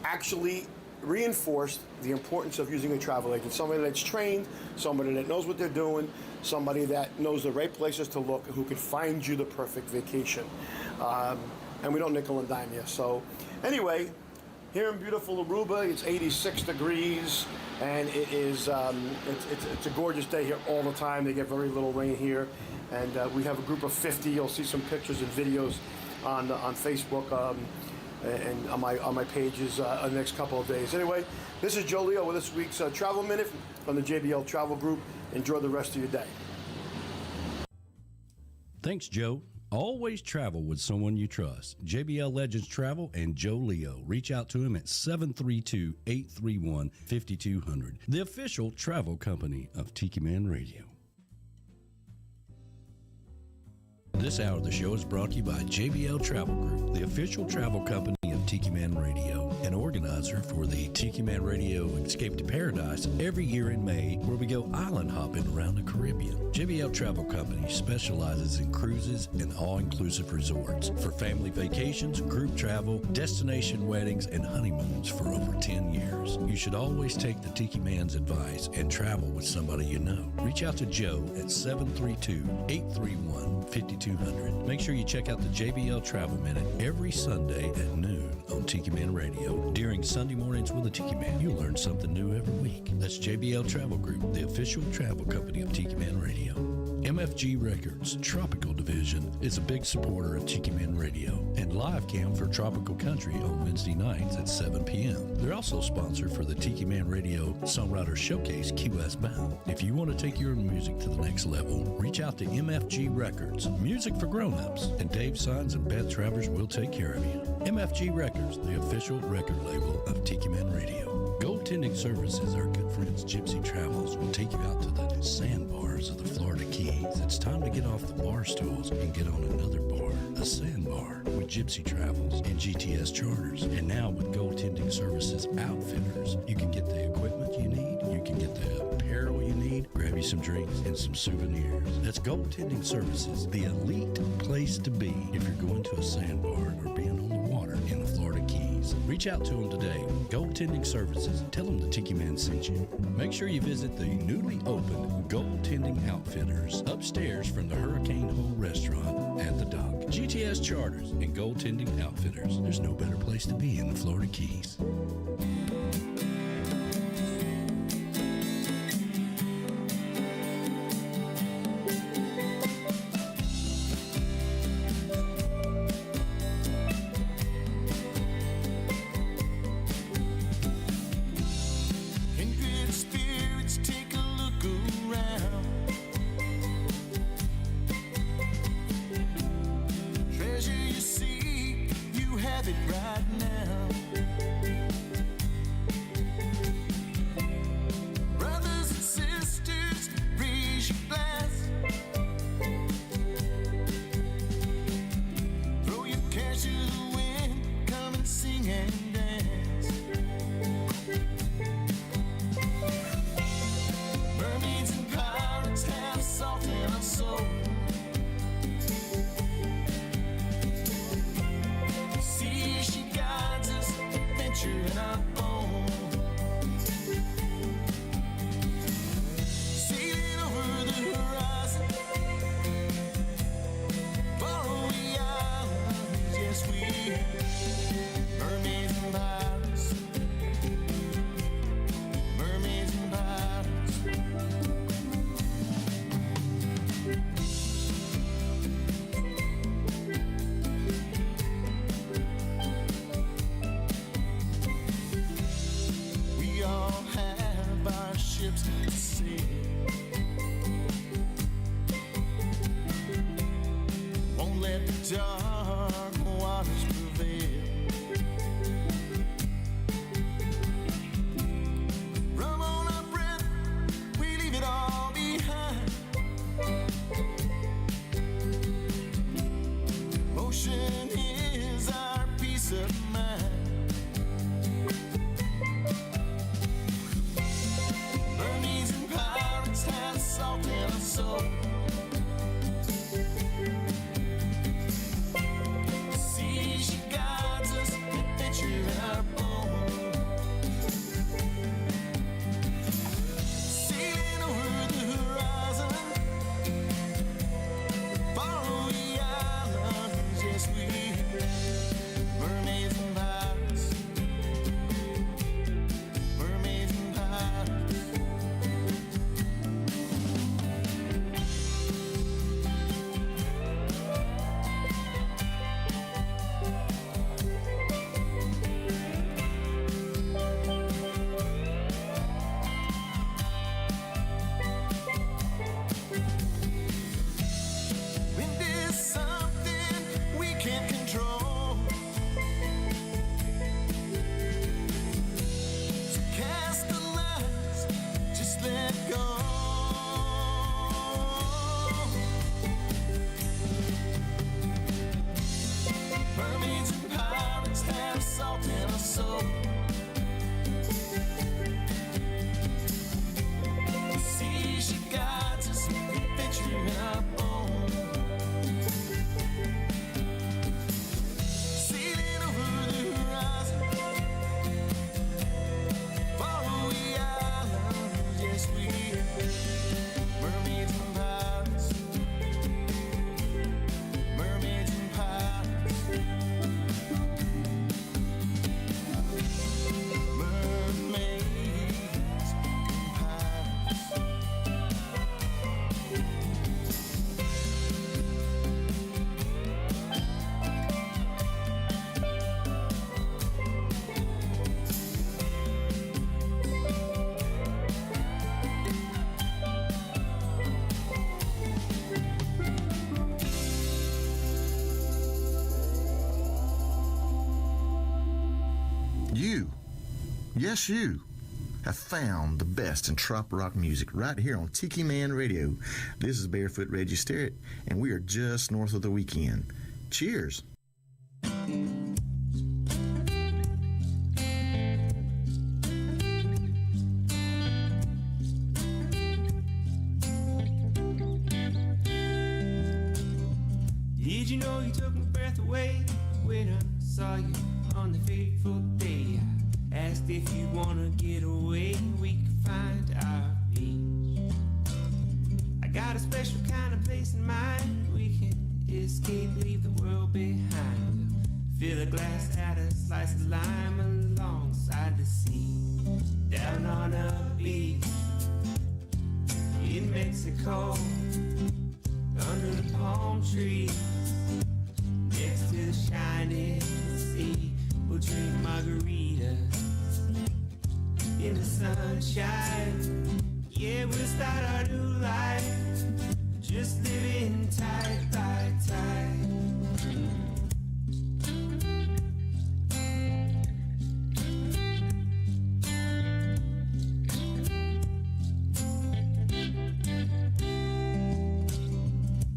actually reinforced the importance of using a travel agent. Somebody that's trained, somebody that knows what they're doing, somebody that knows the right places to look, who can find you the perfect vacation. And we don't nickel and dime you. So anyway, here in beautiful Aruba, it's 86 degrees, and it is it's a gorgeous day here all the time. They get very little rain here, and we have a group of 50. You'll see some pictures and videos on Facebook and on my pages the next couple of days. Anyway, this is Joe Leo with this week's Travel Minute from the JBL Travel Group. Enjoy the rest of your day. Thanks, Joe. Always travel with someone you trust. JBL Legends Travel and Joe Leo. Reach out to him at 732-831-5200. The official travel company of Tiki Man Radio. This hour of the show is brought to you by JBL Travel Group, the official travel company of Tiki Man Radio, an organizer for the Tiki Man Radio Escape to Paradise every year in May, where we go island hopping around the Caribbean. JBL Travel Company specializes in cruises and all-inclusive resorts for family vacations, group travel, destination weddings, and honeymoons for over 10 years. You should always take the Tiki Man's advice and travel with somebody you know. Reach out to Joe at 732-831-5200. Make sure you check out the JBL Travel Minute every Sunday at noon on Tiki Man Radio. During Sunday mornings with the Tiki Man, you'll learn something new every week. That's JBL Travel Group, the official travel company of Tiki Man Radio. MFG Records Tropical Division is a big supporter of Tiki Man Radio and Live Cam for Tropical Country on Wednesday nights at 7 p.m. They're also sponsor for the Tiki Man Radio Songwriter Showcase Key West Bound. If you want to take your music to the next level, reach out to MFG Records, music for grownups, and Dave Signs and Beth Travers will take care of you. MFG Records, the official record label of Tiki Man Radio. Goaltending services, our good friends Gypsy Travels will take you out to the sandbars of the Florida Keys. It's time to get off the bar stools and get on another bar, a sandbar, with Gypsy Travels and GTS Charters. And now with Goaltending Services Outfitters, you can get the equipment you need, you can get the apparel you need, grab you some drinks and some souvenirs. That's Goaltending Services, the elite place to be if you're going to a sandbar or being on the water in the Florida Keys. Reach out to them today. Goaltending Services. Tell them the Tiki Man sent you. Make sure you visit the newly opened Goaltending Outfitters upstairs from the Hurricane Hole Restaurant at the dock. GTS Charters and Goaltending Outfitters. There's no better place to be in the Florida Keys. soul. See, she guides us, venturing up on. Sailing over the horizon, faraway islands, yes we are. Mermaids and pirates, mermaids and pirates, mermaids and pirates. You, yes you, have found the best in trop rock music right here on Tiki Man Radio. This is Barefoot Reggie Sterrett, and we are just north of the weekend. Cheers. Did you know you took my breath away when I saw you on the fateful day? I asked if you wanna get away, we could find our beach. I got a special kind of place in mind. We can escape, leave the world behind. Fill a glass, add a slice of lime alongside the sea. Down on a beach in Mexico, under the palm trees, next to the shining sea. We'll drink margaritas in the sunshine. Yeah, we'll start our new life, just living tight by tight.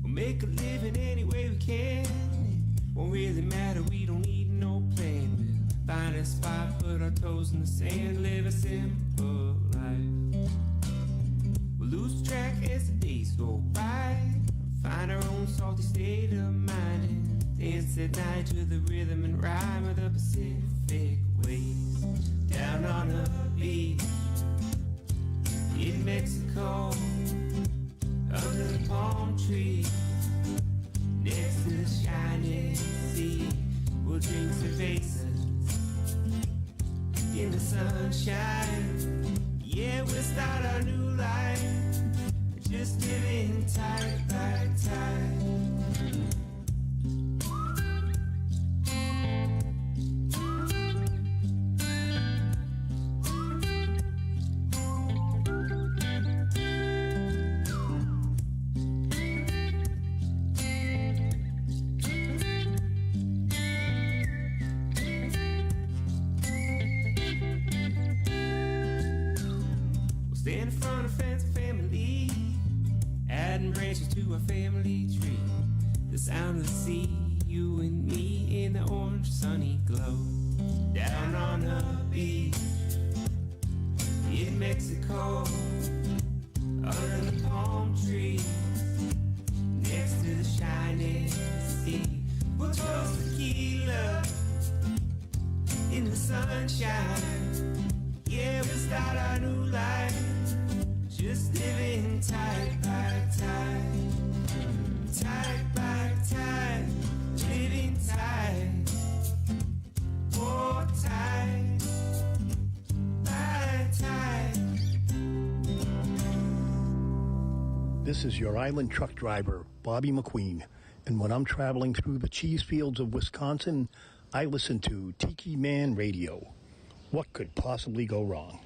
We'll make a living any way we can. Won't really matter, we don't need no plan. We'll find a spot, put our toes in the sand, live a simple life. We'll lose track as the days go by, find our own salty state of mind, and dance at night to the rhythm and rhyme of the Pacific waves. Down on a beach in Mexico, under the palm tree, next to the shining sea. We'll drink cervezas in the sunshine. Yeah, we'll start our new life, just living tight by tight. Stand in front of fancy family, adding branches to our family tree. The sound of the sea, you and me in the orange sunny glow. Down on a beach in Mexico, under the palm tree, next to the shining sea. We'll toast tequila in the sunshine. Yeah, we'll start our new life, just living tight by tight, tight by tight, living tight, oh tight by tight. This is your island truck driver, Bobby McQueen, and when I'm traveling through the cheese fields of Wisconsin, I listen to Tiki Man Radio. What could possibly go wrong?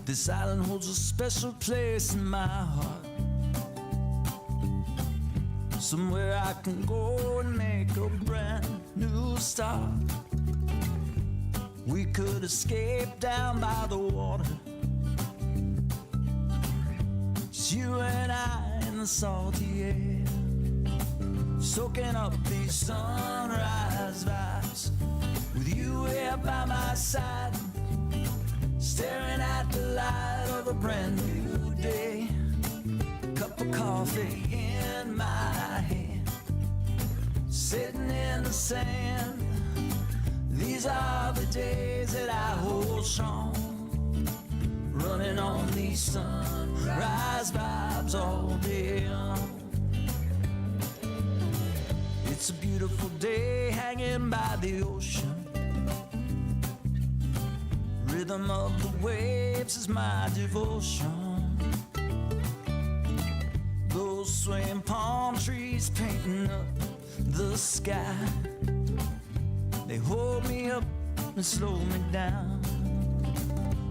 This island holds a special place in my heart, somewhere I can go and make a brand new start. We could escape down by the water you and I in the salty air, soaking up these sunrise vibes, with you here by my side, staring at the light of a brand new day. Cup of coffee in my hand, sitting in the sand. These are the days that I hold strong, running on these sunrise vibes all day long. It's a beautiful day hanging by the ocean. Rhythm of the waves is my devotion. Those swaying palm trees painting up the sky, they hold me up and slow me down,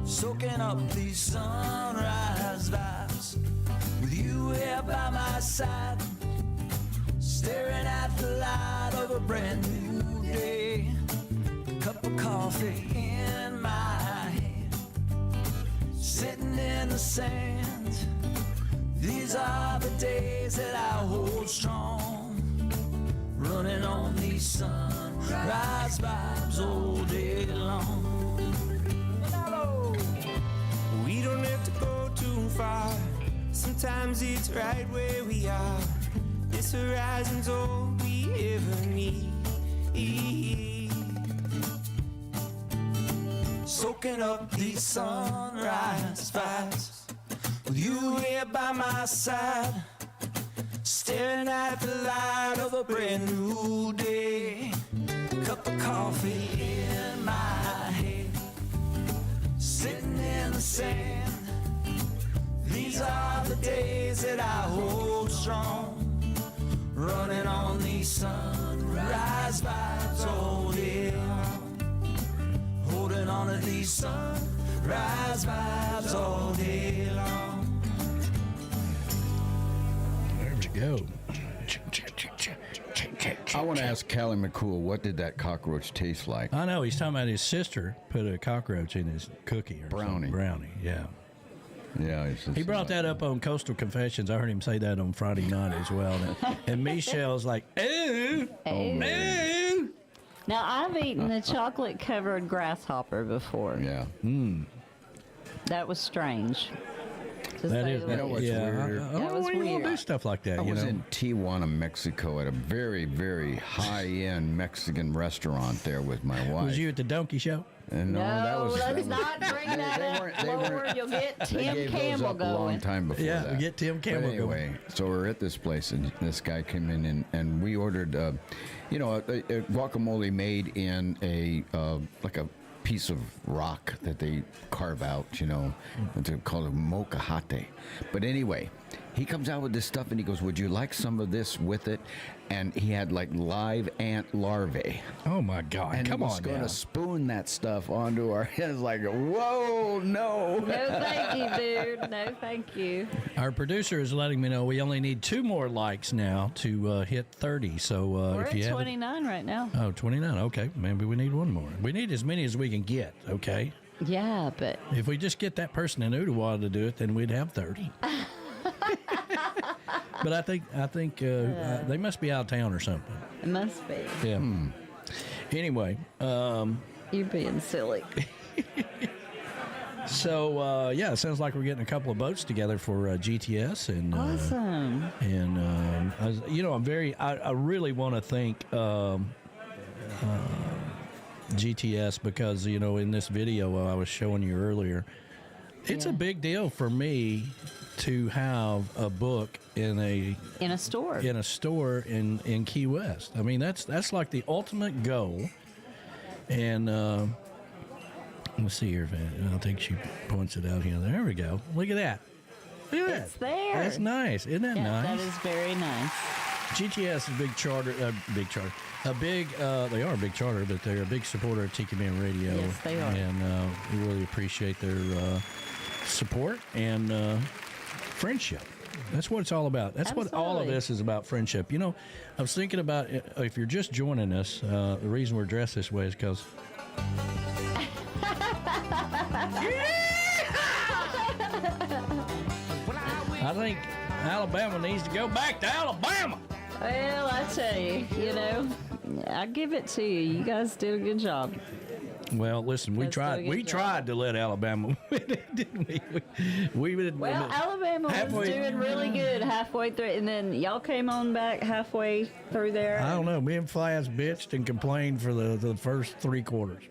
soaking up these sunrise vibes, with you here by my side, staring at the light of a brand new day. Cup of coffee in my hand, sitting in the sand. These are the days that I hold strong, running on these sunrise vibes all day long. We don't have to go too far, sometimes it's right where we are. This horizon's all we ever need. Soaking up these sunrise vibes, with you here by my side, staring at the light of a brand new day. Cup of coffee in my hand, sitting in the sand. These are the days that I hold strong, running on these sunrise vibes all day long, holding on to these sunrise vibes all day long. There you go. I want to ask Callie McCool, what did that cockroach taste like? I know, he's talking about his sister put a cockroach in his cookie or Brownie. Brownie, yeah. Yeah, he brought that up on Coastal Confessions. I heard him say that on Friday night as well. And Michelle's like, ew, ew. Now, I've eaten the chocolate-covered grasshopper before. Yeah. That was strange. That is, you know what's weird? That was we weird. won't do stuff like that. I you was know? in Tijuana, Mexico, at a very, very high-end Mexican restaurant there with my wife. Was you at the Donkey Show? And let's not bring that up. Lord, you'll get Tim Campbell a going. long time before Yeah, that. we get Tim Campbell But anyway, so we're at this place, and this guy came in, and we ordered, a guacamole made in a like a piece of rock that they carve out, and they call it mocajete. But anyway, he comes out with this stuff, and he goes, "Would you like some of this with it?" And he had like live ant larvae. Oh my God! And Come he was on, going now. to spoon that stuff onto our heads. Like, whoa, no! No, thank you, dude. No, thank you. Our producer is letting me know we only need 2 more likes now to hit 30. So We're if you at have 29 right now. Oh, 29. Okay, maybe we need 1 more. We need as many as we can get. Okay. Yeah, but If we just get that person in Ottawa to do it, then we'd have 30. But I think they must be out of town or something. it must be. Yeah. Anyway, You're being silly. so it sounds like we're getting a couple of boats together for GTS, and Awesome. I really want to thank GTS because in this video I was showing you earlier, it's a big deal for me to have a book in a store in Key West. I mean, that's like the ultimate goal. And let's see here. I think she points it out here. There we go. Look at that. Look at that. It's there. That's nice. Isn't that nice? That is very nice. GTS is a big charter. They are a big charter, but they're a big supporter of Tiki Man Radio. Yes, they are. And we really appreciate their support and friendship. That's what it's all about. That's what all of this is about, friendship. I was thinking about, if you're just joining us, the reason we're dressed this way is because... I think Alabama needs to go back to Alabama. Well, I tell you, I give it to you. You guys did a good job. Well, listen, we tried to let Alabama win, didn't we? We did. Well, Alabama was doing really good halfway through, and then y'all came on back halfway through there. I don't know. Me and Flash bitched and complained for the first 3 quarters.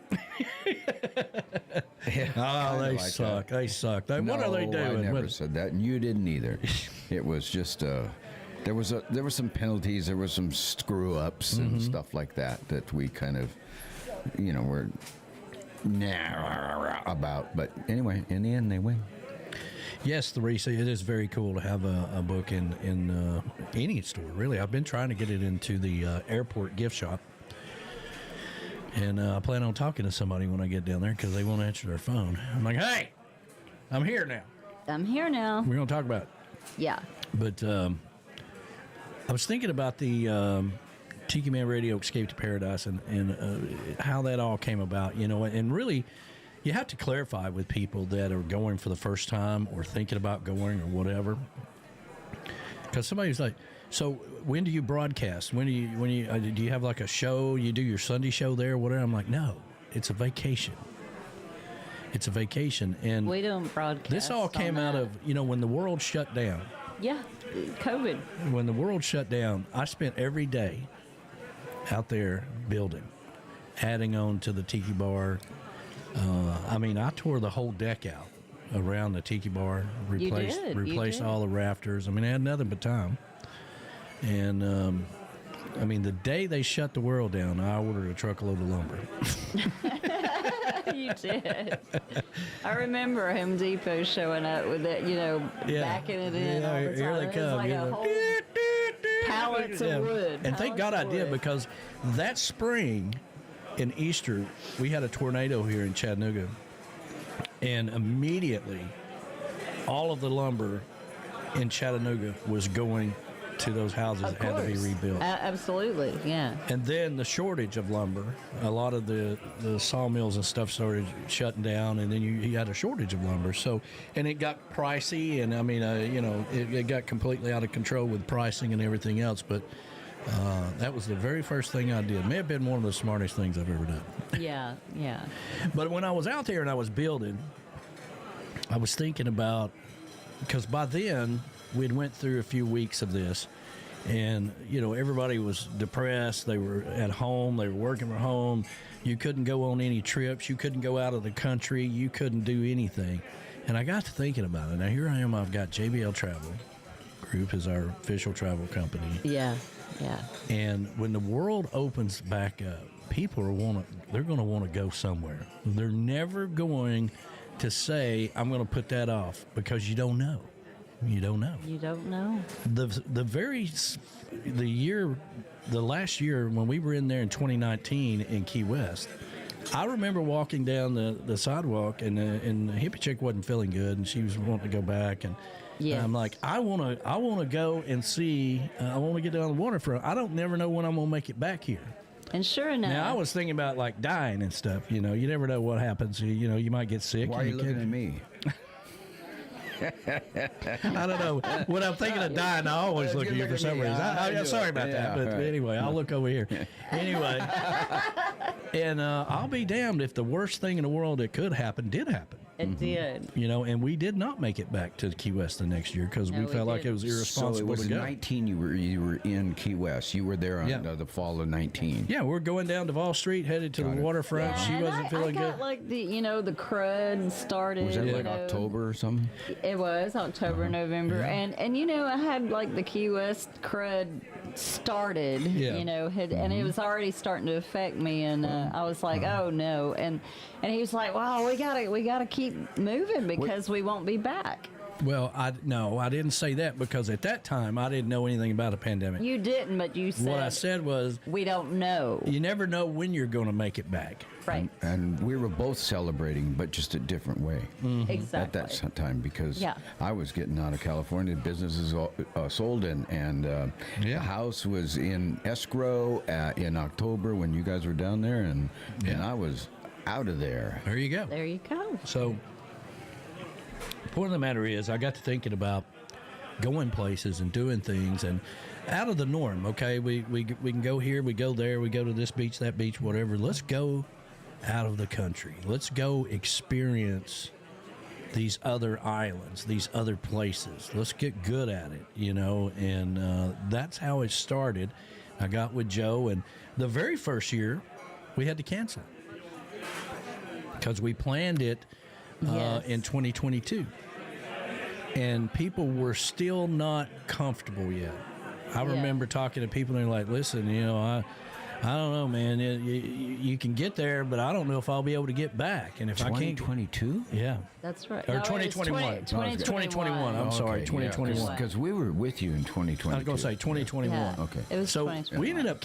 They suck. They suck. What are they doing? I never said that, and you didn't either. It was just there were some penalties, there were some screw ups and stuff like that we kind of were about. But anyway, in the end, they win. Yes, Theresa, it is very cool to have a book in any store, really. I've been trying to get it into the airport gift shop. And I plan on talking to somebody when I get down there because they won't answer their phone. I'm like, hey, I'm here now. I'm here now. We're going to talk about it. Yeah. But I was thinking about the Tiki Man Radio Escape to Paradise and how that all came about, and really you have to clarify with people that are going for the first time or thinking about going or whatever. Because somebody's like, so when do you broadcast? Do you have like a show? You do your Sunday show there or whatever? I'm like, no, it's a vacation. It's a vacation. And we don't broadcast. This all came out of, when the world shut down. Yeah, COVID. When the world shut down, I spent every day out there building, adding on to the tiki bar. I tore the whole deck out around the tiki bar, replaced all the rafters. I had nothing but time. And, the day they shut the world down, I ordered a truckload of lumber. You did. I remember Home Depot showing up with it, backing it in all the time. Here they come. Like a whole pallets of wood. And thank God I did, because that spring in Easter, we had a tornado here in Chattanooga. And immediately, all of the lumber in Chattanooga was going to those houses that had to be rebuilt. Absolutely, yeah. And then the shortage of lumber, a lot of the sawmills and stuff started shutting down, and then you had a shortage of lumber. So, and it got pricey, and it got completely out of control with pricing and everything else. But that was the very first thing I did. May have been one of the smartest things I've ever done. Yeah, yeah. But when I was out there and I was building, I was thinking about, because by then we'd went through a few weeks of this, and everybody was depressed. They were at home, they were working from home. You couldn't go on any trips, you couldn't go out of the country, you couldn't do anything. And I got to thinking about it. Now here I am, I've got JBL Travel Group as our official travel company. Yeah. And when the world opens back up, people they're going to want to go somewhere. They're never going to say, I'm going to put that off, because you don't know. You don't know. You don't know. The last year when we were in there in 2019 in Key West, I remember walking down the sidewalk, and the hippie chick wasn't feeling good, and she was wanting to go back, and I'm like, I want to go and see. I want to get down the waterfront. I don't never know when I'm gonna make it back here. And sure enough, now I was thinking about like dying and stuff. You never know what happens. You might get sick. Why are you looking at me? I don't know. When I'm thinking of dying, I always look at you for some reason. I'm sorry about that. But anyway, I'll look over here. Anyway, and I'll be damned if the worst thing in the world that could happen did happen. It did. And we did not make it back to Key West the next year because we felt like it was irresponsible to go. So it was 19 you were in Key West. You were there on the fall of 19. Yeah, we're going down to Vol Street, headed to the waterfront. Yeah, she wasn't feeling I got good. Like the crud started. Was that like October or something? It was October, November, and I had like the Key West crud started. And it was already starting to affect me, and I was like, oh no, and he was like, wow, we gotta keep moving because we won't be back. Well, I didn't say that because at that time I didn't know anything about a pandemic. You didn't, but you said. What I said was, we don't know. You never know when you're going to make it back. Right. And we were both celebrating, but just a different way. Mm-hmm. Exactly. At that time, because I was getting out of California, businesses sold, and the house was in escrow in October when you guys were down there, and I was out of there. There you go. There you go. So, the point of the matter is, I got to thinking about going places and doing things and out of the norm. Okay, we can go here, we go there, we go to this beach, that beach, whatever. Let's go out of the country. Let's go experience these other islands, these other places. Let's get good at it, you know, and that's how it started. I got with Joe, and the very first year, we had to cancel because we planned it in 2022, and people were still not comfortable yet. I remember talking to people, and they're like, listen, you know, I don't know, man. You can get there, but I don't know if I'll be able to get back. And if I can't... 2022? Yeah. That's right. Or No, 2021. 2021. I'm sorry, 2021. Because we were with you in 2022. I was going to say 2021. Yeah. Okay. It was So 2021. we ended up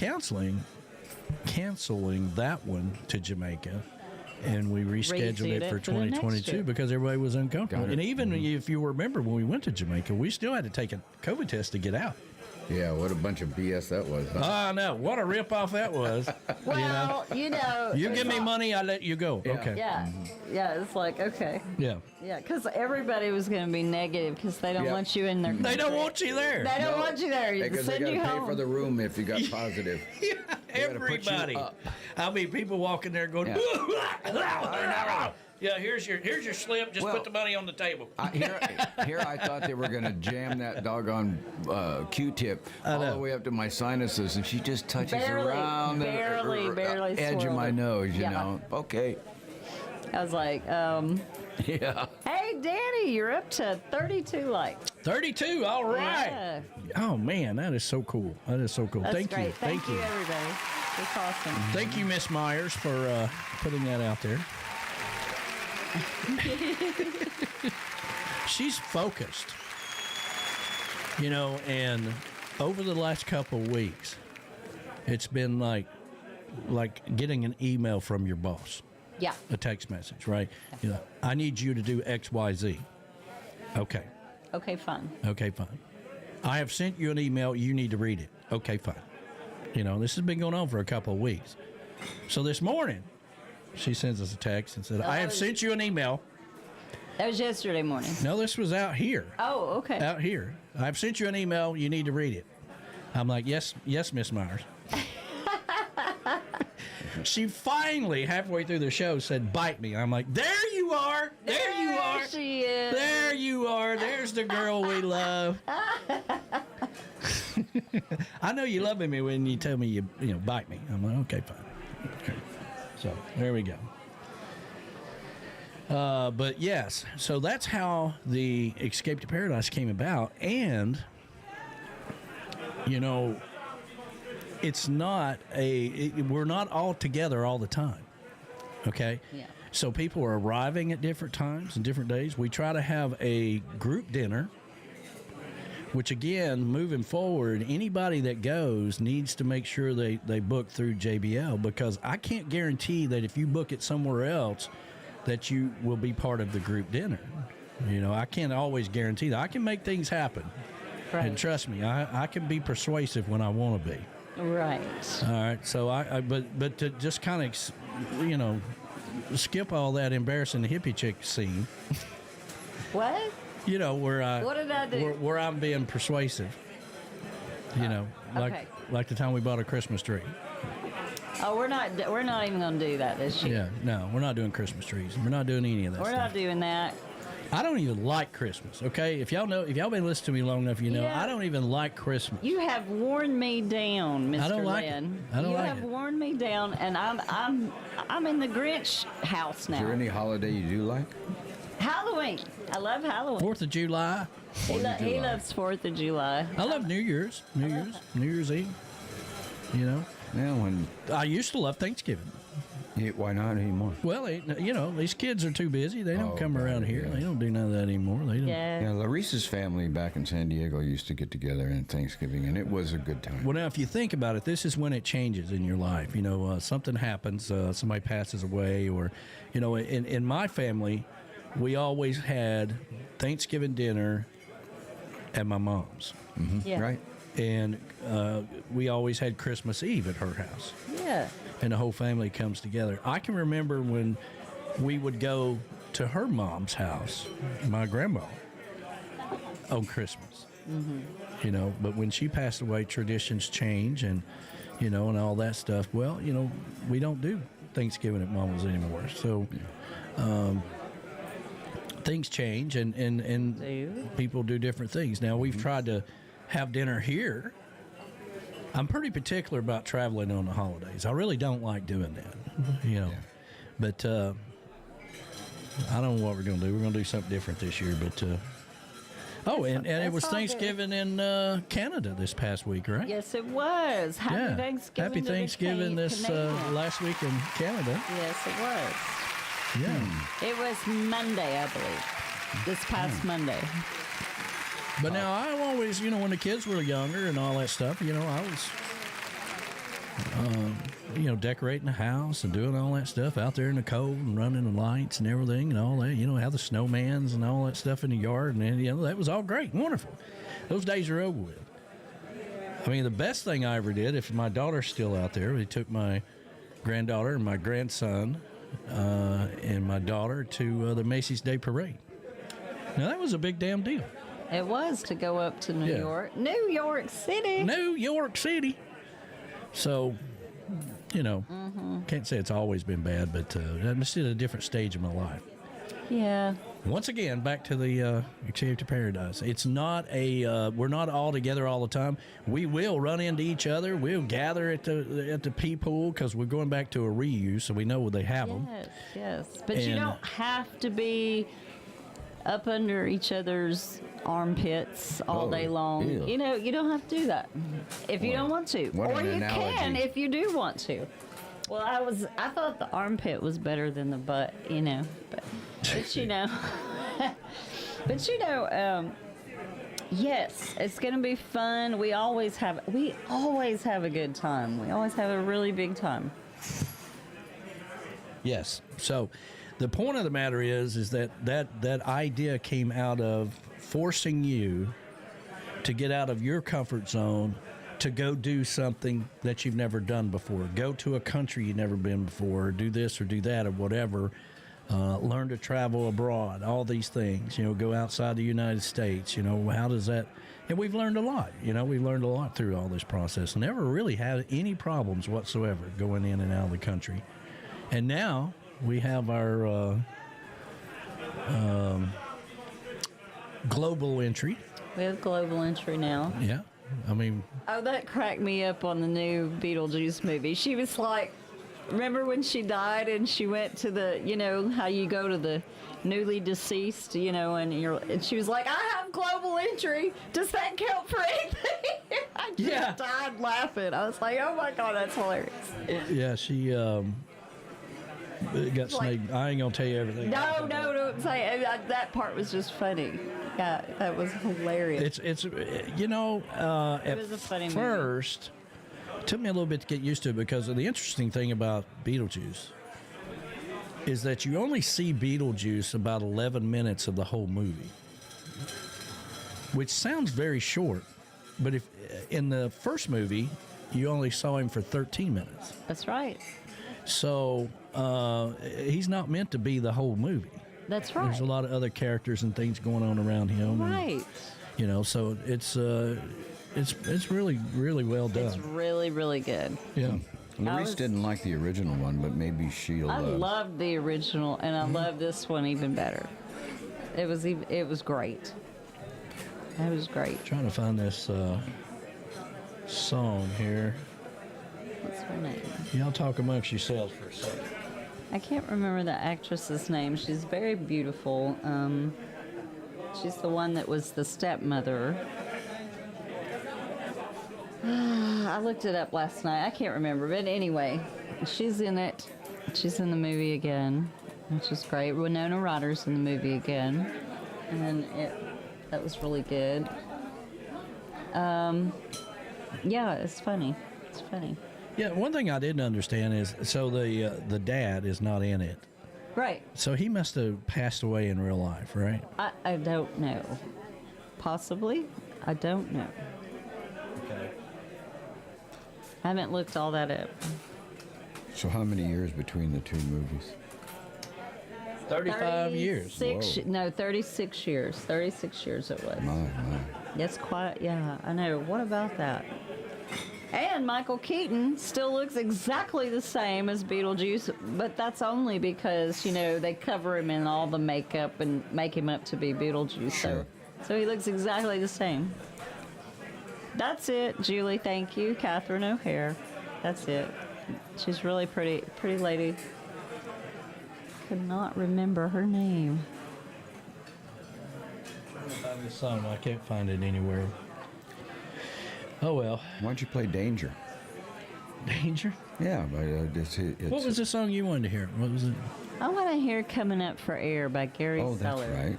canceling that one to Jamaica, and we rescheduled it for it for the next 2022 year. because everybody was uncomfortable. Got it. And even if you remember when we went to Jamaica, we still had to take a COVID test to get out. Yeah, what a bunch of BS that was. Huh? I know. What a rip-off that was. Well, you know. You give me money, I let you go. Yeah. Okay. Yeah. Yeah, it's like, okay. Yeah. Yeah, because everybody was going to be negative because they don't want you in their country. They don't want you there. They don't want you there. Because they Send got to you pay home. for the room if you got positive. Everybody. I mean, people walking there going, yeah, here's your slip. Just put the money on the table. Here I thought they were going to jam that doggone Q-tip all the way up to my sinuses, and she just touches around the edge of my nose, you know. Okay. I was like, yeah. Hey, Danny, you're up to 32 likes. 32, all right. Yeah. Oh, man, that is so cool. That is so cool. That's Thank great. you. Thank you, everybody. It's awesome. Thank you, Miss Myers, for putting that out there. She's focused, you know, and over the last couple of weeks, it's been like getting an email from your boss. Yeah. A text message, right? You know, I need you to do X, Y, Z. Okay. Okay, fine. Okay, fine. I have sent you an email. You need to read it. Okay, fine. You know, this has been going on for a couple of weeks. So this morning, she sends us a text and said, I have sent you an email. That was yesterday morning. No, this was out here. Oh, okay. Out here. I've sent you an email. You need to read it. I'm like, yes, Miss Myers. She finally, halfway through the show, said, bite me. I'm like, there you are. There you are. She is. There you are. There's the girl we love. I know you love me when you tell me you bite me. I'm like, okay, fine. Okay. So there we go. But yes, so that's how the Escape to Paradise came about. And, you know, it's not we're not all together all the time. Okay? Yeah. So people are arriving at different times and different days. We try to have a group dinner, which again, moving forward, anybody that goes needs to make sure they book through JBL, because I can't guarantee that if you book it somewhere else that you will be part of the group dinner. You know, I can't always guarantee that. I can make things happen. Right. And trust me, I can be persuasive when I want to be. Right. All right. So but to just kind of, you know, skip all that embarrassing hippie chick scene. What? You know, What did I do? Where I'm being persuasive. You know, like the time we bought a Christmas tree. Oh, we're not even going to do that this year. Yeah, no, we're not doing Christmas trees. We're not doing any of that We're stuff. not doing that. I don't even like Christmas, okay? If y'all been listening to me long enough, you know, Yeah. I don't even like Christmas. You have worn me down, Mr. I don't like it. Lynn. I don't you like have it. worn me down, and I'm in the Grinch house now. Is there any holiday you do like? Halloween. I love Halloween. 4th of July. He loves 4th of July. I love New Year's Eve. You know? Yeah, when I used to love Thanksgiving. Yeah, why not anymore? Well, you know, these kids are too busy. They don't come around here. yeah. They don't do none of that anymore. They don't. Yeah, Larissa's family back in San Diego used to get together in Thanksgiving, and it was a good time. Well, now, if you think about it, this is when it changes in your life. You know, something happens, somebody passes away, or, you know, in my family, we always had Thanksgiving dinner at my mom's. Mm-hmm. Yeah. Right. And we always had Christmas Eve at her house. Yeah. And the whole family comes together. I can remember when we would go to her mom's house, my grandma, on Christmas. You know, but when she passed away, traditions change, and you know, and all that stuff. Well, you know, we don't do Thanksgiving at Mama's anymore, so things change, and people do different things. Now we've tried to have dinner here. I'm pretty particular about traveling on the holidays. I really don't like doing that, you know. But I don't know what we're going to do. We're going to do something different this year. But and it was Thanksgiving in Canada this past week, right? Yes, it was. Happy Thanksgiving. Happy Thanksgiving this last week in Canada. Yes, it was. Yeah. It was Monday, I believe. This past Monday. But now I always, you know, when the kids were younger and all that stuff, you know, I was, you know, decorating the house and doing all that stuff out there in the cold and running the lights and everything and all that. You know, have the snowmans and all that stuff in the yard, and you know, that was all great, wonderful. Those days are over with. I mean, the best thing I ever did, if my daughter's still out there, we took my granddaughter and my grandson and my daughter to the Macy's Day Parade. Now that was a big damn deal. It was, to go up to New York. New York City. New York City. So, you know, can't say it's always been bad, but I'm just at a different stage of my life. Yeah. Once again, back to the Escape to Paradise. It's not we're not all together all the time. We will run into each other. We'll gather at the pee pool because we're going back to a reuse, so we know they have them. Yes. But you don't have to be up under each other's armpits all day long. Ew. You know, you don't have to do that if you don't want to. What Or an you analogy. can if you do want to. Well, I thought the armpit was better than the butt, you know. But you know. Yes, it's going to be fun. We always have a good time. We always have a really big time. Yes. So the point of the matter is that idea came out of forcing you to get out of your comfort zone to go do something that you've never done before. Go to a country you've never been before, or do this or do that or whatever. Learn to travel abroad, all these things, you know, go outside the United States, you know, how does that, and we've learned a lot, you know, we've learned a lot through all this process. Never really had any problems whatsoever going in and out of the country. And now we have our global entry. We have global entry now. Yeah. I mean. Oh, that cracked me up on the new Beetlejuice movie. She was like, remember when she died and she went to the, you know, how you go to the newly deceased, you know, and she was like, I have global entry. Does that count for anything? I just died laughing. I was like, oh my God, that's hilarious. Yeah, she got snaked. I ain't gonna tell you everything. No, don't say it. That part was just funny. Yeah, that was hilarious. It's you know, it was a funny first. It took me a little bit to get used to it because the interesting thing about Beetlejuice is that you only see Beetlejuice about 11 minutes of the whole movie, which sounds very short, but if in the first movie you only saw him for 13 minutes. That's right. So he's not meant to be the whole movie. That's right. There's a lot of other characters and things going on around him. Right. And, you know, so it's really, really well done. It's really, really good. Yeah. Louise didn't like the original one, but maybe she'll. I loved the original, and I love this one even better. It was great. It was great. Trying to find this song here. What's her name? Y'all talk amongst yourselves for a second. I can't remember the actress's name. She's very beautiful. She's the one that was the stepmother. I looked it up last night. I can't remember, but anyway, she's in it. She's in the movie again, which is great. Winona Ryder's in the movie again, and that was really good. Yeah, it's funny. It's funny. Yeah, one thing I didn't understand is so the dad is not in it. Right. So he must have passed away in real life, right? I don't know. Possibly. I don't know. Okay. I haven't looked all that up. So how many years between the two movies? 35 years. Whoa. No, 36 years. 36 years it was. My. That's quite, yeah, I know. What about that? And Michael Keaton still looks exactly the same as Beetlejuice, but that's only because, you know, they cover him in all the makeup and make him up to be Beetlejuice. Sure. So he looks exactly the same. That's it, Julie. Thank you. Catherine O'Hare. That's it. She's really pretty lady. Could not remember her name. I'm trying to find this song. I can't find it anywhere. Oh, well. Why don't you play Danger? Danger? Yeah, but it's what was the song you wanted to hear? What was it? I want to hear Coming Up for Air by Gary Oh, that's Seller. right.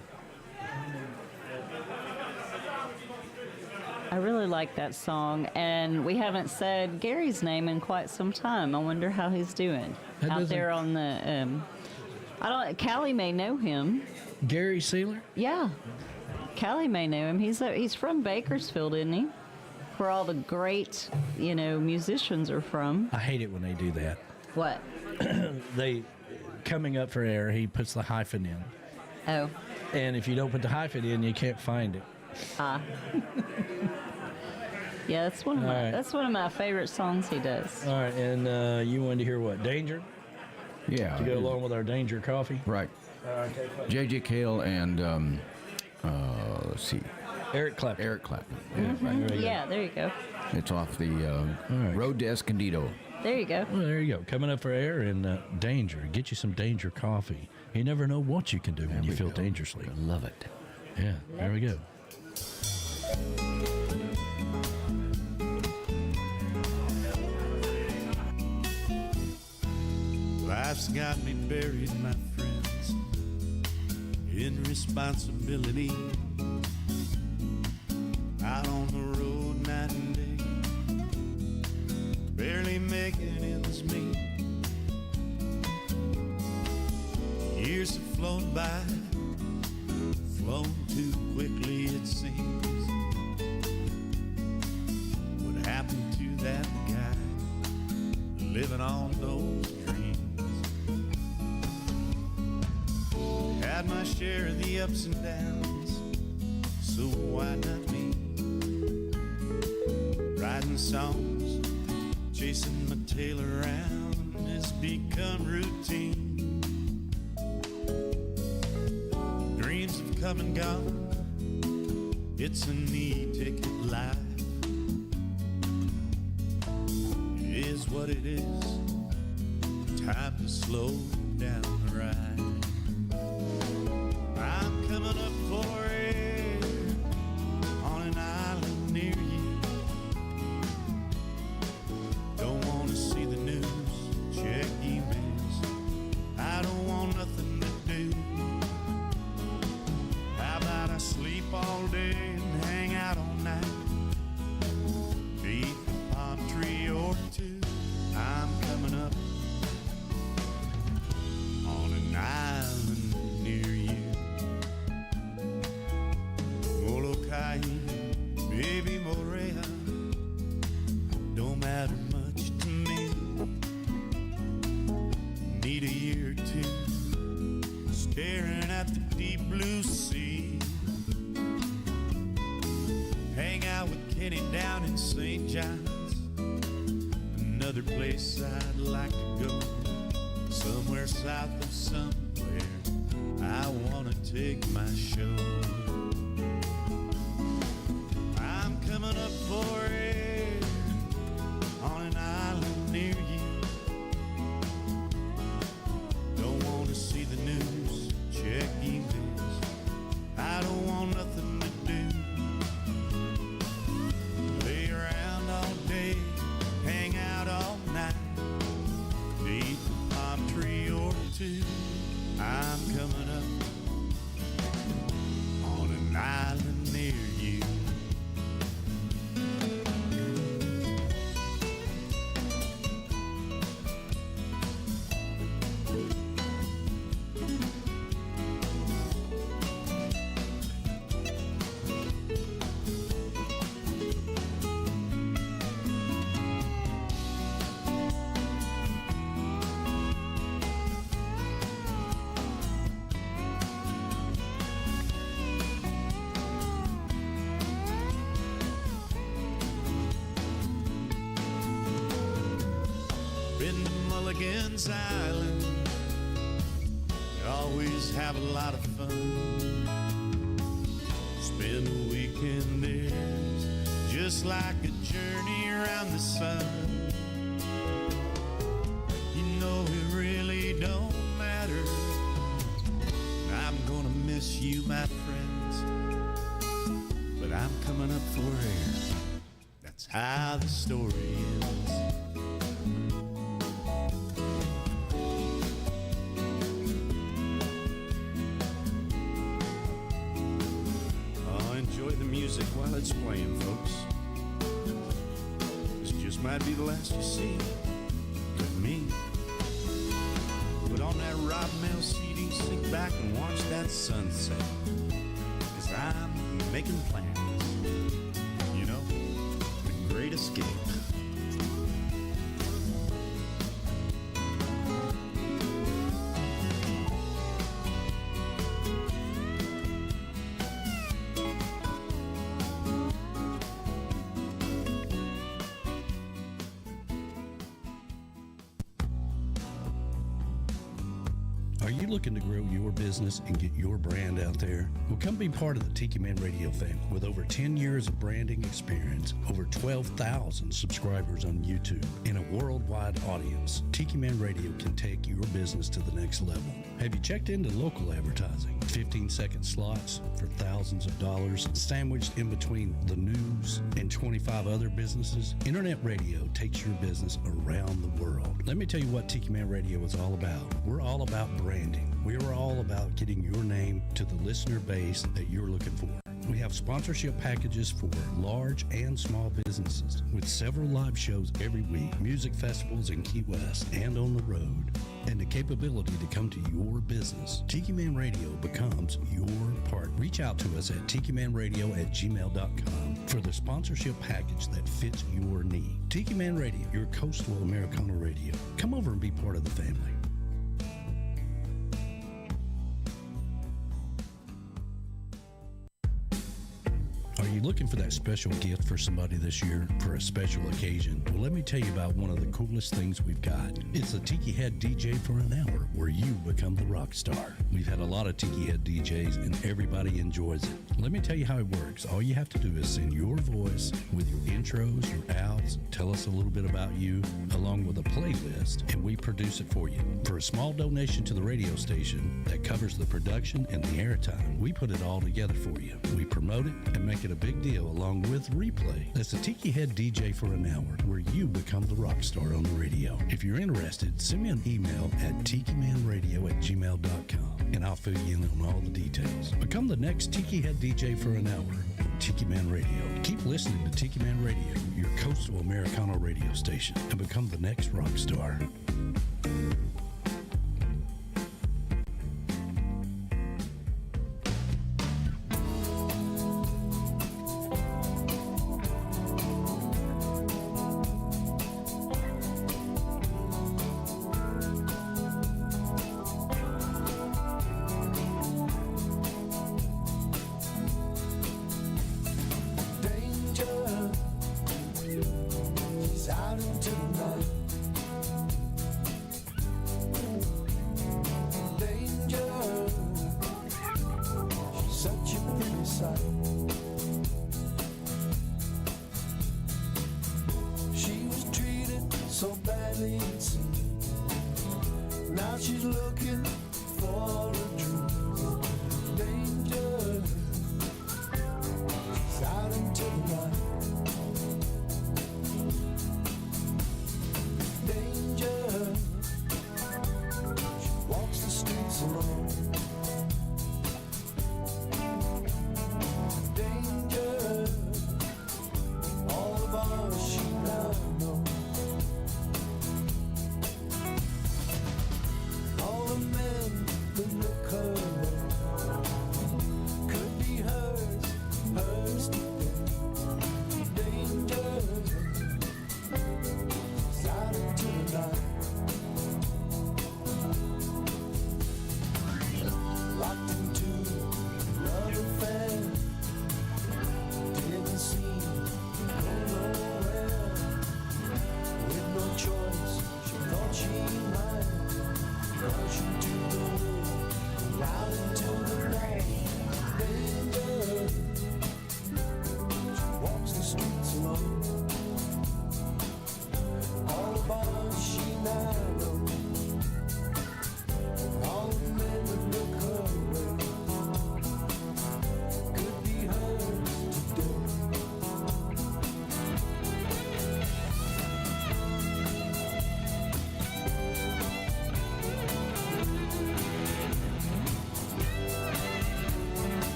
I really like that song, and we haven't said Gary's name in quite some time. I wonder how he's doing out there on the. Callie may know him. Gary Sealer? Yeah, Callie may know him. He's from Bakersfield, isn't he? Where all the great, musicians are from. I hate it when they do that. What? They coming up for air. He puts the hyphen in. Oh. And if you don't put the hyphen in, you can't find it. Ah. Yeah, that's one of my favorite songs he does. All right, and you wanted to hear what? Danger? Yeah. To go along with our Danger coffee? Right. J.J. Cale and, let's see. Eric Clapton. Eric Clapton. Yeah, there you go. It's off the Road to Escondido. There you go. Well, there you go. Coming up for air and Danger. Get you some Danger coffee. You never know what you can do when you feel dangerously. I love it. Yeah, there we go. Life's got me buried, my friends, in responsibility. Out on the road night and day, barely making ends meet. Years have flown by, flown too quickly it seems. What happened to that guy living on those dreams? Had my share of the ups and downs, so why not me? Writing songs, chasing my tail around has become routine. Dreams have come and gone, it's a e-ticket life. It is what it is, time to slow down the ride. I'm coming up for air on an island near you. Don't want to see the news, check emails. I don't want nothing to do. How about I sleep all day and hang out all night? Beat a palm tree or two. I'm coming up on an island near you. Molokai, baby Morea, don't matter much to me. Need a year or two staring at the deep blue sea. Hang out with Kenny down in St. John's. Another place I'd like to go, somewhere south of somewhere I want to take my show. I'm coming up for air on an island near you. Don't want to see the news, check emails. I don't want nothing to do. Lay around all day, hang out all night, beneath a palm tree or two. I'm coming up on an island near you. Friends Island. We always have a lot of fun. Spend a weekend there, just like a journey around the sun. You know it really don't matter. I'm gonna miss you, my friends, but I'm coming up for air. That's how the story ends. Enjoy the music while it's playing, folks. This just might be the last you see of me. Put on that Rob Mel CD, sit back and watch that sunset. 'Cause I'm making plans. You know, the great escape. Are you looking to grow your business and get your brand out there? Well, come be part of the Tiki Man Radio family. With over 10 years of branding experience, over 12,000 subscribers on YouTube, and a worldwide audience, Tiki Man Radio can take your business to the next level. Have you checked into local advertising? 15-second slots for thousands of dollars, sandwiched in between the news and 25 other businesses? Internet radio takes your business around the world. Let me tell you what Tiki Man Radio is all about. We're all about branding. We are all about getting your name to the listener base that you're looking for. We have sponsorship packages for large and small businesses with several live shows every week, music festivals in Key West and on the road, and the capability to come to your business. Tiki Man Radio becomes your part. Reach out to us at tikimanradio@gmail.com for the sponsorship package that fits your need. Tiki Man Radio, your coastal Americana radio. Come over and be part of the family. Are you looking for that special gift for somebody this year for a special occasion? Well, let me tell you about one of the coolest things we've got. It's a Tiki Head DJ for an hour where you become the rock star. We've had a lot of Tiki Head DJs and everybody enjoys it. Let me tell you how it works. All you have to do is send your voice with your intros, your outs, tell us a little bit about you, along with a playlist, and we produce it for you. For a small donation to the radio station that covers the production and the airtime, we put it all together for you. We promote it and make it a big deal along with replay. That's a Tiki Head DJ for an hour where you become the rock star on the radio. If you're interested, send me an email at tikimanradio@gmail.com and I'll fill you in on all the details. Become the next Tiki Head DJ for an hour on Tiki Man Radio. Keep listening to Tiki Man Radio, your coastal Americana radio station, and become the next rock star. All the men that look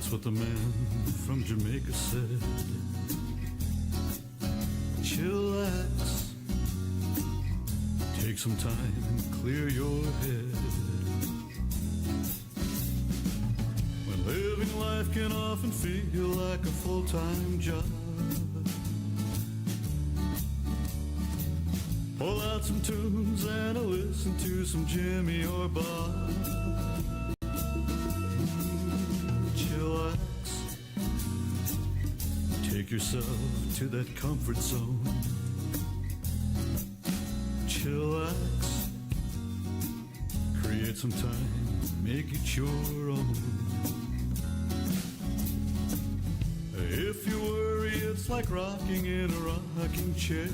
That's what the man from Jamaica said. Chillax, take some time and clear your head. When living life can often feel like a full-time job, pull out some tunes and listen to some Jimmy or Bob. Chillax, take yourself to that comfort zone. Chillax, create some time, make it your own. If you worry, it's like rocking in a rocking chair.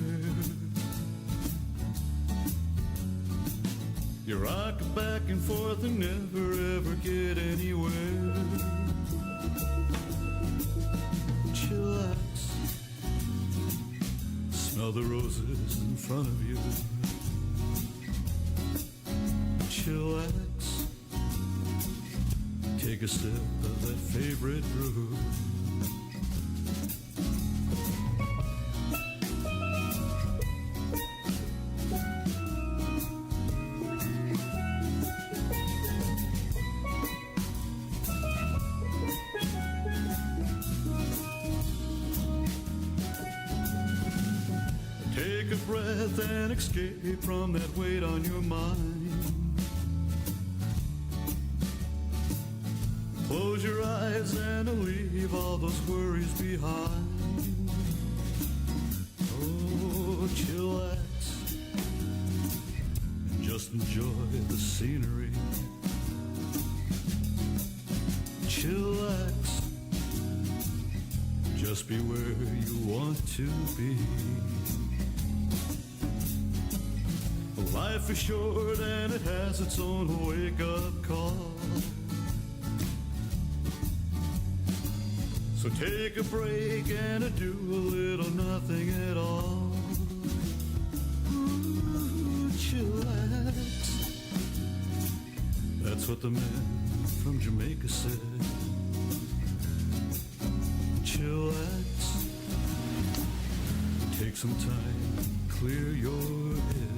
You rock back and forth and never ever get anywhere. Chillax, smell the roses in front of you. Chillax, take a sip of that favorite brew. Take a breath and escape from that weight on your mind. Close your eyes and leave all those worries behind. Oh, chillax, and just enjoy the scenery. Chillax, just be where you want to be. Life is short and it has its own wake-up call. So take a break and do a little nothing at all. Ooh, chillax, that's what the man from Jamaica said. Chillax, take some time, clear your head.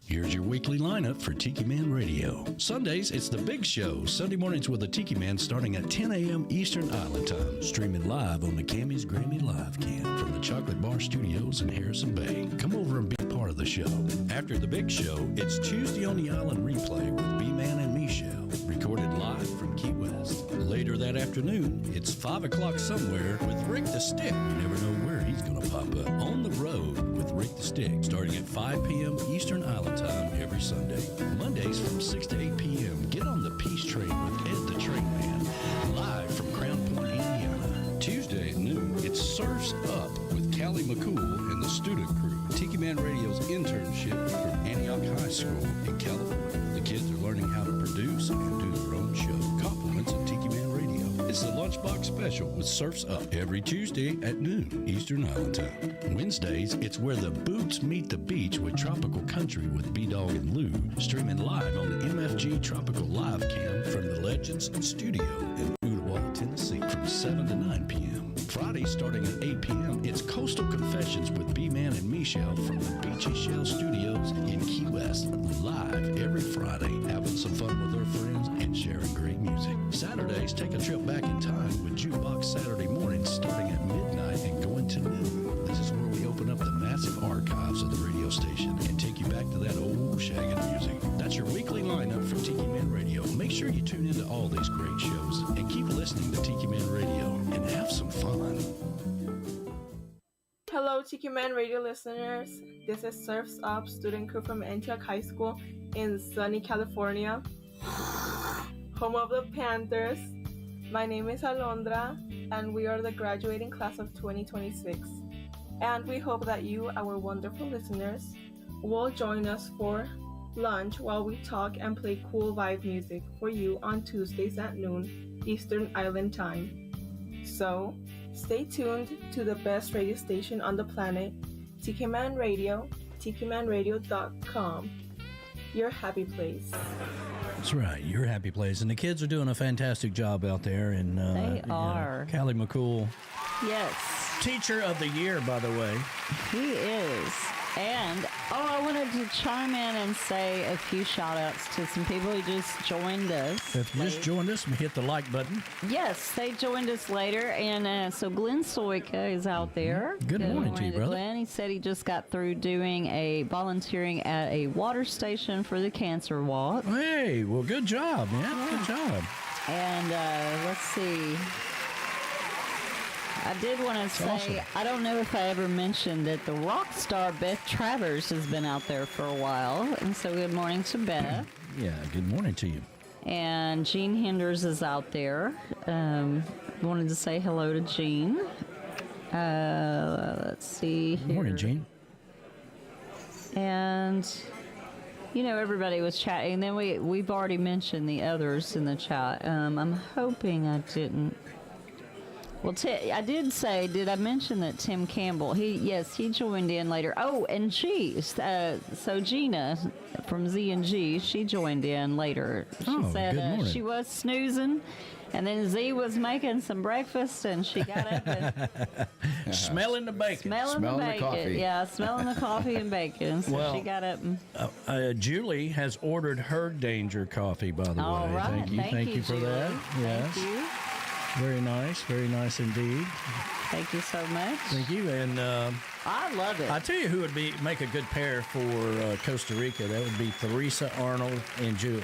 Here's your weekly lineup for Tiki Man Radio. Sundays, it's The Big Show. Sunday mornings with the Tiki Man starting at 10 a.m. Eastern Island Time. Streaming live on the Camys Grammy Live Cam from the Chocolate Bar Studios in Harrison Bay. Come over and be part of the show. After The Big Show, it's Tuesday on the Island replay with B-Man and Michelle. Recorded live from Key West. Later that afternoon, it's 5 o'clock somewhere with Rick the Stick. You never know where he's going to pop up. On the road with Rick the Stick, starting at 5 p.m. Eastern Island Time every Sunday. Mondays from 6 to 8 p.m. Get on the Peace Train with Ed the Train Man, live from Crown Point, Indiana. Tuesday at noon, it's Surfs Up with Callie McCool and the student crew. Tiki Man Radio's internship from Antioch High School in California. The kids are learning how to produce and do their own show. Compliments of Tiki Man Radio. It's the Lunchbox Special with Surfs Up every Tuesday at noon Eastern Island Time. Wednesdays, it's Where the Boots Meet the Beach with Tropical Country with B-Dog and Lou. Streaming live on the MFG Tropical Live Cam from the Legends Studio in Ooltewah, Tennessee from 7 to 9 p.m. Friday, starting at 8 p.m., it's Coastal Confessions with B-Man and Michelle from the Beachy Shell Studios in Key West, live every Friday, having some fun with their friends and sharing great music. Saturdays, take a trip back in time with Jukebox Saturday mornings starting at midnight and going to noon. This is where we open up the massive archives of the radio station and take you back to that old shaggin' music. That's your weekly lineup for Tiki Man Radio. Make sure you tune into all these great shows and keep listening to Tiki Man Radio and have some fun. Hello, Tiki Man Radio listeners. This is Surfs Up student crew from Antioch High School in sunny California, home of the Panthers. My name is Alondra, and we are the graduating class of 2026. And we hope that you, our wonderful listeners, will join us for lunch while we talk and play cool vibe music for you on Tuesdays at noon Eastern Island Time. So, stay tuned to the best radio station on the planet, Tiki Man Radio, tikimanradio.com, your happy place. That's right, your happy place. And the kids are doing a fantastic job out there. And they are. Callie McCool. Yes. Teacher of the Year, by the way. He is. And, I wanted to chime in and say a few shout-outs to some people who just joined us. If you just joined us, hit the like button. Yes, they joined us later. And so Glenn Soika is out there. Good morning to you, brother. Glenn. He said he just got through doing volunteering at a water station for the Cancer Walk. Hey, well, good job, man. Yeah. Good job. And let's see. I did want to say, awesome. I don't know if I ever mentioned that the rock star Beth Travers has been out there for a while. And so good morning to Beth. Yeah, good morning to you. And Gene Henders is out there. Wanted to say hello to Gene. Let's see here. Good morning, Gene. And, everybody was chatting. And then we've already mentioned the others in the chat. I'm hoping I didn't. Well, I did say, did I mention that Tim Campbell, he joined in later. Oh, and G, so Gina from Z&G, she joined in later. She said she was snoozing, and then Z was making some breakfast, and she got up and... Smelling the bacon. Smelling the bacon. Coffee. Yeah, smelling the coffee and bacon. So she got up and... Julie has ordered her Danger coffee, by the way. All right. Thank you for Julie. that. Yes. Thank you. Very nice indeed. Thank you so much. Thank you, and I love it. I tell you who would make a good pair for Costa Rica. That would be Theresa Arnold and Julie.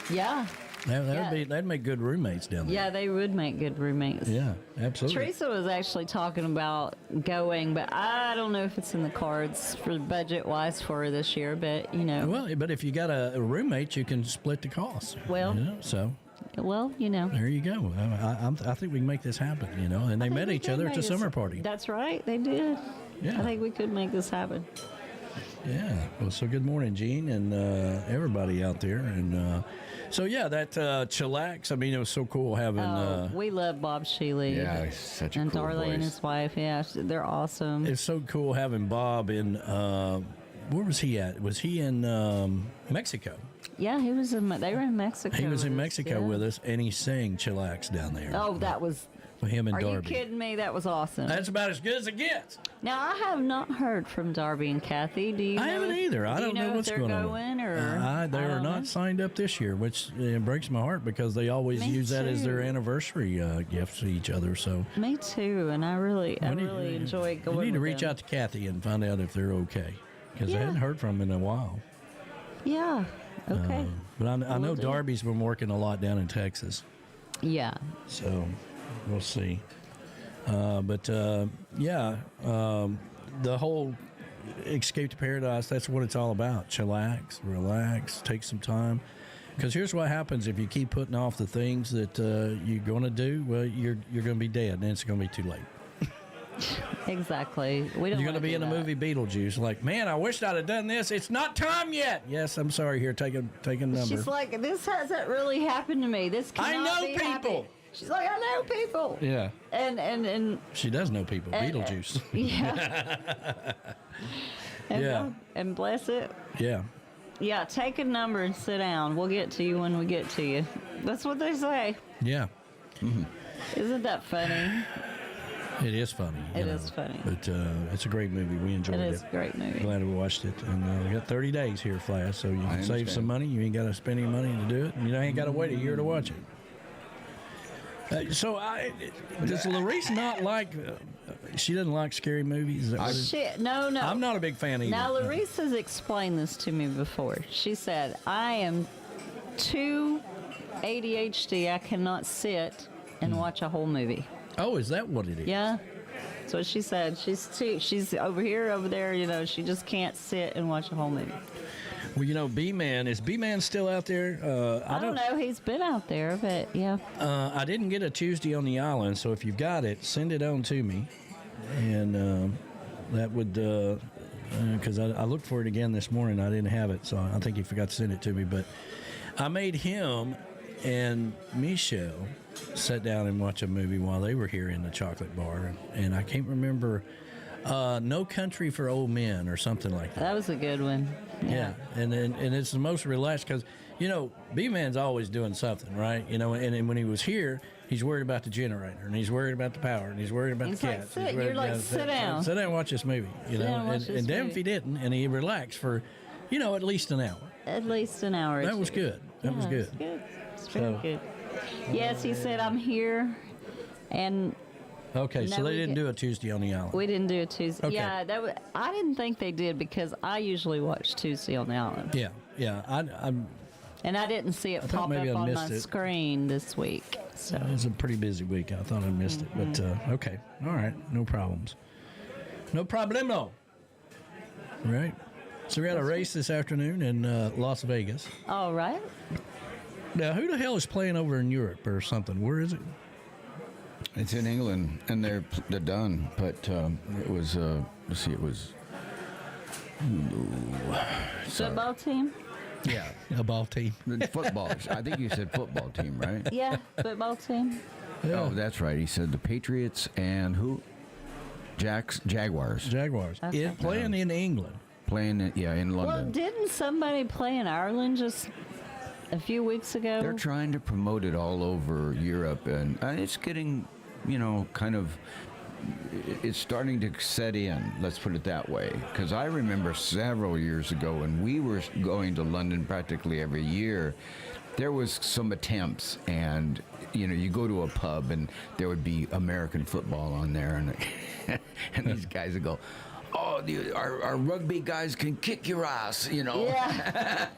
Yeah. That'd make good roommates down there. Yeah, they would make good roommates. Yeah, absolutely. Teresa was actually talking about going, but I don't know if it's in the cards for budget-wise for her this year. But well, but if you got a roommate, you can split the cost. Well, so. Well, There you go. I think we can make this happen, And they met each other at the summer party. That's right. They did. Yeah. I think we could make this happen. Yeah. Well, so good morning, Gene, and everybody out there. And that chillax, it was so cool having... we love Bob Shealy. Yeah, he's such a and cool Darlene voice. and his wife. Yeah, they're awesome. It's so cool having Bob in... where was he at? Was he in Mexico? Yeah, they were in Mexico. He was in Mexico with us, and he sang Chillax down there. Oh, that was... For him and Are Darby. you kidding me? That was awesome. That's about as good as it gets. Now, I have not heard from Darby and Kathy. Do you know? I haven't either. I don't know what's going on. They are not signed up this year, which breaks my heart because they always use that as their anniversary gift to each other. So me too, and I really enjoy going. We need to reach out to Kathy and find out if they're okay because I hadn't heard from them in a while. Yeah. Okay. But I know Darby's been working a lot down in Texas. Yeah. So we'll see. The whole Escape to Paradise, that's what it's all about. Chillax, relax, take some time. Because here's what happens if you keep putting off the things that you're going to do. Well, you're going to be dead, and it's going to be too late. Exactly. You're going to be in the movie Beetlejuice, like, man, I wished I'd have done this. It's not time yet. Yes, I'm sorry. Here, take a number. She's like, this hasn't really happened to me. This cannot be people. Happy. She's like, I know people. Yeah. And she does know people. Beetlejuice. Yeah. And bless it. Yeah. Yeah, take a number and sit down. We'll get to you when we get to you. That's what they say. Yeah. Mm-hmm. Isn't that funny? It is funny. It is funny. But it's a great movie. We enjoyed it. It is a great movie. Glad we watched it. And we got 30 days here, Flash, so you can save some money. You ain't got to spend any money to do it. You ain't got to wait a year to watch it. Does Larissa not like... she doesn't like scary movies? No. I'm not a big fan either. Now, Larissa's explained this to me before. She said, I am too ADHD. I cannot sit and watch a whole movie. Oh, is that what it is? Yeah. That's what she said. She's over here, over there, she just can't sit and watch a whole movie. Well, B-Man, is B-Man still out there? I don't know. He's been out there, but yeah. I didn't get a Tuesday on the Island, so if you've got it, send it on to me. And that would, because I looked for it again this morning. I didn't have it, so I think he forgot to send it to me. But I made him and Michelle sit down and watch a movie while they were here in the chocolate bar, and I can't remember. No Country for Old Men or something like that. That was a good one. Yeah, and it's the most relaxed because, B-Man's always doing something, right? And when he was here, he's worried about the generator, and he's worried about the power, and he's worried about the cats. You're like, sit down. Sit down and watch this movie, And damn if he didn't, and he relaxed for, at least an hour. At least an hour. That was good. That was good. It's very good. Yes, he said, I'm here, and... Okay, so they didn't do a Tuesday on the Island. We didn't do a Tuesday. Okay. Yeah, I didn't think they did because I usually watch Tuesday on the Island. Yeah. And I didn't see it pop up on my screen this week. So it was a pretty busy week. I thought I missed it, but okay, all right, no problems, no problemo. Right. So we got a race this afternoon in Las Vegas. All right. Now, who the hell is playing over in Europe or something? Where is it? It's in England, and they're done. But it was let's see, it was football team. Yeah, a ball team. Football. I think you said football team, right? Yeah, football team. Yeah. Oh, that's right. He said the Patriots and who? Jaguars. Okay. Playing in England. Playing, in London. Well, didn't somebody play in Ireland just a few weeks ago? They're trying to promote it all over Europe, and it's getting, kind of, it's starting to set in, let's put it that way. Because I remember several years ago when we were going to London practically every year, there was some attempts, and, you go to a pub and there would be American football on there, and these guys would go, oh, our rugby guys can kick your ass, Yeah.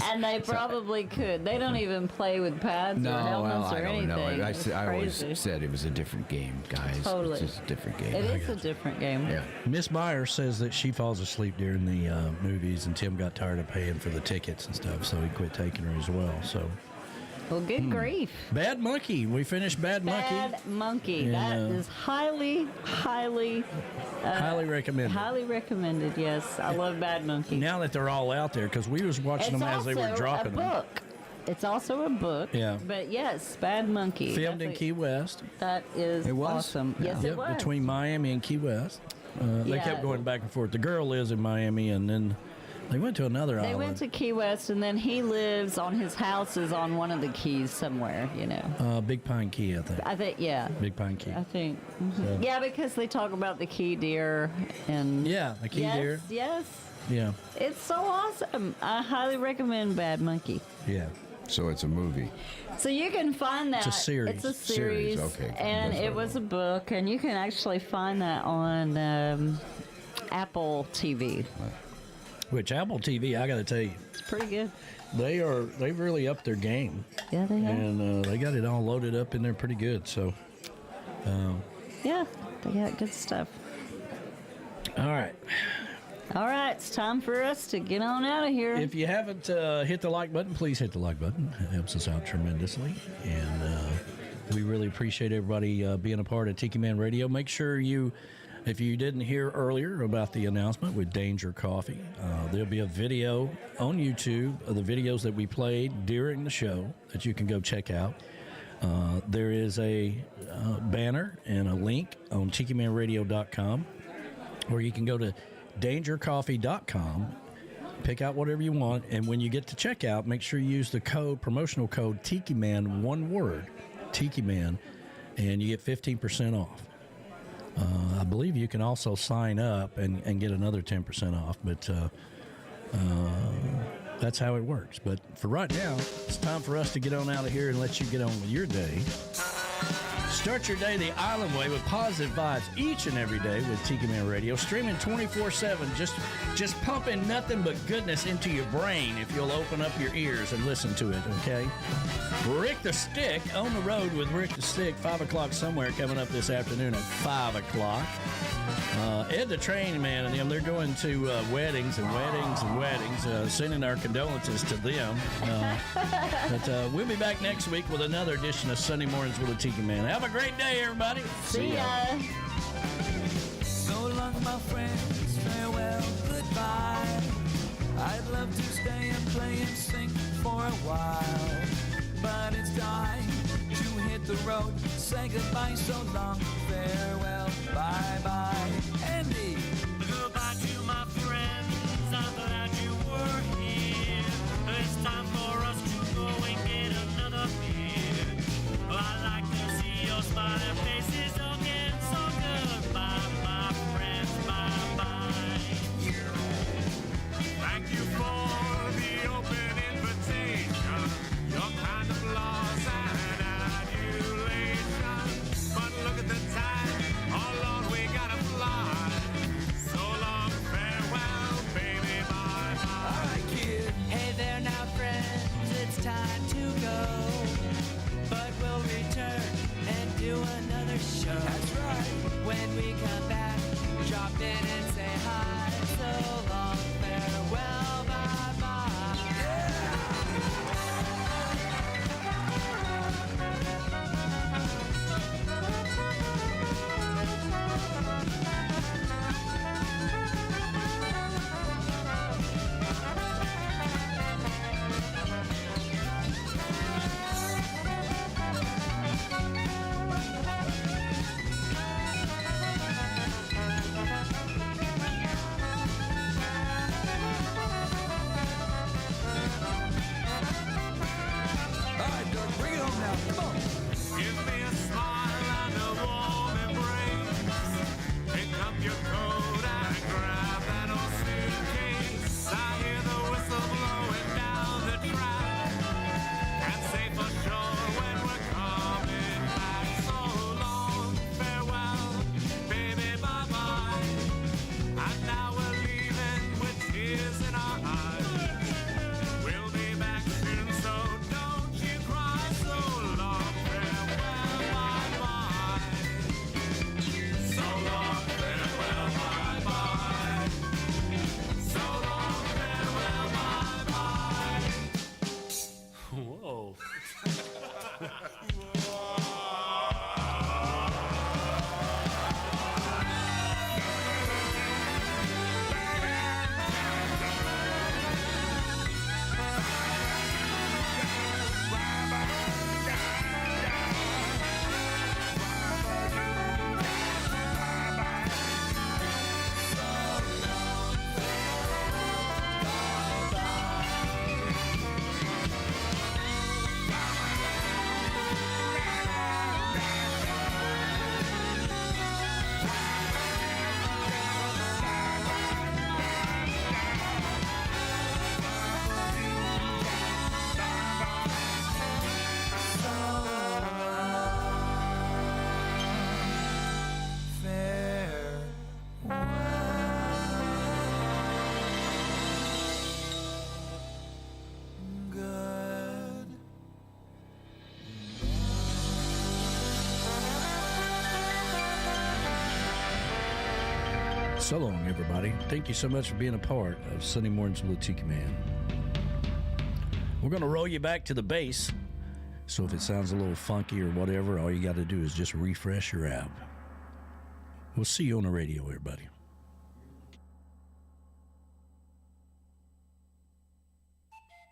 And they probably could. They don't even play with pads or helmets or anything. I always said it was a different game, guys. Totally. It's just a different game. It is a different game. Yeah. Miss Meyer says that she falls asleep during the movies, and Tim got tired of paying for the tickets and stuff, so he quit taking her as well. So. Well, good grief. Bad Monkey. We finished Bad Monkey. Bad Monkey. That is highly recommended. Highly recommended, yes. I love Bad Monkey. Now that they're all out there, because we was watching them as they were dropping them. It's also a book. Yeah. But yes, Bad Monkey. Filmed in Key West. That is awesome. Yeah. Yes, it was. Between Miami and Key West. They kept going back and forth. The girl lives in Miami, and then they went to another island. They went to Key West, and then he lives on his house is on one of the keys somewhere, Big Pine Key, I think. Yeah. Big Pine Key. I think. Mm-hmm. So. Yeah, because they talk about the key deer and. Yeah, the key deer. Yes. Yeah. It's so awesome. I highly recommend Bad Monkey. Yeah. So it's a movie. So you can find that. It's a series. It's a series. Okay. And it was a book, and you can actually find that on Apple TV. Which Apple TV, I got to tell you, it's pretty good. They've really upped their game. Yeah, they have. And they got it all loaded up in there pretty good. So, yeah, they got good stuff. All right. All right, it's time for us to get on out of here. If you haven't hit the like button, please hit the like button. It helps us out tremendously. And we really appreciate everybody being a part of Tiki Man Radio. Make sure if you didn't hear earlier about the announcement with Danger Coffee, there'll be a video on YouTube of the videos that we played during the show that you can go check out. There is a banner and a link on TikiManRadio.com where you can go to DangerCoffee.com, pick out whatever you want, and when you get to checkout, make sure you use the promotional code TikiMan, one word, TikiMan, and you get 15% off. I believe you can also sign up and get another 10% off, but that's how it works. But for right now, it's time for us to get on out of here and let you get on with your day. Start your day the island way with positive vibes each and every day with Tiki Man Radio, streaming 24/7, just pumping nothing but goodness into your brain if you'll open up your ears and listen to it, okay? Rick the Stick, on the road with Rick the Stick, 5 o'clock somewhere coming up this afternoon at 5 o'clock. Ed the Train Man and them, they're going to weddings, sending our condolences to them. But we'll be back next week with another edition of Sunday Mornings with a Tiki Man. Have a great day, everybody. See ya. So long, my friends, farewell. while. But it's time to hit the road, say goodbye, so long, farewell, bye-bye. Andy! Goodbye to my friends, I'm glad you were here. It's time for us to go and get another beer. I like to see your smiling faces again, so goodbye, my friends, bye-bye. Thank you for the open invitation, your kind of laws and adulation. But look at the time, oh Lord, we gotta fly. So long, farewell, baby, bye-bye. All right, kid. Hey there now, friends, it's time to go. But we'll return and do another show. That's right. When we come back, drop in and say hi. So long, farewell, bye-bye. All right, Dirk, bring it home now. Come on. Give me a smile and a warm embrace. Pick up your coat and grab that old suitcase. I hear the whistle blowing down the track. And say for sure when we're coming back. So long, farewell, baby, bye-bye. And now we're leaving with tears in our eyes. We'll be back soon, so don't you cry. So long, farewell, bye-bye. So long, farewell, bye-bye. So long, farewell, bye-bye. Whoa. So long, everybody. Thank you so much for being a part of Sunday Mornings with Tiki Man. We're going to roll you back to the bass. So if it sounds a little funky or whatever, all you got to do is just refresh your app. We'll see you on the radio, everybody.